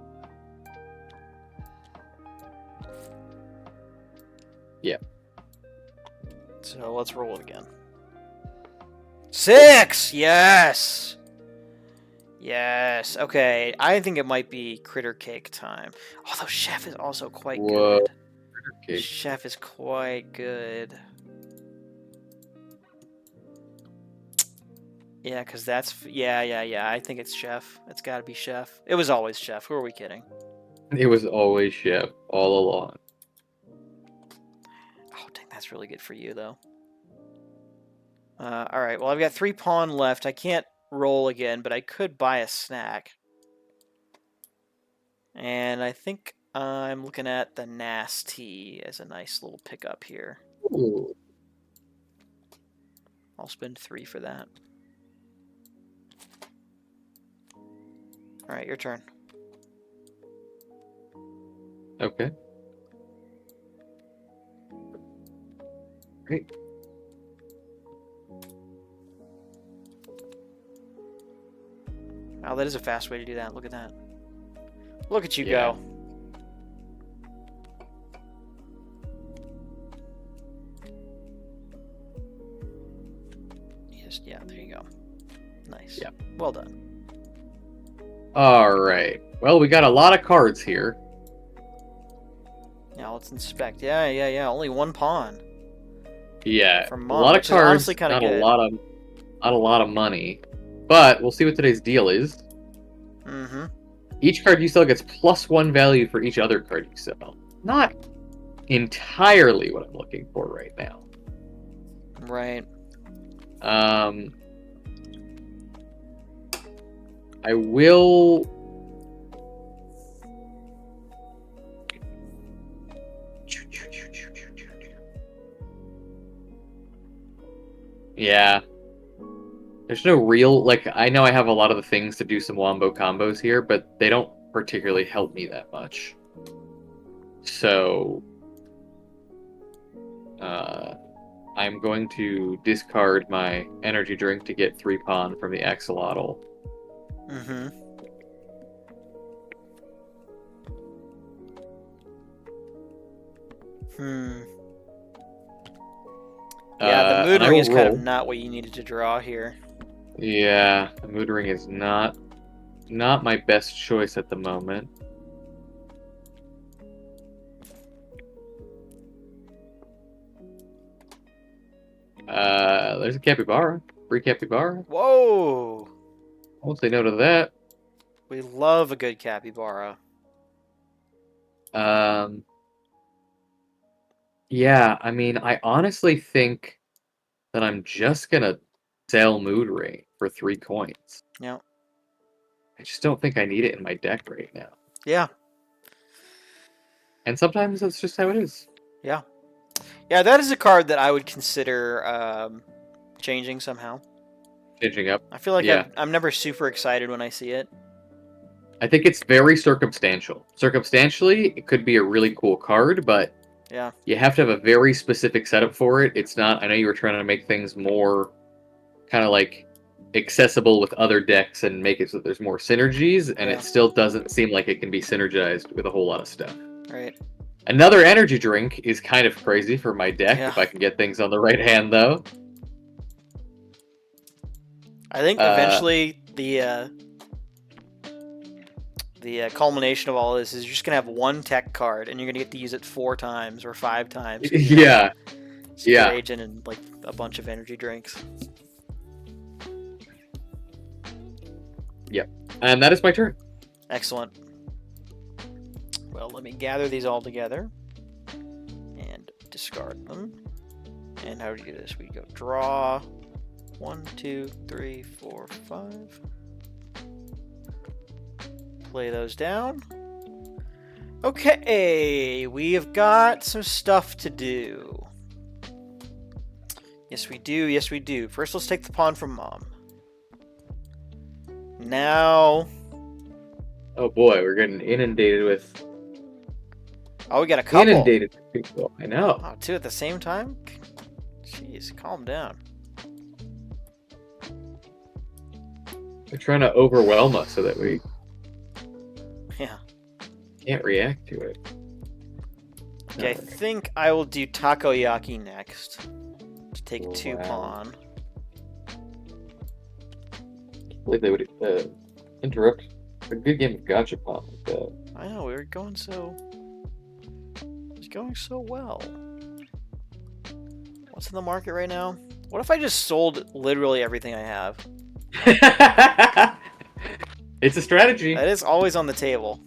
Yeah. So let's roll it again. 6! Yes! Yes. Okay, I think it might be Critter Cake time. Although Chef is also quite Whoa. good. Okay. Chef is quite good. Yeah, because that's... Yeah. I think it's Chef. It's got to be Chef. It was always Chef. Who are we kidding? It was always Chef all along. Oh, dang, that's really good for you, though. All right, well, I've got 3 pawn left. I can't roll again, but I could buy a snack. And I think I'm looking at the Nasty as a nice little pickup here. Ooh. I'll spend 3 for that. All right, your turn. Okay. Great. Wow, that is a fast way to do that. Look at that. Look at you Yeah. go. Yes, yeah, there you go. Nice. Yeah. Well done. All right. Well, we got a lot of cards here. Now let's inspect. Yeah. Only 1 pawn. Yeah, From a Mom, lot of which is cards, honestly kinda not good. a lot of money. But we'll see what today's deal is. Mm-hmm. Each card you sell gets +1 value for each other card you sell. Not entirely what I'm looking for right now. Right. I will. Yeah. There's no real, like, I know I have a lot of the things to do some wombo combos here, but they don't particularly help me that much. So, I'm going to discard my energy drink to get 3 pawn from the axolotl. Mm-hmm. Yeah, the mood and I ring will is kind of roll. not what you needed to draw here. Yeah, the mood ring is not my best choice at the moment. There's a capybara. Free capybara. Whoa! I won't say no to that. We love a good capybara. Yeah, I mean, I honestly think that I'm just gonna sell mood ring for 3 coins. Yeah. I just don't think I need it in my deck right now. Yeah. And sometimes that's just how it is. Yeah. Yeah, that is a card that I would consider changing somehow. Changing up. I feel like Yeah. I'm never super excited when I see it. I think it's very circumstantial. Circumstantially, it could be a really cool card, but Yeah. you have to have a very specific setup for it. It's not, I know you were trying to make things more kind of like accessible with other decks and make it so that there's more synergies, and Yeah. it still doesn't seem like it can be synergized with a whole lot of stuff. Right. Another energy drink is kind of crazy for my deck Yeah. if I can get things on the right hand, though. I think eventually the culmination of all this is you're just gonna have 1 tech card, and you're gonna get to use it 4 times or 5 times. Yeah. Super Yeah. Agent and like a bunch of energy drinks. Yep. And that is my turn. Excellent. Well, let me gather these all together and discard them. And how do you do this? We go draw 1, 2, 3, 4, 5. Play those down. Okay, we have got some stuff to do. Yes, we do. Yes, we do. First, let's take the pawn from Mom. Now... Oh boy, we're getting inundated with Oh, we got a couple. inundated with people. I know. Oh, 2 at the same time? Jeez, calm down. They're trying to overwhelm us so that we Yeah. can't react to it. Okay, I think I will do takoyaki next. To take Oh, 2 wow. pawn. I believe they would interrupt a good game of Gacha-Pawn with that. I know, we were going so... It's going so well. What's in the market right now? What if I just sold literally everything I have? It's a strategy. That is always on the table.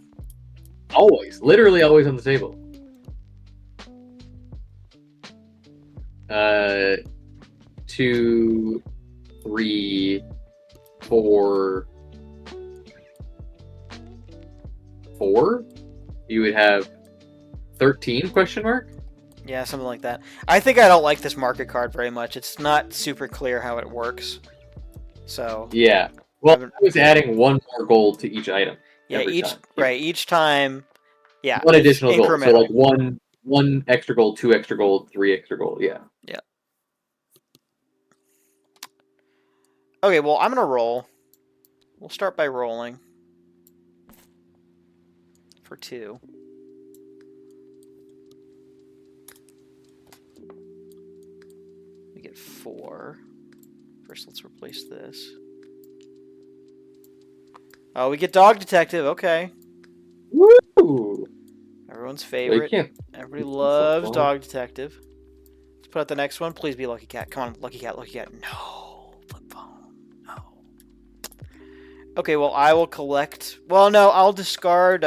Always, literally always on the table. 2, 3, 4, 4. You would have 13 question mark. Yeah, something like that. I think I don't like this market card very much. It's not super clear how it works. So Yeah. Well, I was adding 1 more gold to each item. yeah, every each time. right, each time. Yeah, 1 it's additional gold. So incremental. like one extra gold, 2 extra gold, 3 extra gold. Yeah. Yeah. Okay, well, I'm gonna roll. We'll start by rolling for 2. We get 4. First, let's replace this. Oh, we get Dog Detective. Okay. Woo! Everyone's Well, you favorite. can't. Everybody flip loves phone. Dog Detective. Let's put out the next one. Please be Lucky Cat. Come on, Lucky Cat, Lucky Cat. No. Flip phone. No. Okay, well, I will collect... Well, no, I'll discard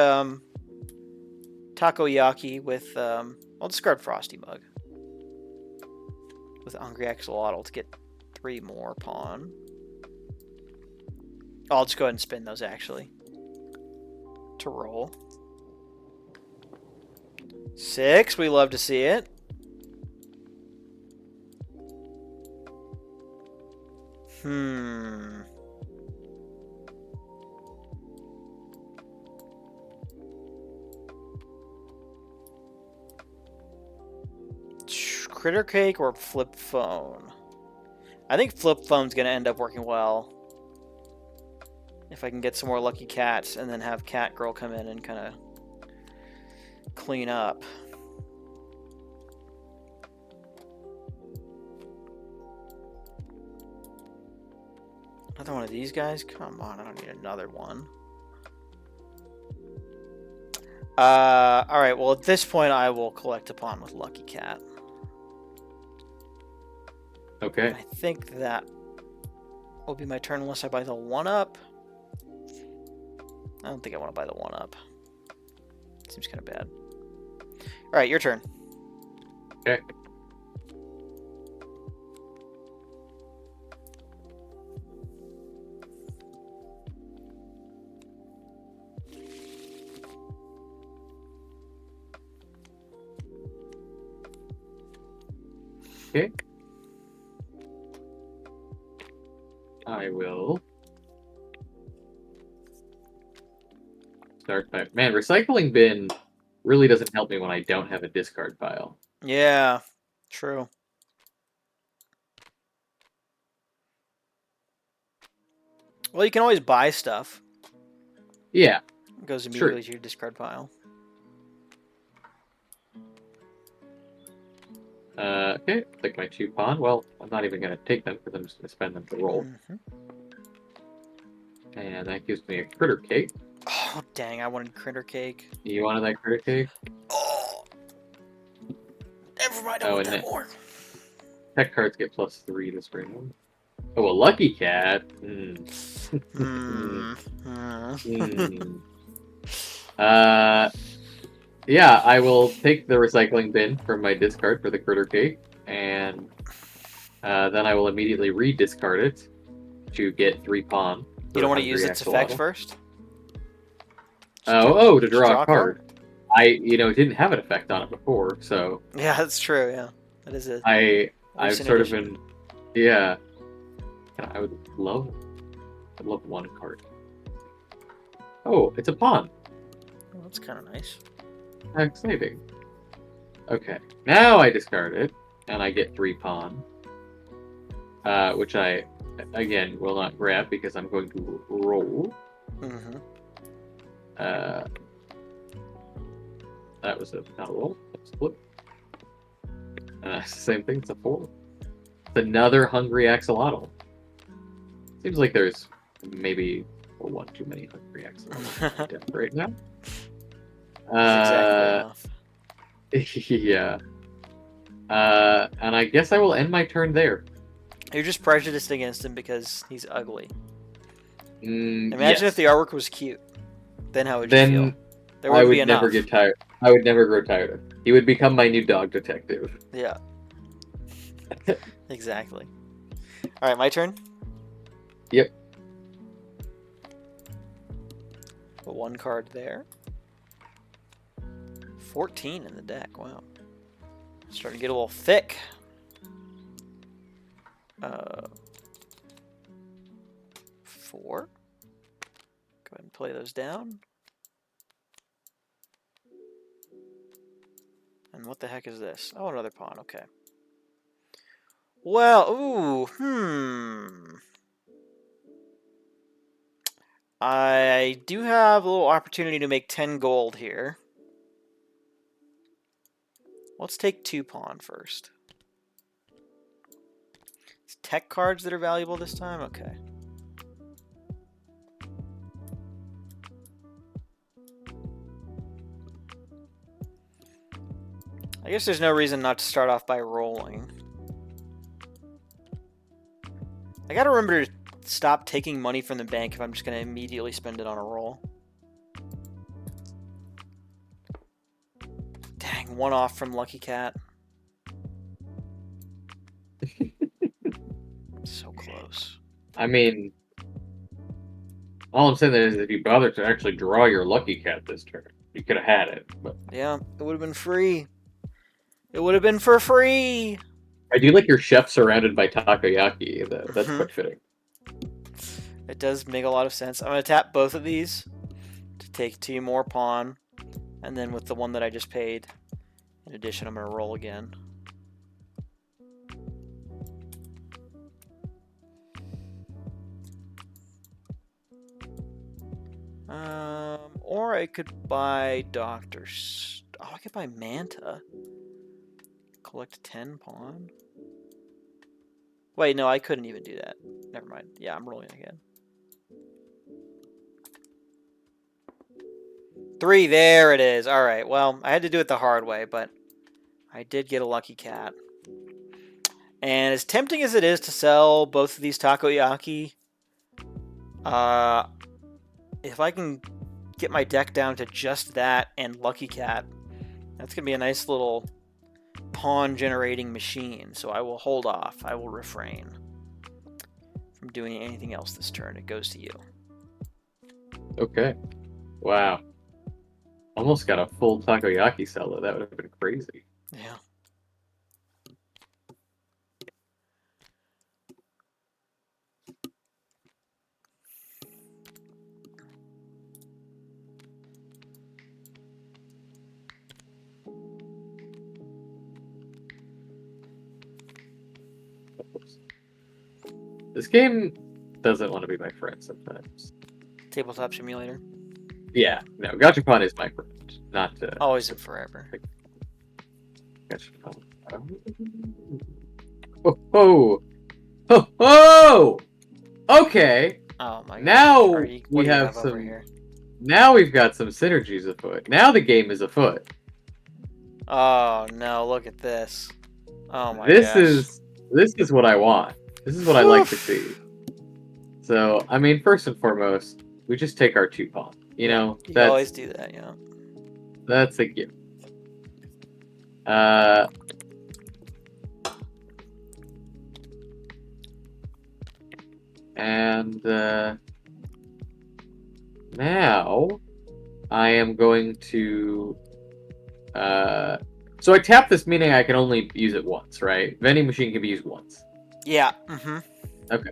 Takoyaki with... I'll discard Frosty Mug. With Hungry Axolotl to get 3 more pawn. I'll just go ahead and spin those, actually. To roll. 6, we love to see it. Critter Cake or Flip Phone? I think Flip Phone's going to end up working well. If I can get some more Lucky Cats and then have Cat Girl come in and kind of clean up. Another one of these guys? Come on, I don't need another one. Alright, well at this point I will collect a pawn with Lucky Cat. Okay. I think that will be my turn unless I buy the 1-up. I don't think I want to buy the 1-up. Seems kind of bad. Alright, your turn. Okay. Okay. I will start by... Man, recycling bin really doesn't help me when I don't have a discard pile. Yeah, true. Well, you can always buy stuff. Yeah. It goes True. immediately to your discard pile. Okay, take my 2 pawn. Well, I'm not even going to take them because I'm just going to spend them to roll. And that gives me a critter cake. Oh, dang, I wanted Critter Cake. You wanted that critter cake? Oh! Never mind, I Oh, want and that then- more. Tech cards get +3 this round. Oh, a Lucky Cat. Yeah, I will take the recycling bin from my discard for the critter cake, and then I will immediately re-discard it to get 3 pawn. You don't want to use its effect first? To draw a card. It didn't have an effect on it before, so Yeah, that's true, yeah. That is it. I've recent sort of addition. been, yeah. I'd love 1 card. Oh, it's a pawn. Oh, that's kind of nice. Exciting. Okay, now I discard it, and I get 3 pawn. Which I, again, will not grab because I'm going to roll. That was not a roll. That was a flip. It's the same thing. It's a 4. It's another Hungry Axolotl. Seems like there's maybe one too many Hungry Axolotls right now. That's exactly enough. Yeah. And I guess I will end my turn there. You're just prejudiced against him because he's ugly. Imagine Imagine if the artwork was cute. Then how would you feel? There I wouldn't be would never enough. get tired. I would never grow tired of. He would become my new dog detective. Yeah. Exactly. All right, my turn. Yep. Put one card there. 14 in the deck. Wow. Starting to get a little thick. 4. Go ahead and play those down. And what the heck is this? Oh, another pawn. Okay. Well, ooh, I do have a little opportunity to make 10 gold here. Let's take 2 pawn first. It's tech cards that are valuable this time? Okay. I guess there's no reason not to start off by rolling. I gotta remember to stop taking money from the bank if I'm just gonna immediately spend it on a roll. Dang, 1 off from Lucky Cat. So close. I mean, all I'm saying is if you bothered to actually draw your Lucky Cat this turn, you could have had it. But Yeah, it would have been free. It would have been for free! I do like your chef surrounded by takoyaki, though. That's Mhm. quite fitting. It does make a lot of sense. I'm going to tap both of these to take 2 more pawn. And then with the one that I just paid, in addition, I'm going to roll again. Or I could buy Doctor's... Oh, I could buy Manta. Collect 10 pawn. Wait, no, I couldn't even do that. Never mind. Yeah, I'm rolling again. 3, there it is. All right, well, I had to do it the hard way, but I did get a Lucky Cat. And as tempting as it is to sell both of these takoyaki, if I can get my deck down to just that and Lucky Cat, that's going to be a nice little pawn generating machine. So I will hold off. I will refrain from doing anything else this turn. It goes to you. Okay. Wow. Almost got a full takoyaki seller. That would have been crazy. Yeah. This game doesn't want to be my friend sometimes. Tabletop simulator. Yeah, no, Gacha-Pawn is my friend, not Always and forever. Gacha-Pawn. Oh, oh, oh, oh! Okay, Oh my god. now What we do you have over some. here? Now we've got some synergies afoot. Now the game is afoot. Oh no, look at this. Oh my This gosh. is what I want. This is what I like to see. So, I mean, first and foremost, we just take our 2 pawn. You know, You that's always do that, yeah. that's a gift. And now I am going to. So I tap this, meaning I can only use it once, right? Vending machine can be used once. Yeah. Mm-hmm. Okay.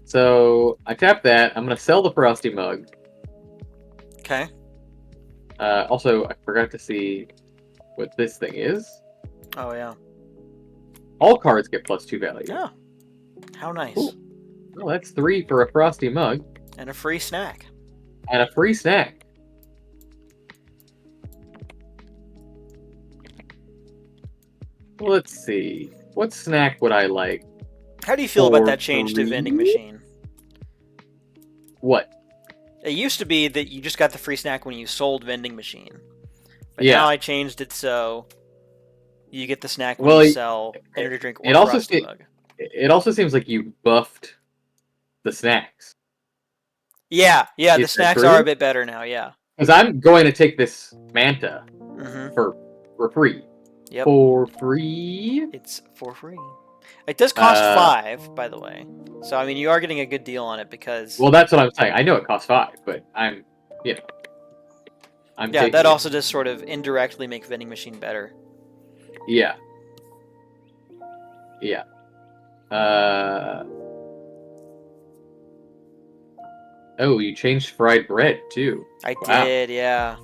So I tap that. I'm gonna sell the frosty mug. Okay. Also, I forgot to see what this thing is. Oh yeah. All cards get +2 value. Yeah. How nice. Cool. Well, that's 3 for a frosty mug And a free snack. and a free snack. Let's see. What snack would I like? How do you feel about For that change to vending free? machine? What? It used to be that you just got the free snack when you sold vending machine. But Yeah. now I changed it so you get the snack when Well, you sell energy drink or it also frosty mug. It also seems like you buffed the snacks. Yeah, the Is it snacks true? are a bit better now. Yeah. Because I'm going to take this Manta Mm-hmm. for free. Yep. For free? It's for free. It does cost 5, by the way. So I mean, you are getting a good deal on it because. Well, that's what I'm saying. I know it costs 5, but I'm yeah, taking that it. also does sort of indirectly make vending machine better. Yeah. Yeah. Oh, you changed fried bread too. I Wow. did, yeah.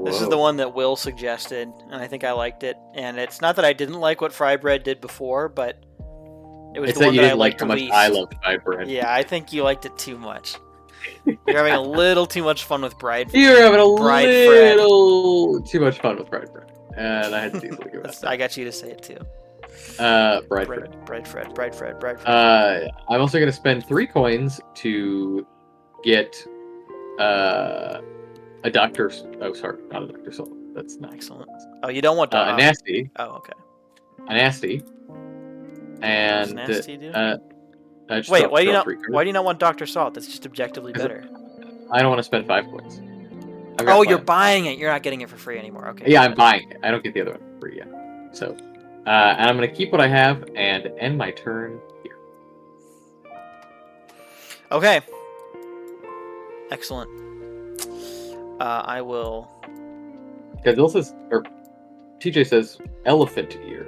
This is Whoa. the one that Will suggested, and I think I liked it. And it's not that I didn't like what fried bread did before, but it was It's the one that you that I didn't like liked how much least. I love fried bread. Yeah, I think you liked it too much. You're having a little too much fun with bride. You're having a Bride little too much fun with fried bread. And I had to easily give that. I got you to say it too. Bride Fred. Bride Fred. I'm also gonna spend 3 coins to get a doctor's. Oh, sorry, not a Dr. Soul. That's not excellent. Oh, you don't want a nasty. Oh, okay. A nasty. And nasty do? wait, why do you not want Dr. Salt? That's just objectively better. I don't want to spend 5 coins. Oh, you're buying it. You're not getting it for free anymore. Okay. Yeah, I'm buying it. I don't get the other one for free yet. So, and I'm gonna keep what I have and end my turn here. Okay. Excellent. I will. Because Bill says, or TJ says, elephant ear.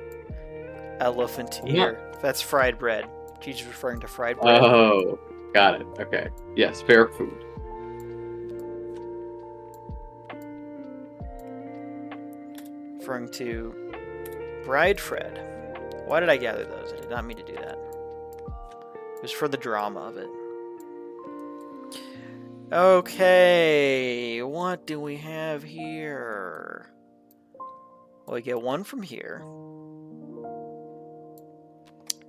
Elephant ear. That's fried bread. TJ's referring to fried bread. Oh, got it. Okay. Yes, fair food. Referring to Bride Fred. Why did I gather those? I did not mean to do that. It was for the drama of it. Okay, what do we have here? Well, we get 1 from here.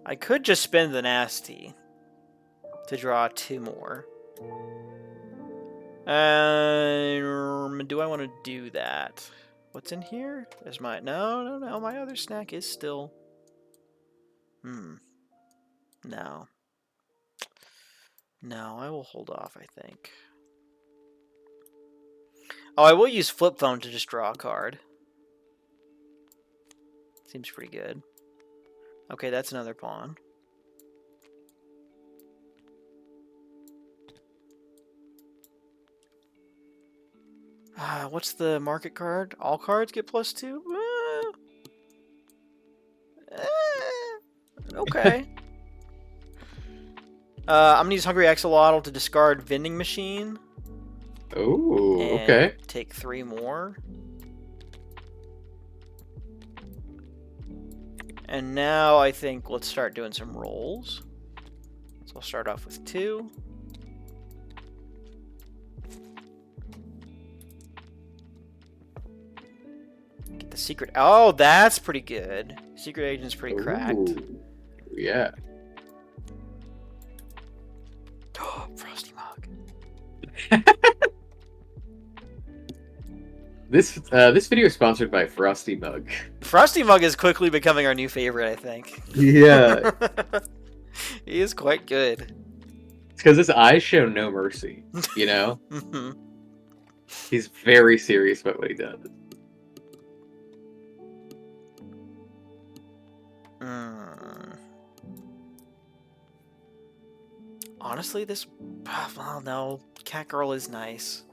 I could just spend the nasty to draw 2 more. Do I want to do that? What's in here? There's my... No. My other snack is still... No. No, I will hold off, I think. Oh, I will use flip phone to just draw a card. Seems pretty good. Okay, that's another pawn. What's the market card? All cards get +2? Okay. I'm gonna use Hungry Axolotl to discard vending machine. Oh, okay. Take 3 more. And now I think let's start doing some rolls. So I'll start off with 2. Get the secret. Oh, that's pretty good. Secret agent's pretty cracked. Ooh, yeah. Oh, Frosty Mug. This video is sponsored by Frosty Mug. Frosty Mug is quickly becoming our new favorite, I think. Yeah. He is quite good. It's because his eyes show no mercy, you know? Mhm. He's very serious about what he does. Honestly, this... Well, no. Catgirl is nice.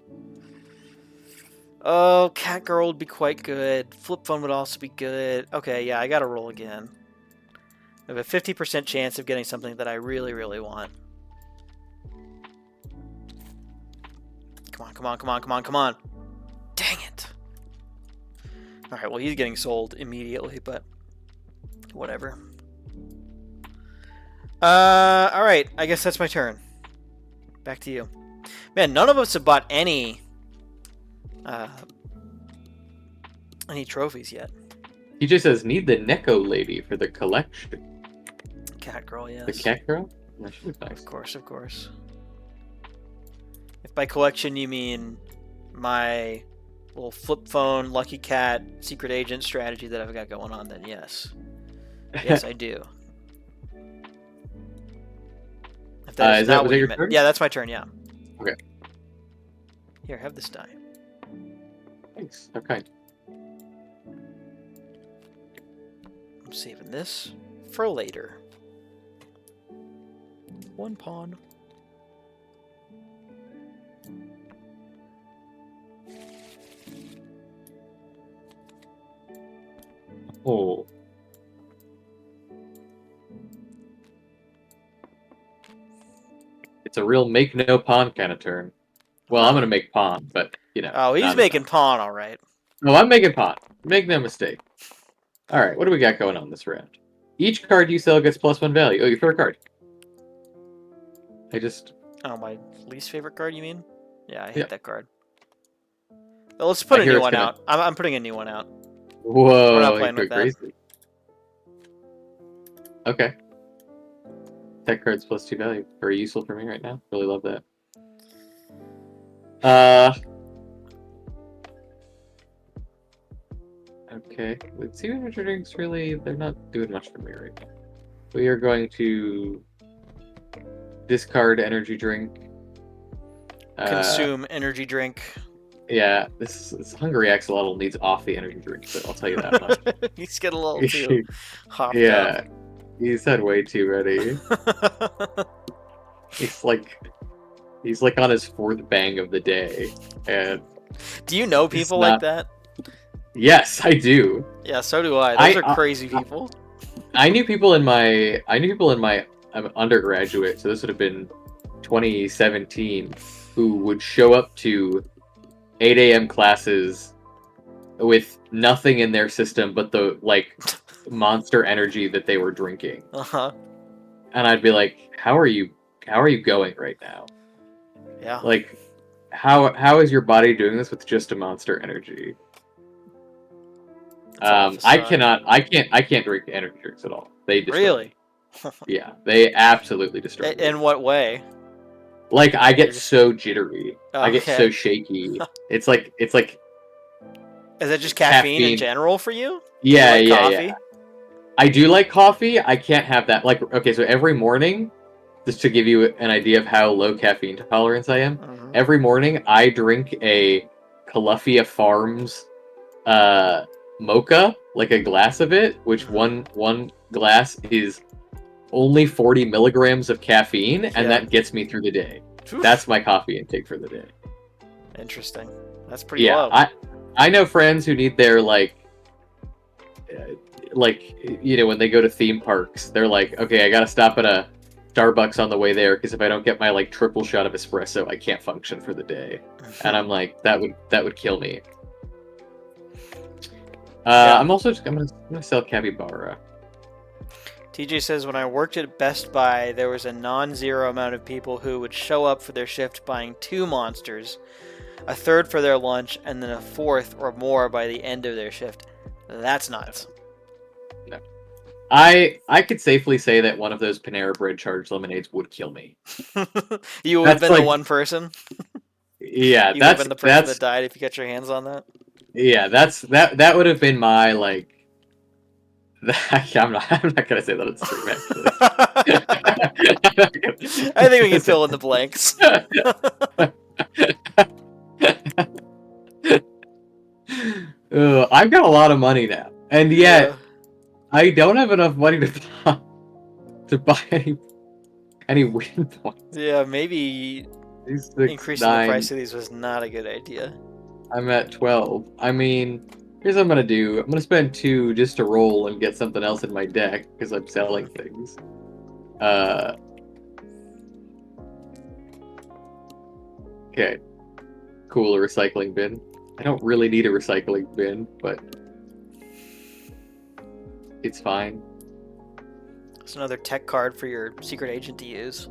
Oh, Catgirl would be quite good. Flip phone would also be good. Okay, yeah, I gotta roll again. I have a 50% chance of getting something that I really, really want. Come on. Dang it. Alright, well, he's getting sold immediately, but... whatever. Alright, I guess that's my turn. Back to you. Man, none of us have bought any trophies yet. He just says, need the Neko lady for the collection. Cat girl, yes. The cat girl? That should be nice. Of course. If by collection you mean my little flip phone, lucky cat, secret agent strategy that I've got going on, then yes. Yes, I do. If that is not what you meant. Yeah, that's my turn, yeah. Okay. Here, have this die. Thanks. Okay. I'm saving this for later. 1 pawn. Oh. It's a real make no pawn kind of turn. Well, I'm gonna make pawn, but you know. Oh, he's not making enough. pawn, all right. No, I'm making pawn. Make no mistake. All right, what do we got going on this round? Each card you sell gets +1 value. Oh, your favorite card. I just. Oh, my least favorite card, you mean? Yeah, I hate Yeah. that card. Well, let's put I a hear new it's one gonna- out. I'm putting a new one out. Whoa! We're not you're playing with that. crazy. Okay. Tech cards +2 value. Very useful for me right now. Really love that. Okay. Let's see, energy drinks really, they're not doing much for me right now. We are going to discard energy drink. Consume energy drink. Yeah, this Hungry Axolotl needs off the energy drink, but I'll tell you that much. He's getting a little too hopped Yeah, he's had way too many. up. He's like on his 4th bang of the day, and Do you know people like that? yes, I do. Yeah, so do I. Those are crazy people. I knew people in my undergraduate, so this would have been 2017, who would show up to 8 a.m. classes with nothing in their system but the Monster Energy that they were drinking. Uh-huh. And I'd be like, how are you going right now? Yeah. Like, how is your body doing this with just a Monster Energy? I can't drink energy drinks at all. They destroy Really? me. Yeah, they absolutely destroy me. In what way? Like, I get just- so jittery. I get Okay. so shaky. It's like Is it just caffeine in Caffeine. general for you? yeah, You like yeah, coffee? yeah. I do like coffee. I can't have that. Like, okay, so every morning, just to give you an idea of how low caffeine tolerance I am, Mhm. every morning I drink a Califia Farms mocha, like a glass of it, which Mhm. one glass is only 40 milligrams of caffeine, and Yeah. that gets me through the day. Oof. That's my coffee intake for the day. Interesting. That's pretty Yeah, low. I know friends who need their like when they go to theme parks, they're like, okay, I gotta stop at a Starbucks on the way there because if I don't get my triple shot of espresso, I can't function for the day. And I'm like, that would kill me. Yeah. I'm gonna sell capybara. TJ says, when I worked at Best Buy, there was a non-zero amount of people who would show up for their shift buying 2 monsters, a third for their lunch, and then a 4th or more by the end of their shift. That's nuts. No. I could safely say that one of those Panera Bread charged lemonades would kill me. You would have That's been the like- one person? Yeah, You would have been the person that died if you got your hands on that? yeah, that would have been my I'm not gonna say that it's true actually. I think we can fill in the blanks. I've got a lot of money now, and yet Yeah. I don't have enough money to buy any win points. Yeah, maybe These 6, increasing 9, the price of these was not a good idea. I'm at 12. I mean, here's what I'm gonna do. I'm gonna spend 2 just to roll and get something else in my deck because I'm selling things. Okay. Cool, a recycling bin. I don't really need a recycling bin, but it's fine. It's another tech card for your secret agent to use.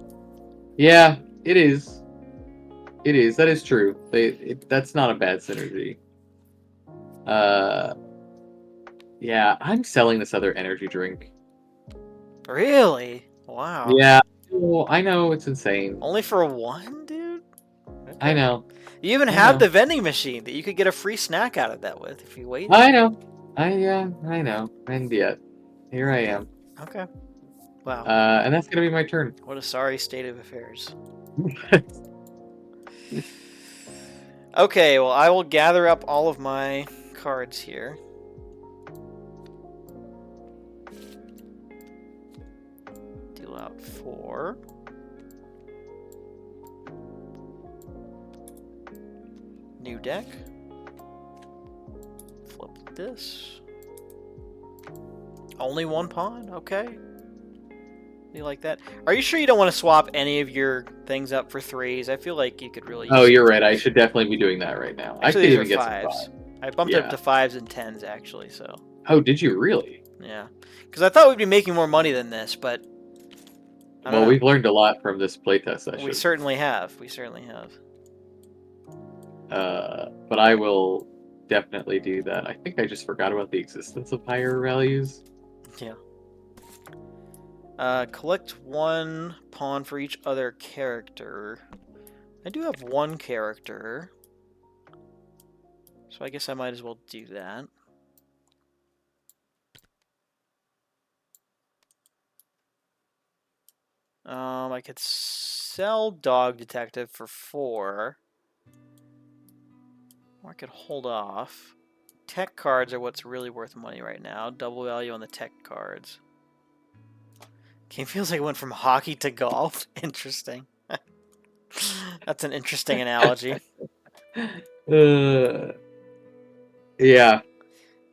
Yeah, it is. It is. That is true. That's not a bad synergy. Yeah, I'm selling this other energy drink. Really? Wow. Yeah, well, I know it's insane. Only for 1, dude? I know. You even I have know. the vending machine that you could get a free snack out of that with if you wait. I know. I know. And yet, here I am. Okay. Wow. And that's gonna be my turn. What a sorry state of affairs. Okay, well, I will gather up all of my cards here. Deal out 4. New deck. Flip this. Only 1 pawn? Okay. You like that? Are you sure you don't want to swap any of your things up for 3s? I feel like you could really Oh, use you're some right. I 3s. should definitely be doing that right now. I Actually, could these are even get some 5s. 5. I bumped it up Yeah. to 5s and 10s, actually, so... Oh, did you really? Yeah. Because I thought we'd be making more money than this, but... I don't Well, know. we've learned a lot from this playtest session. We certainly have. We certainly have. But I will definitely do that. I think I just forgot about the existence of higher values. Yeah. Collect 1 pawn for each other character. I do have 1 character. So I guess I might as well do that. I could sell Dog Detective for 4. Or I could hold off. Tech cards are what's really worth money right now. Double value on the tech cards. Game feels like it went from hockey to golf. Interesting. That's an interesting analogy. Yeah. Yeah,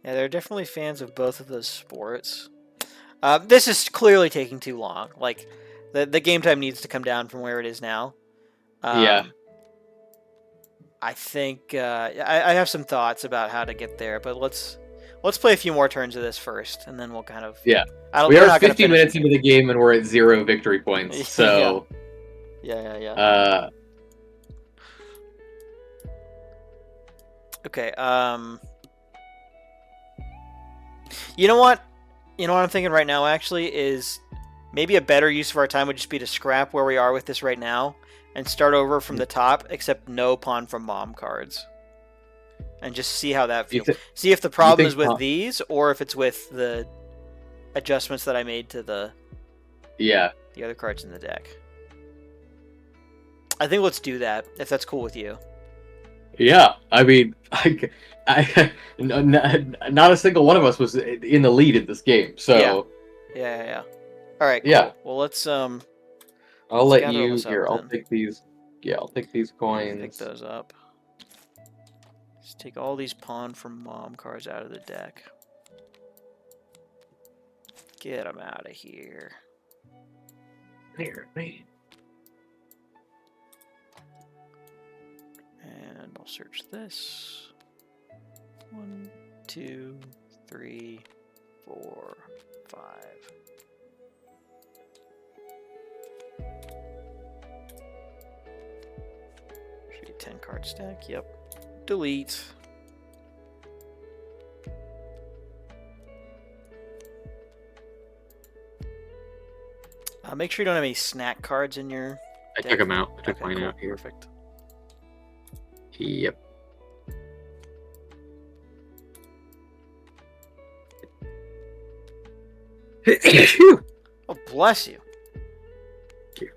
they're definitely fans of both of those sports. This is clearly taking too long. Like, the game time needs to come down from where it is now. Yeah. I think I have some thoughts about how to get there, but let's play a few more turns of this first, and then we'll kind of... Yeah. We're We are not gonna 50 finish minutes it. into the game and we're at 0 victory points. So, Yeah. Okay. You know what? You know what I'm thinking right now, actually, is maybe a better use of our time would just be to scrap where we are with this right now and start over from the top, except no pawn from mom cards. And just see how that feels. See if the problem is with these, or if it's with the adjustments that I made to the other cards in the deck. I think let's do that, if that's cool with you. Yeah, I mean, not a single one of us was in the lead in this game, so... Yeah. All right, cool. Yeah. Well, let's I'll let's let gather you... this up Here, I'll then. take these... Yeah, I'll take these coins. Pick those up. Let's take all these pawn from mom cards out of the deck. Get them out of here. Here, man. And I'll search this. 1, 2, 3, 4, 5. Should be 10 card stack. Yep. Delete. Make sure you don't have any snack cards in your I deck. took them out. I took Okay, mine cool. out here. Perfect. Yep. Oh, bless you. Thank you.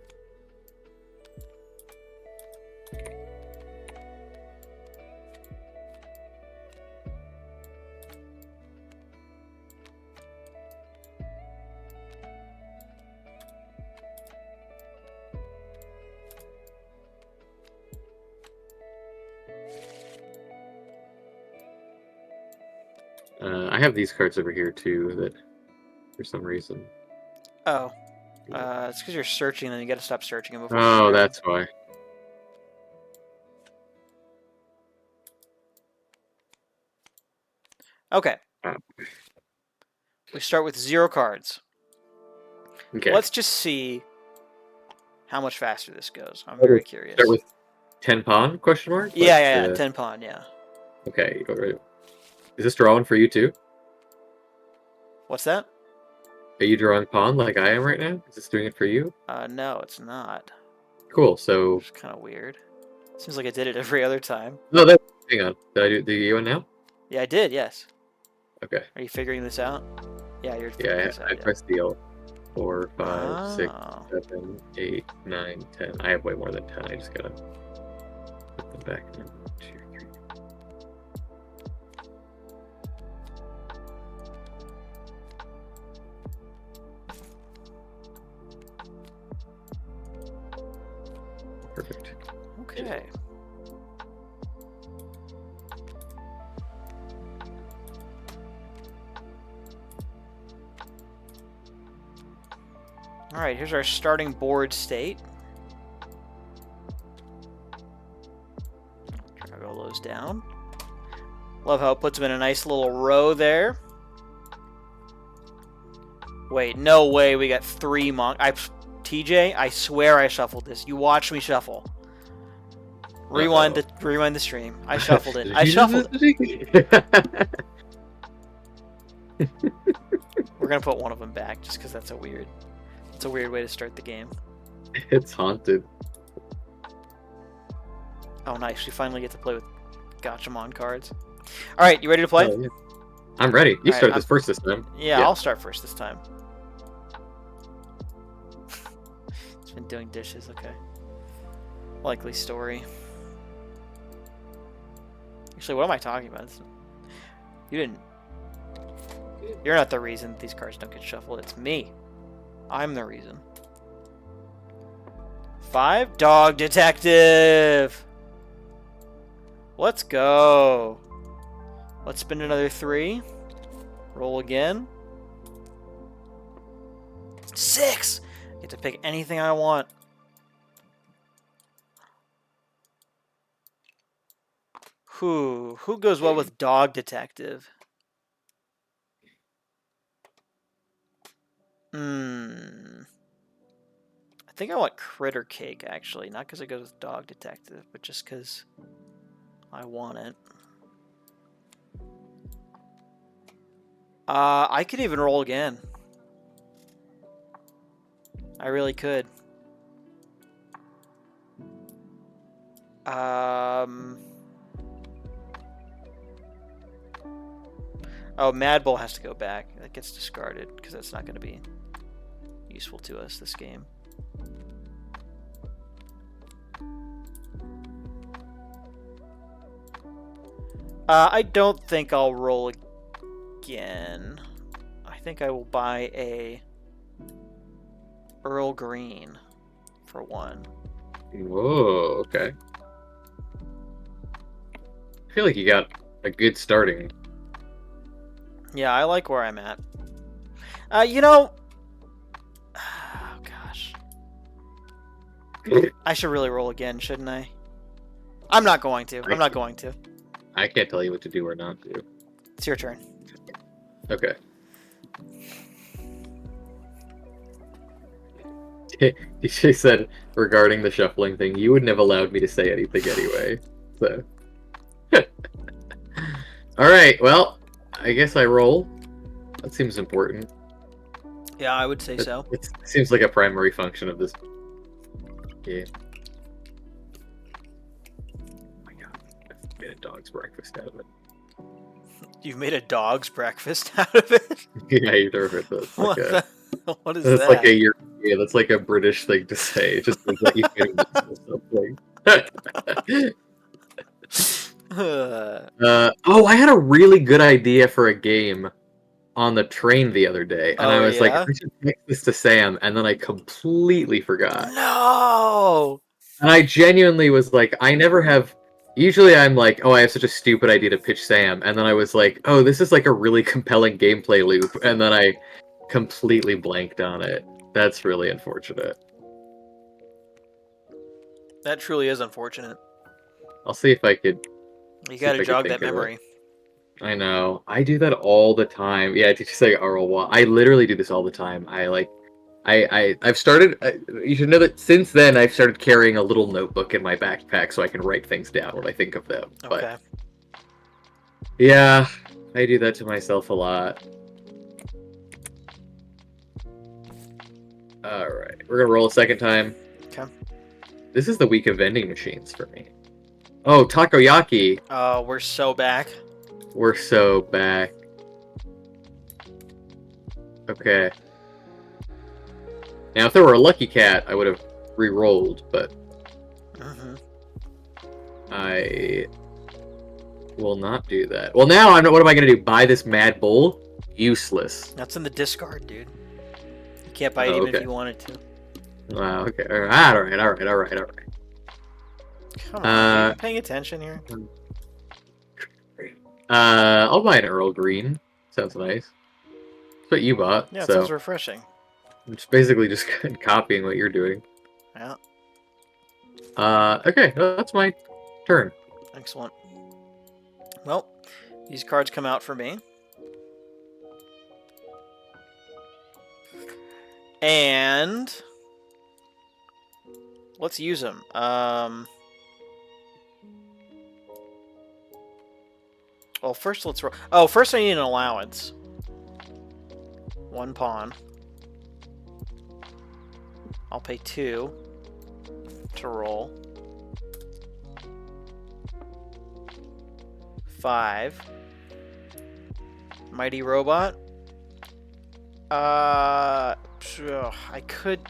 I have these cards over here too that, for some reason. Oh. It's because you're searching, then you gotta stop searching them before. Oh, that's why. Okay. Oh. We start with 0 cards. Okay. Let's just see how much faster this goes. I'm very curious. Start with 10 pawn, question mark? Yeah, 10 pawn, yeah. Okay. Is this drawing for you too? What's that? Are you drawing pawn like I am right now? Is this doing it for you? No, it's not. Cool, so... It's kind of weird. Seems like I did it every other time. No, hang on. Did I do you one now? Yeah, I did, yes. Okay. Are you figuring this out? Yeah, you're figuring this out. I pressed the L. 4, 5, 6, Oh. 7, 8, 9, 10. I have way more than 10. I just gotta... Put them back in. 2, 3. Perfect. Okay. All right, here's our starting board state. Try to roll those down. Love how it puts them in a nice little row there. Wait, no way we got 3 TJ, I swear I shuffled this. You watch me shuffle. Rewind the stream. I shuffled it. I shuffled it. We're gonna put one of them back just because that's a weird way to start the game. It's haunted. Oh, nice. We finally get to play with Gacha-Pawn cards. All right, you ready to play? Oh, yeah. I'm ready. You All start right, this first this time. Yeah, I'll start first this time. It's been doing dishes. Okay. Likely story. Actually, what am I talking about? You're not the reason these cards don't get shuffled. It's me. I'm the reason. 5, Dog Detective. Let's go. Let's spend another 3. Roll again. 6. Get to pick anything I want. Who goes well with Dog Detective? I think I want Critter Cake, actually. Not because it goes with Dog Detective, but just because I want it. I could even roll again. I really could. Oh, Mad Bull has to go back. That gets discarded because that's not going to be useful to us this game. I don't think I'll roll again. I think I will buy a Earl Green for 1. Whoa, okay. I feel like you got a good starting. Yeah, I like where I'm at. You know... Oh, gosh. I should really roll again, shouldn't I? I'm not going to. I'm not going to. I can't tell you what to do or not do. It's your turn. Okay. DJ said regarding the shuffling thing, you wouldn't have allowed me to say anything anyway. So. Alright, well, I guess I roll. That seems important. Yeah, I would say so. It seems like a primary function of this game. Oh my god, I've made a dog's breakfast out of it. You've made a dog's breakfast out of it? Yeah, either of it. That's like What is that's that? like yeah, that's like a British thing to say. It just means that you made something. Oh, I had a really good idea for a game on the train the other day, and I was like, I should text this to Sam, and then I completely forgot. No! And I genuinely was like, I never have. Usually I'm like, oh, I have such a stupid idea to pitch Sam, and then I was like, oh, this is like a really compelling gameplay loop, and then I completely blanked on it. That's really unfortunate. That truly is unfortunate. I'll see if I could. You gotta jog that memory. I know. I do that all the time. Yeah, to say RL1. I literally do this all the time. I've started. You should know that since then I've started carrying a little notebook in my backpack so I can write things down when I think of them. Okay. But yeah, I do that to myself a lot. All right, we're gonna roll a second time. Okay. This is the week of vending machines for me. Oh, takoyaki. Oh, we're so back. We're so back. Okay. Now, if there were a lucky cat, I would have re-rolled, but... I will not do that. Well, now I know. What am I going to do? Buy this Mad Bull? Useless. That's in the discard, dude. You can't buy it Oh, even okay. if you wanted to. Wow. Okay. All right. Come on, are you paying attention here? I'll buy an Earl Green. Sounds nice. That's what you bought. Yeah, it so sounds refreshing. I'm just basically just copying what you're doing. Yeah, Okay, that's my turn. excellent. Well, these cards come out for me. And let's use them. Well, first let's roll. Oh, first I need an allowance. 1 pawn. I'll pay 2 to roll. 5. Mighty Robot. I could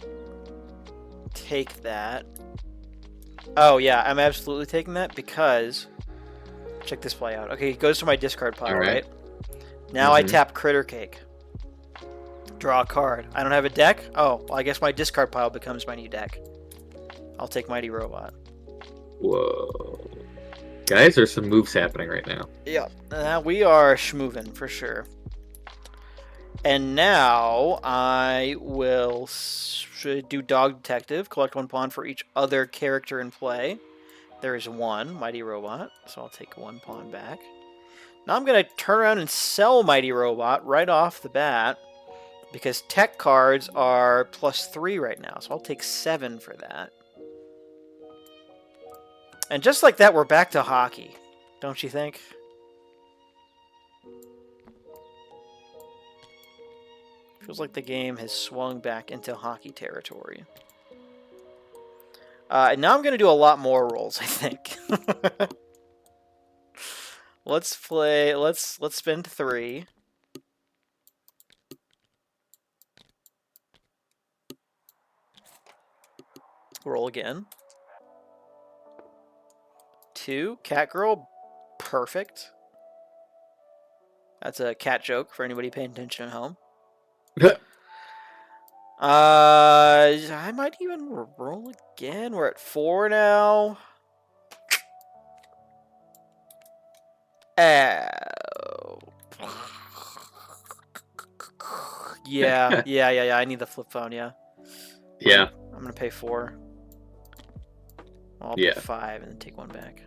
take that. Oh yeah, I'm absolutely taking that because check this play out. Okay, it goes to my discard pile, right? Now I tap Critter Cake. Draw a card. I don't have a deck? Oh, well, I guess my discard pile becomes my new deck. I'll take Mighty Robot. Whoa. Guys, there's some moves happening right now. Yeah, we are schmoovin' for sure. And now I will do Dog Detective. Collect 1 pawn for each other character in play. There is 1 Mighty Robot, so I'll take 1 pawn back. Now I'm going to turn around and sell Mighty Robot right off the bat because tech cards are +3 right now, so I'll take 7 for that. And just like that, we're back to hockey, don't you think? Feels like the game has swung back into hockey territory. And now I'm going to do a lot more rolls, I think. Let's play. Let's spend 3. Roll again. 2. Cat Girl. Perfect. That's a cat joke for anybody paying attention at home. I might even roll again. We're at 4 now. Oh. Yeah. I need the flip phone, yeah. Yeah. I'm gonna pay 4. I'll pay 5 and then take 1 back.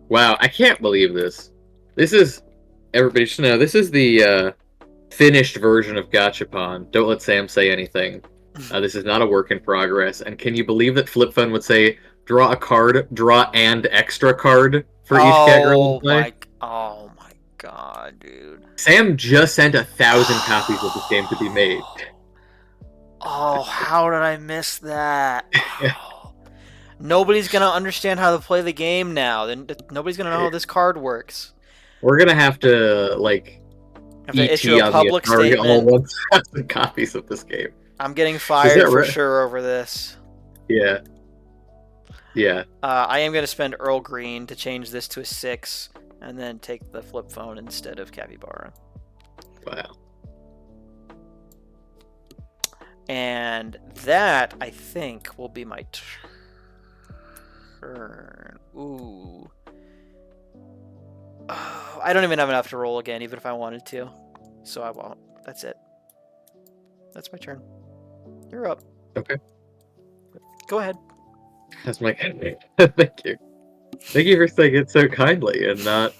Wow, I can't believe this. This is, everybody should know, this is the finished version of Gacha-Pawn. Don't let Sam say anything. This is not a work in progress. And can you believe that Flip Phone would say, draw a card, draw and extra card for each cat girl in play? Oh my god, dude. Sam just sent 1,000 copies of this game to be made. Oh, how did I miss that? Oh. Nobody's gonna understand how to play the game now. Then nobody's gonna know how this card works. We're gonna have to issue a public statement. 1,000 copies of this game. I'm getting fired for sure over this. Yeah. Yeah. I am gonna spend Earl Green to change this to a 6, and then take the flip phone instead of Capybara. Wow. And that, I think, will be my turn. Ooh. Oh, I don't even have enough to roll again, even if I wanted to. So I won't. That's it. That's my turn. You're up. Okay. Go ahead. That's my thank you. Thank you for saying it so kindly and not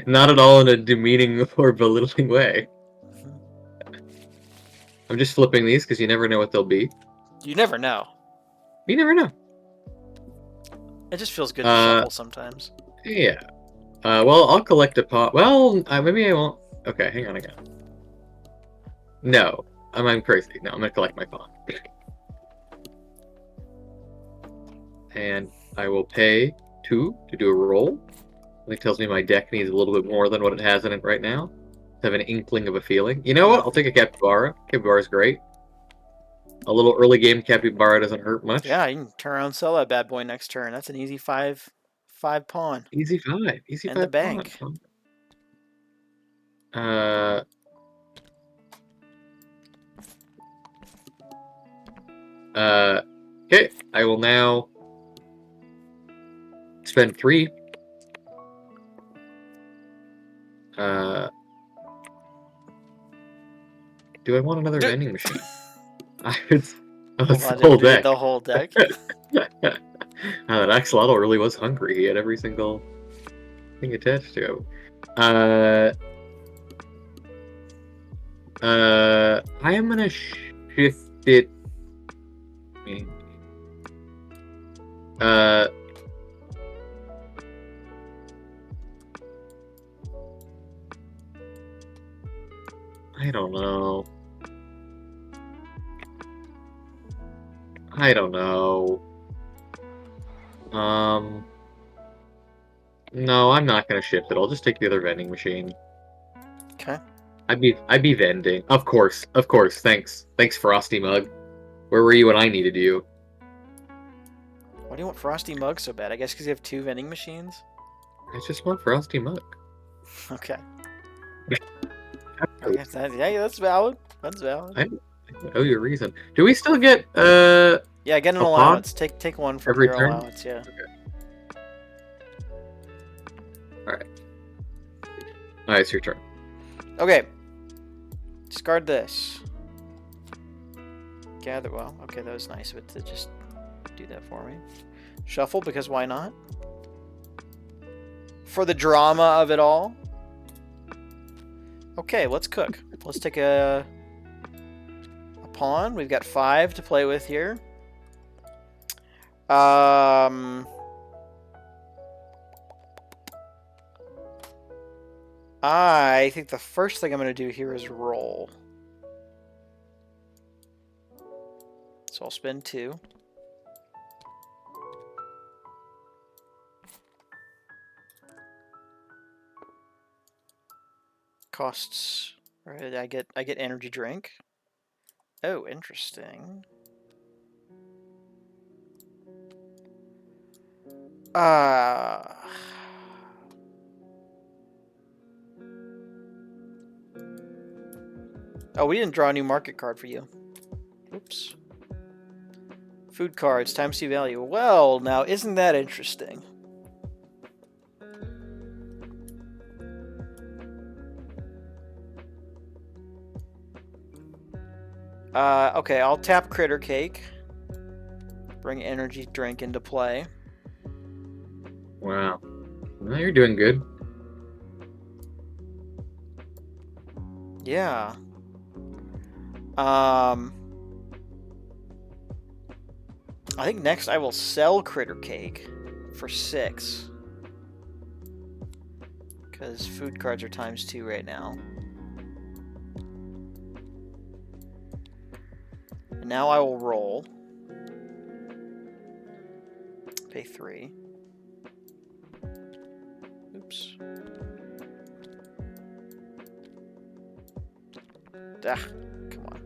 not at all in a demeaning or belittling way. I'm just flipping these because you never know what they'll be. You never know. You never know. It just feels good to shuffle sometimes. Yeah. Well, I'll collect a pawn. Well, maybe I won't. Okay, hang on again. No, I'm crazy. No, I'm gonna collect my pawn. And I will pay 2 to do a roll. It tells me my deck needs a little bit more than what it has in it right now. I have an inkling of a feeling. You know what? I'll take a Capybara. Capybara's great. A little early game capybara doesn't hurt much. Yeah, you can turn around and sell that bad boy next turn. That's an easy five pawn. Easy 5. Easy And the 5 pawn. bank. Uh, okay, I will now spend 3. Do I want another vending machine? It's Hold the on, whole do we get deck. the whole deck. That axolotl really was hungry. He had every single thing attached to him. I am gonna shift it. I don't know. No, I'm not gonna shift it. I'll just take the other vending machine. Okay. I'd be vending. Of course. Thanks, Frosty Mug. Where were you when I needed you? Why do you want Frosty Mug so bad? I guess because you have 2 vending machines? I just want Frosty Mug. Okay. I guess yeah, that's valid. That's valid. I owe you a reason. Do we still get Yeah, get an a pawn? allowance. Take one from Every your turn? allowance, yeah. Alright, it's your turn. Okay. Discard this. Gather, well, okay, that was nice of it to just do that for me. Shuffle, because why not? For the drama of it all. Okay, let's cook. Let's take a pawn. We've got 5 to play with here. I think the first thing I'm going to do here is roll. So I'll spend 2. Costs. Right, I get energy drink. Oh, interesting. Oh, we didn't draw a new market card for you. Oops. Food cards, times 2 value. Well, now, isn't that interesting? Okay, I'll tap Critter Cake. Bring energy drink into play. Wow. Well, you're doing good. Yeah. I think next I will sell Critter Cake for 6. Because food cards are times 2 right now. And now I will roll. Pay 3. Oops. Ah, come on.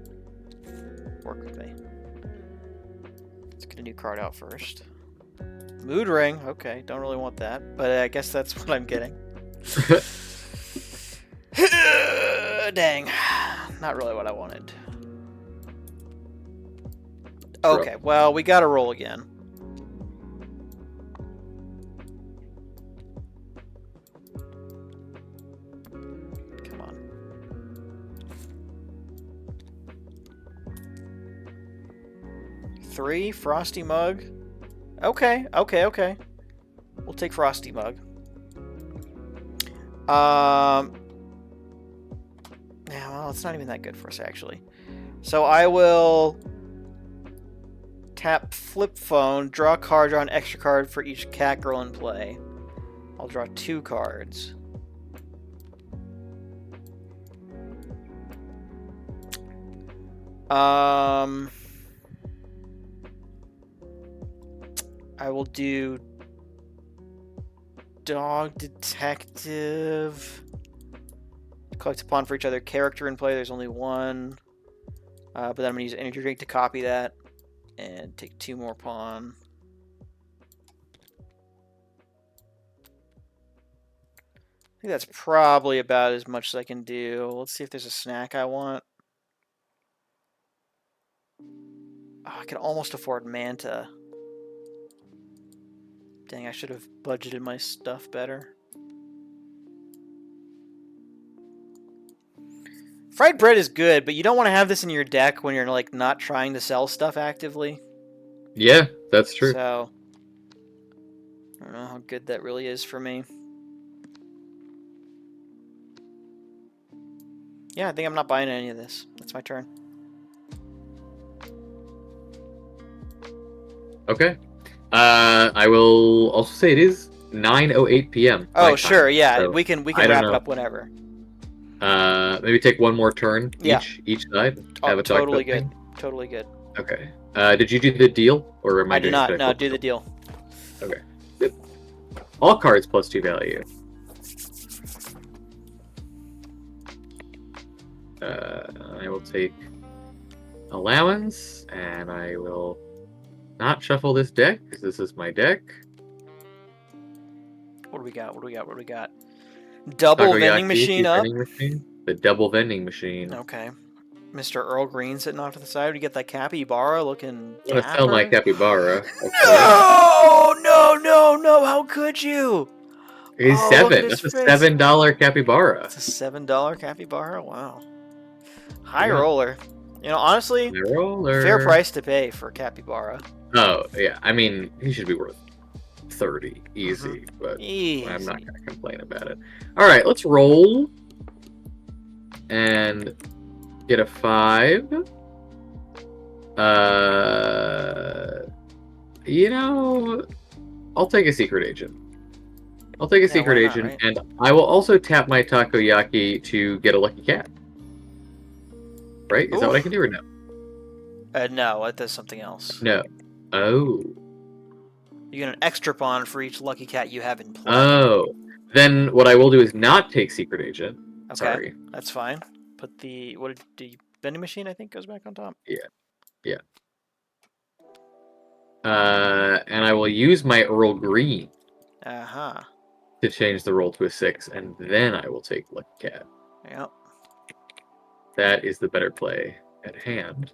Work with me. Let's get a new card out first. Mood Ring. Okay, don't really want that, but I guess that's what I'm getting. Dang. Not really what I wanted. Okay, well, we gotta roll again. Come on. Three, Frosty Mug. Okay. We'll take Frosty Mug. Yeah, well, it's not even that good for us, actually. So I will tap Flip Phone, draw a card, draw an extra card for each cat girl in play. I'll draw 2 cards. I will do Dog Detective. Collect a pawn for each other character in play. There's only one. But then I'm going to use energy drink to copy that and take 2 more pawn. I think that's probably about as much as I can do. Let's see if there's a snack I want. Oh, I can almost afford Manta. Dang, I should have budgeted my stuff better. Fried bread is good, but you don't want to have this in your deck when you're like not trying to sell stuff actively. Yeah, that's true. So, I don't know how good that really is for me. Yeah, I think I'm not buying any of this. That's my turn. Okay. I will also say it is 9:08 p.m. Oh, my sure, time, yeah, so we can I don't wrap it know. up whenever. Maybe take one more turn Yeah. each side. Oh, Have a talk totally about good. things. Totally good. Okay. Did you do the deal, or am I I did doing not. it? No, do the deal. Okay. Good. All cards +2 value. I will take allowance, and I will not shuffle this deck because this is my deck. What do we got? What do we got? What do we got? Double vending Takoyaki, machine up. vending machine. The double vending machine. Okay. Mr. Earl Green sitting off to the side. We get that capybara looking. I'm gonna sell my dapper. capybara. Okay. No! No! No! No! How could you? He's Oh, look at 7. his That's a face. $7 capybara. It's a $7 capybara. Wow. High Yeah. roller. You know, honestly, My roller. fair price to pay for capybara. Oh yeah, I mean he should be worth 30 easy, but Easy. I'm not gonna complain about it. All right, let's roll and get a 5. You know, I'll take a secret agent. I'll take a Yeah, secret why not, agent, right? and I will also tap my takoyaki to get a lucky cat. Right? Is that what I Oof. can do or no? No, it does something else. No. Oh. You get an extra pawn for each lucky cat you have in play. Oh. Then what I will do is not take secret agent. Okay, Sorry. that's fine. Put the the vending machine I think goes back on top. Yeah. And I will use my Earl Green Uh-huh. to change the roll to a 6, and then I will take Lucky Cat. Yep. That is the better play at hand.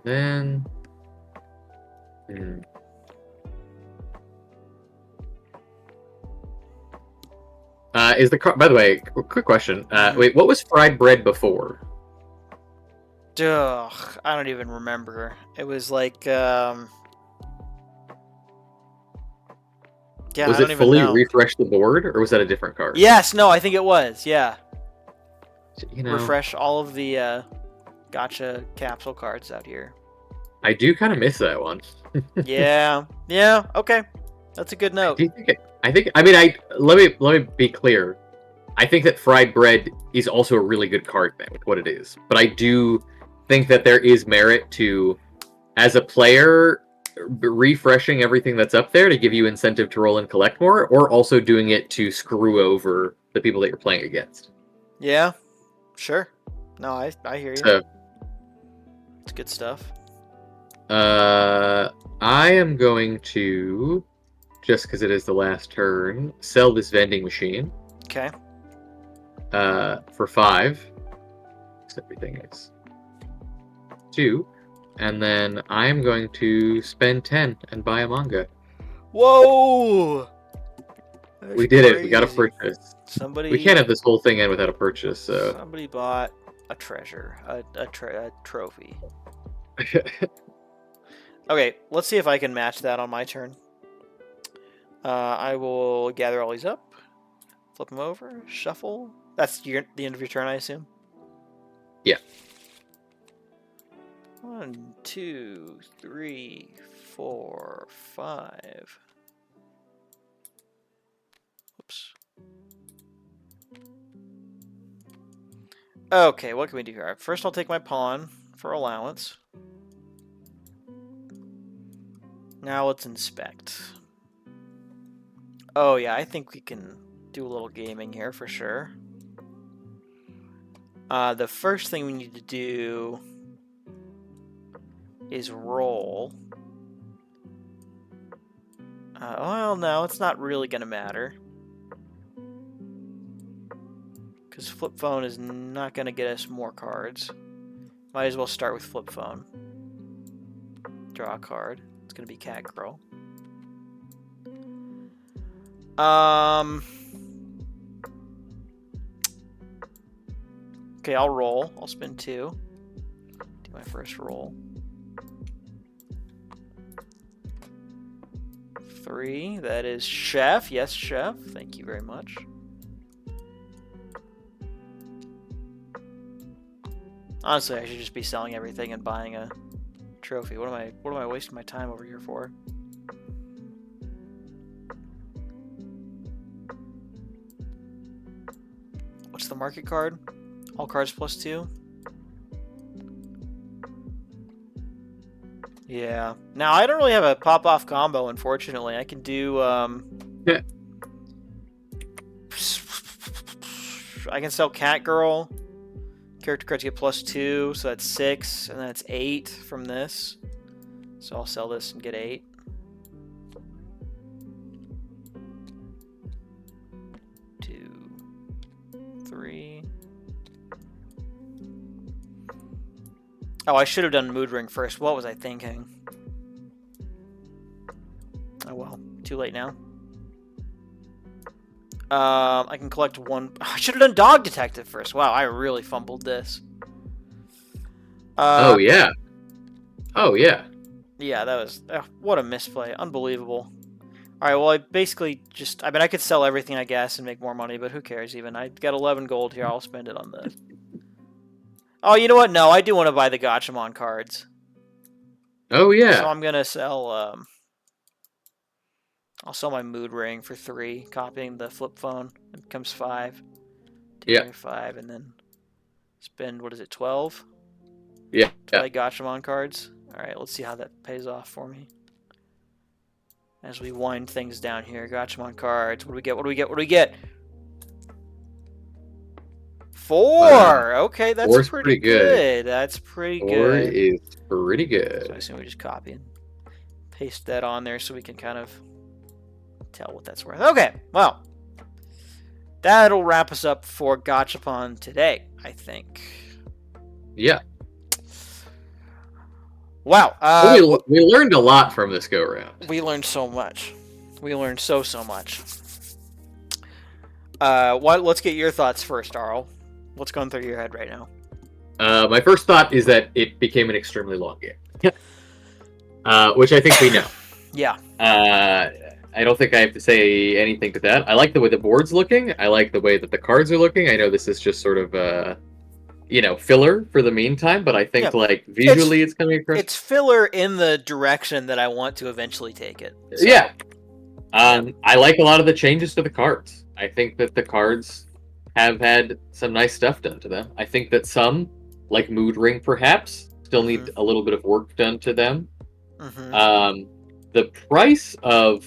Then. Is the car? By the way, quick question. Wait, what was fried bread before? Ugh, I don't even remember. It was like, yeah, Was I don't it even fully know. refresh the board, or was that a different card? Yes, no, I think it was. Yeah, You know, refresh all of the gotcha capsule cards out here. I do kind of miss that one. Yeah, yeah, okay, that's a good note. Do you think I mean, let me be clear. I think that fried bread is also a really good card thing with what it is, but I do think that there is merit to, as a player, refreshing everything that's up there to give you incentive to roll and collect more, or also doing it to screw over the people that you're playing against. Yeah, sure. No, I hear you. So, It's good stuff. I am going to, just because it is the last turn, sell this vending machine. Okay. For 5. Everything is 2. And then I'm going to spend 10 and buy a manga. Whoa! That's We did it. We got a crazy. purchase. Somebody. We can't have this whole thing in without a purchase, so. Somebody bought a treasure, a trophy. Okay, let's see if I can match that on my turn. I will gather all these up, flip them over, shuffle. That's the end of your turn, I assume? Yeah. 1, 2, 3, 4, 5. Oops. Okay, what can we do here? First, I'll take my pawn for allowance. Now let's inspect. Oh yeah, I think we can do a little gaming here for sure. The first thing we need to do is roll. Well, no, it's not really going to matter. Because flip phone is not going to get us more cards. Might as well start with flip phone. Draw a card. It's going to be Cat Girl. Okay, I'll roll. I'll spin 2. Do my first roll. 3. That is Chef. Yes, Chef. Thank you very much. Honestly, I should just be selling everything and buying a trophy. What am I wasting my time over here for? What's the market card? All cards +2. Yeah. Now I don't really have a pop-off combo, unfortunately. I can do Yeah. I can sell Cat Girl. Character cards get +2, so that's 6, and then it's 8 from this. So I'll sell this and get 8. Two, 3. Oh, I should have done Mood Ring first. What was I thinking? Oh well, too late now. I can collect 1. I should have done Dog Detective first. Wow, I really fumbled this. Oh yeah. Oh yeah. Yeah, that was what a misplay. Unbelievable. All right, well, I basically just I mean, I could sell everything, I guess, and make more money, but who cares even? I got 11 gold here. I'll spend it on this. Oh, you know what? No, I do want to buy the Gacha-Pawn cards. Oh yeah. So I'm gonna sell. I'll sell my Mood Ring for 3, copying the flip phone. It becomes 5. Yeah. 5, and then spend, what is it, 12? Yeah. To play Gacha-Pawn cards. Alright, let's see how that pays off for me. As we wind things down here. Gacha-Pawn cards. What do we get? What do we get? What do we get? 4! Okay, that's 4's pretty pretty good. That's pretty 4 good. is pretty So I good. assume we just copy and paste that on there so we can kind of tell what that's worth. Okay, well, that'll wrap us up for Gacha-Pawn today, I think. Yeah. Wow. We learned a lot from this go round. We learned so much. We learned so much. Let's get your thoughts first, Arl. What's going through your head right now? My first thought is that it became an extremely long game. Which I think we know. Yeah. I don't think I have to say anything to that. I like the way the board's looking. I like the way that the cards are looking. I know this is just sort of filler for the meantime, but I think like visually it's coming across. It's filler in the direction that I want to eventually take it. So. Yeah. I like a lot of the changes to the cards. I think that the cards have had some nice stuff done to them. I think that some, like Mood Ring perhaps, still need a little bit of work done to them. The price of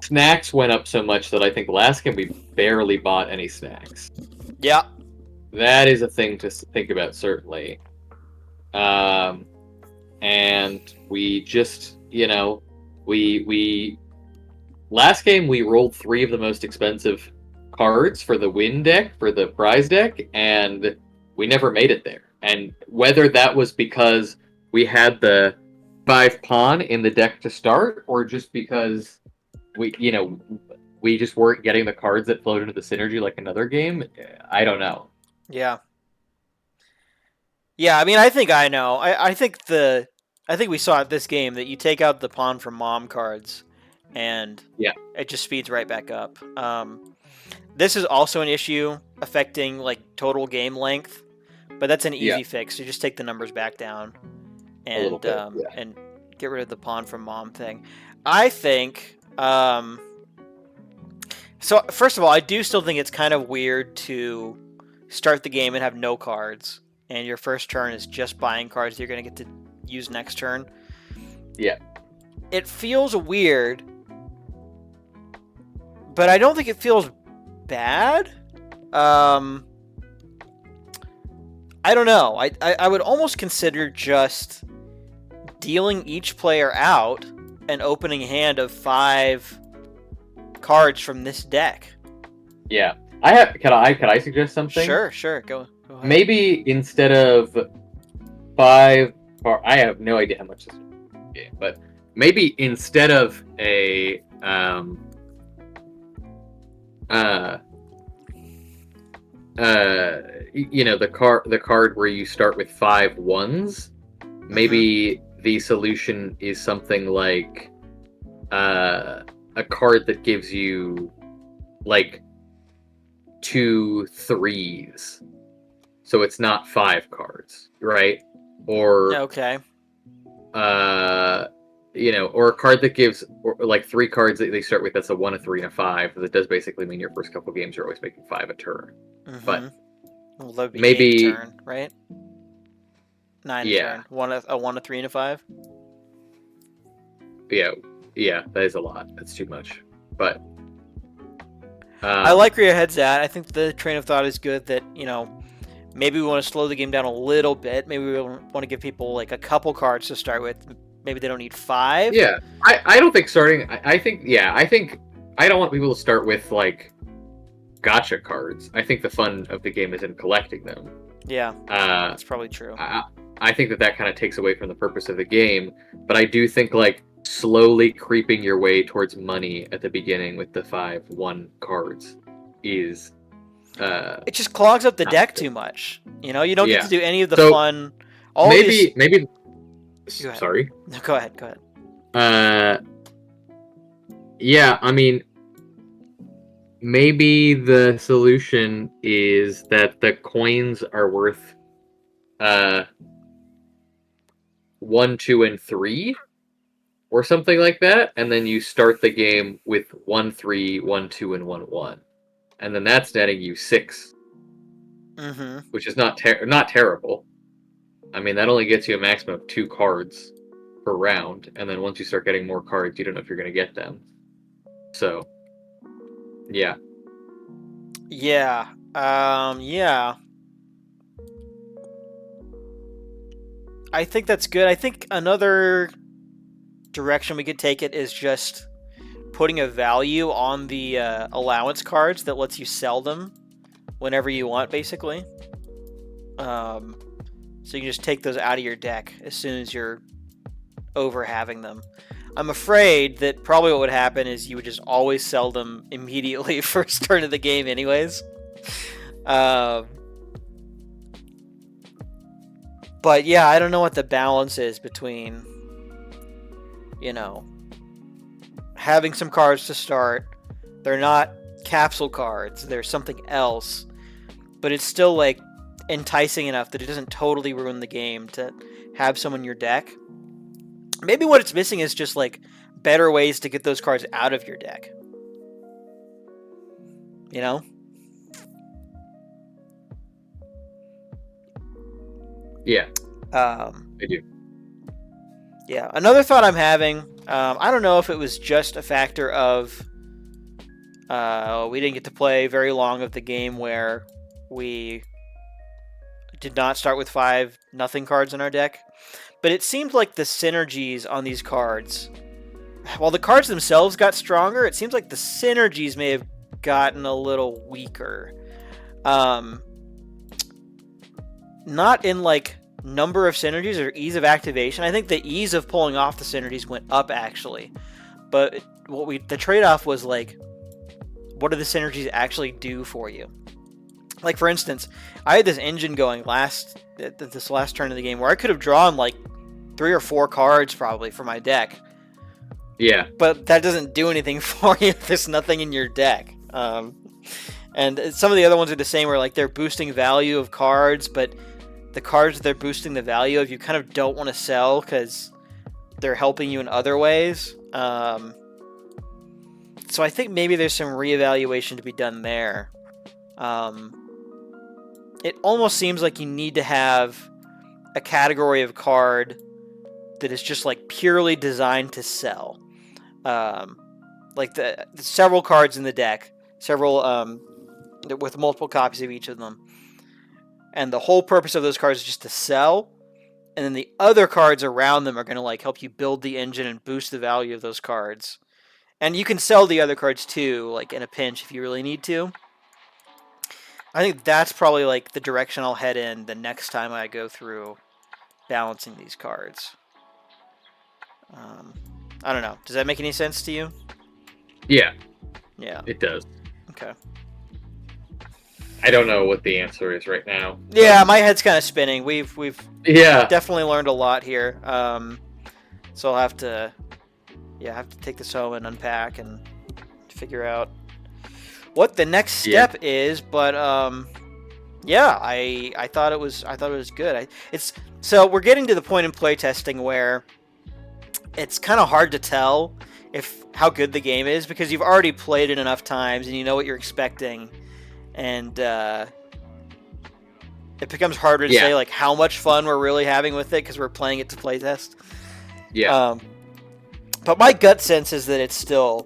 snacks went up so much that I think last game we barely bought any snacks. Yeah. That is a thing to think about, certainly. And we just, we last game we rolled 3 of the most expensive cards for the win deck, for the prize deck, and we never made it there. And whether that was because we had the 5 pawn in the deck to start, or just because we just weren't getting the cards that flowed into the synergy like another game, I don't know. Yeah. Yeah, I mean, I think I know. I think we saw at this game that you take out the pawn from mom cards, and it just speeds right back up. This is also an issue affecting like total game length, but that's an easy fix. You just take the numbers back down, and and get rid of the pawn from mom thing. I think. So first of all, I do still think it's kind of weird to start the game and have no cards, and your first turn is just buying cards you're going to get to use next turn. Yeah. It feels weird but I don't think it feels bad. I don't know. I would almost consider just dealing each player out an opening hand of 5 cards from this deck. Yeah. I have. Can I suggest something? Sure. Go ahead. Maybe instead of 5, or I have no idea how much this game, but maybe instead of a the card where you start with 5 ones, maybe the solution is something like a card that gives you like 2 3s, so it's not 5 cards, right? Or Okay. or a card that gives like 3 cards that they start with. That's a 1, a 3, and a 5. That does basically mean your first couple games are always making 5 a turn. But well, that'd be maybe 8 a turn, right? 9 a turn. 1, a 3, and a 5. Yeah, that is a lot. That's too much. But I like where your head's at. I think the train of thought is good that, maybe we want to slow the game down a little bit. Maybe we want to give people like a couple cards to start with. Maybe they don't need 5. Yeah, I don't think starting. I think I don't want people to start with like gotcha cards. I think the fun of the game is in collecting them. Yeah, that's probably true. I think that kind of takes away from the purpose of the game. But I do think like slowly creeping your way towards money at the beginning with the 5/1 cards is. It just clogs up the deck too much. You don't get to do any of the fun. Maybe. Sorry. No, go ahead. Yeah, I mean, maybe the solution is that the coins are worth 1, 2, and 3, or something like that, and then you start the game with 1, 3, 1, 2, and 1, 1, and then that's netting you 6, which is not terrible. I mean, that only gets you a maximum of 2 cards per round, and then once you start getting more cards, you don't know if you're going to get them. So, yeah. Yeah. Yeah. I think that's good. I think another direction we could take it is just putting a value on the allowance cards that lets you sell them whenever you want, basically. So you can just take those out of your deck as soon as you're over having them. I'm afraid that probably what would happen is you would just always sell them immediately first turn of the game anyways. But yeah, I don't know what the balance is between, having some cards to start. They're not capsule cards. They're something else. But it's still like enticing enough that it doesn't totally ruin the game to have some in your deck. Maybe what it's missing is just like better ways to get those cards out of your deck. Yeah, I do. Yeah, another thought I'm having, I don't know if it was just a factor of we didn't get to play very long of the game where we did not start with 5 nothing cards in our deck, but it seemed like the synergies on these cards, while the cards themselves got stronger, it seems like the synergies may have gotten a little weaker. Not in like number of synergies or ease of activation. I think the ease of pulling off the synergies went up actually, but the trade-off was like, what do the synergies actually do for you? Like for instance, I had this engine going this last turn of the game where I could have drawn like 3 or 4 cards probably for my deck. Yeah. But that doesn't do anything for you if there's nothing in your deck. And some of the other ones are the same where like they're boosting value of cards, but the cards that they're boosting the value of you kind of don't want to sell because they're helping you in other ways. So I think maybe there's some reevaluation to be done there. It almost seems like you need to have a category of card that is just like purely designed to sell. like the several cards in the deck, several with multiple copies of each of them, and the whole purpose of those cards is just to sell, and then the other cards around them are going to like help you build the engine and boost the value of those cards. And you can sell the other cards too, like in a pinch if you really need to. I think that's probably like the direction I'll head in the next time I go through balancing these cards. I don't know. Does that make any sense to you? Yeah, Yeah. it does. Okay. I don't know what the answer is right now. Yeah, my head's kind of spinning. We've Yeah. definitely learned a lot here. So I'll have to take this home and unpack and figure out what the next step is. But yeah, I thought it was good. So we're getting to the point in playtesting where it's kind of hard to tell how good the game is because you've already played it enough times and you know what you're expecting, and it becomes harder to say like how much fun we're really having with it because we're playing it to playtest. Yeah. But my gut sense is that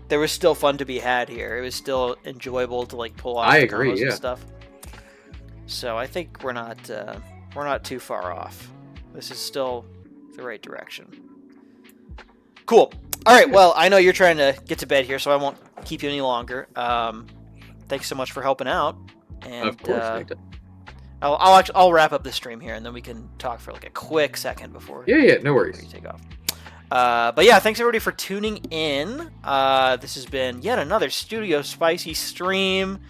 there was still fun to be had here. It was still enjoyable to like pull off I the agree, combos and yeah. stuff. So I think we're not too far off. This is still the right direction. Cool. All right. Well, I know you're trying to get to bed here, so I won't keep you any longer. Thanks so much for helping out. And Of course. Nathan. I'll wrap up the stream here, and then we can talk for like a quick second before Yeah, no you worries. take off. But yeah, thanks everybody for tuning in. This has been yet another Studio Spicy stream.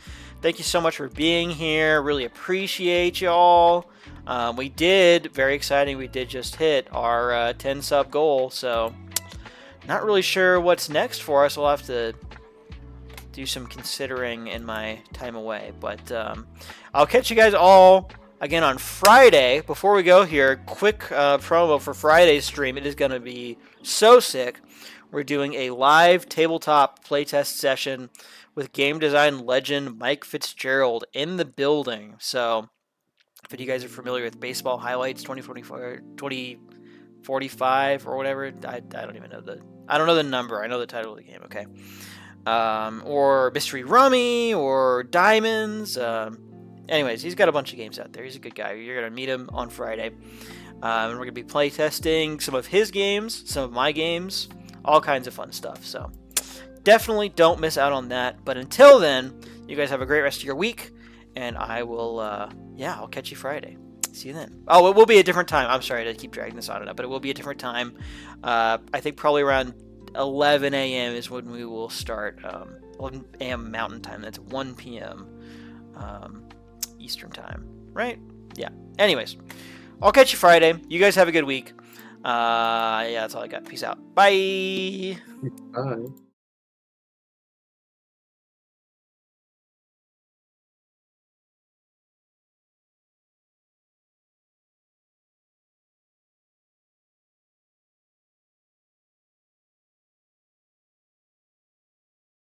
Thank you so much for being here. Really appreciate y'all. Very exciting, we did just hit our 10 sub goal, so not really sure what's next for us. We'll have to do some considering in my time away, but I'll catch you guys all again on Friday. Before we go here, quick promo for Friday's stream. It is going to be so sick. We're doing a live tabletop playtest session with game design legend Mike Fitzgerald in the building. So if you guys are familiar with Baseball Highlights 2045 or whatever, I don't even know I don't know the number. I know the title of the game. Okay. Or Mystery Rummy or Diamonds. Anyways, he's got a bunch of games out there. He's a good guy. You're going to meet him on Friday. And we're going to be playtesting some of his games, some of my games, all kinds of fun stuff. So definitely don't miss out on that. But until then, you guys have a great rest of your week. And I will, I'll catch you Friday. See you then. Oh, it will be a different time. I'm sorry to keep dragging this on and up, but it will be a different time. I think probably around 11 a.m. is when we will start. 11 a.m. Mountain Time. That's 1 p.m. Eastern Time. Right? Yeah. Anyways, I'll catch you Friday. You guys have a good week. That's all I got. Peace out. Bye. Bye.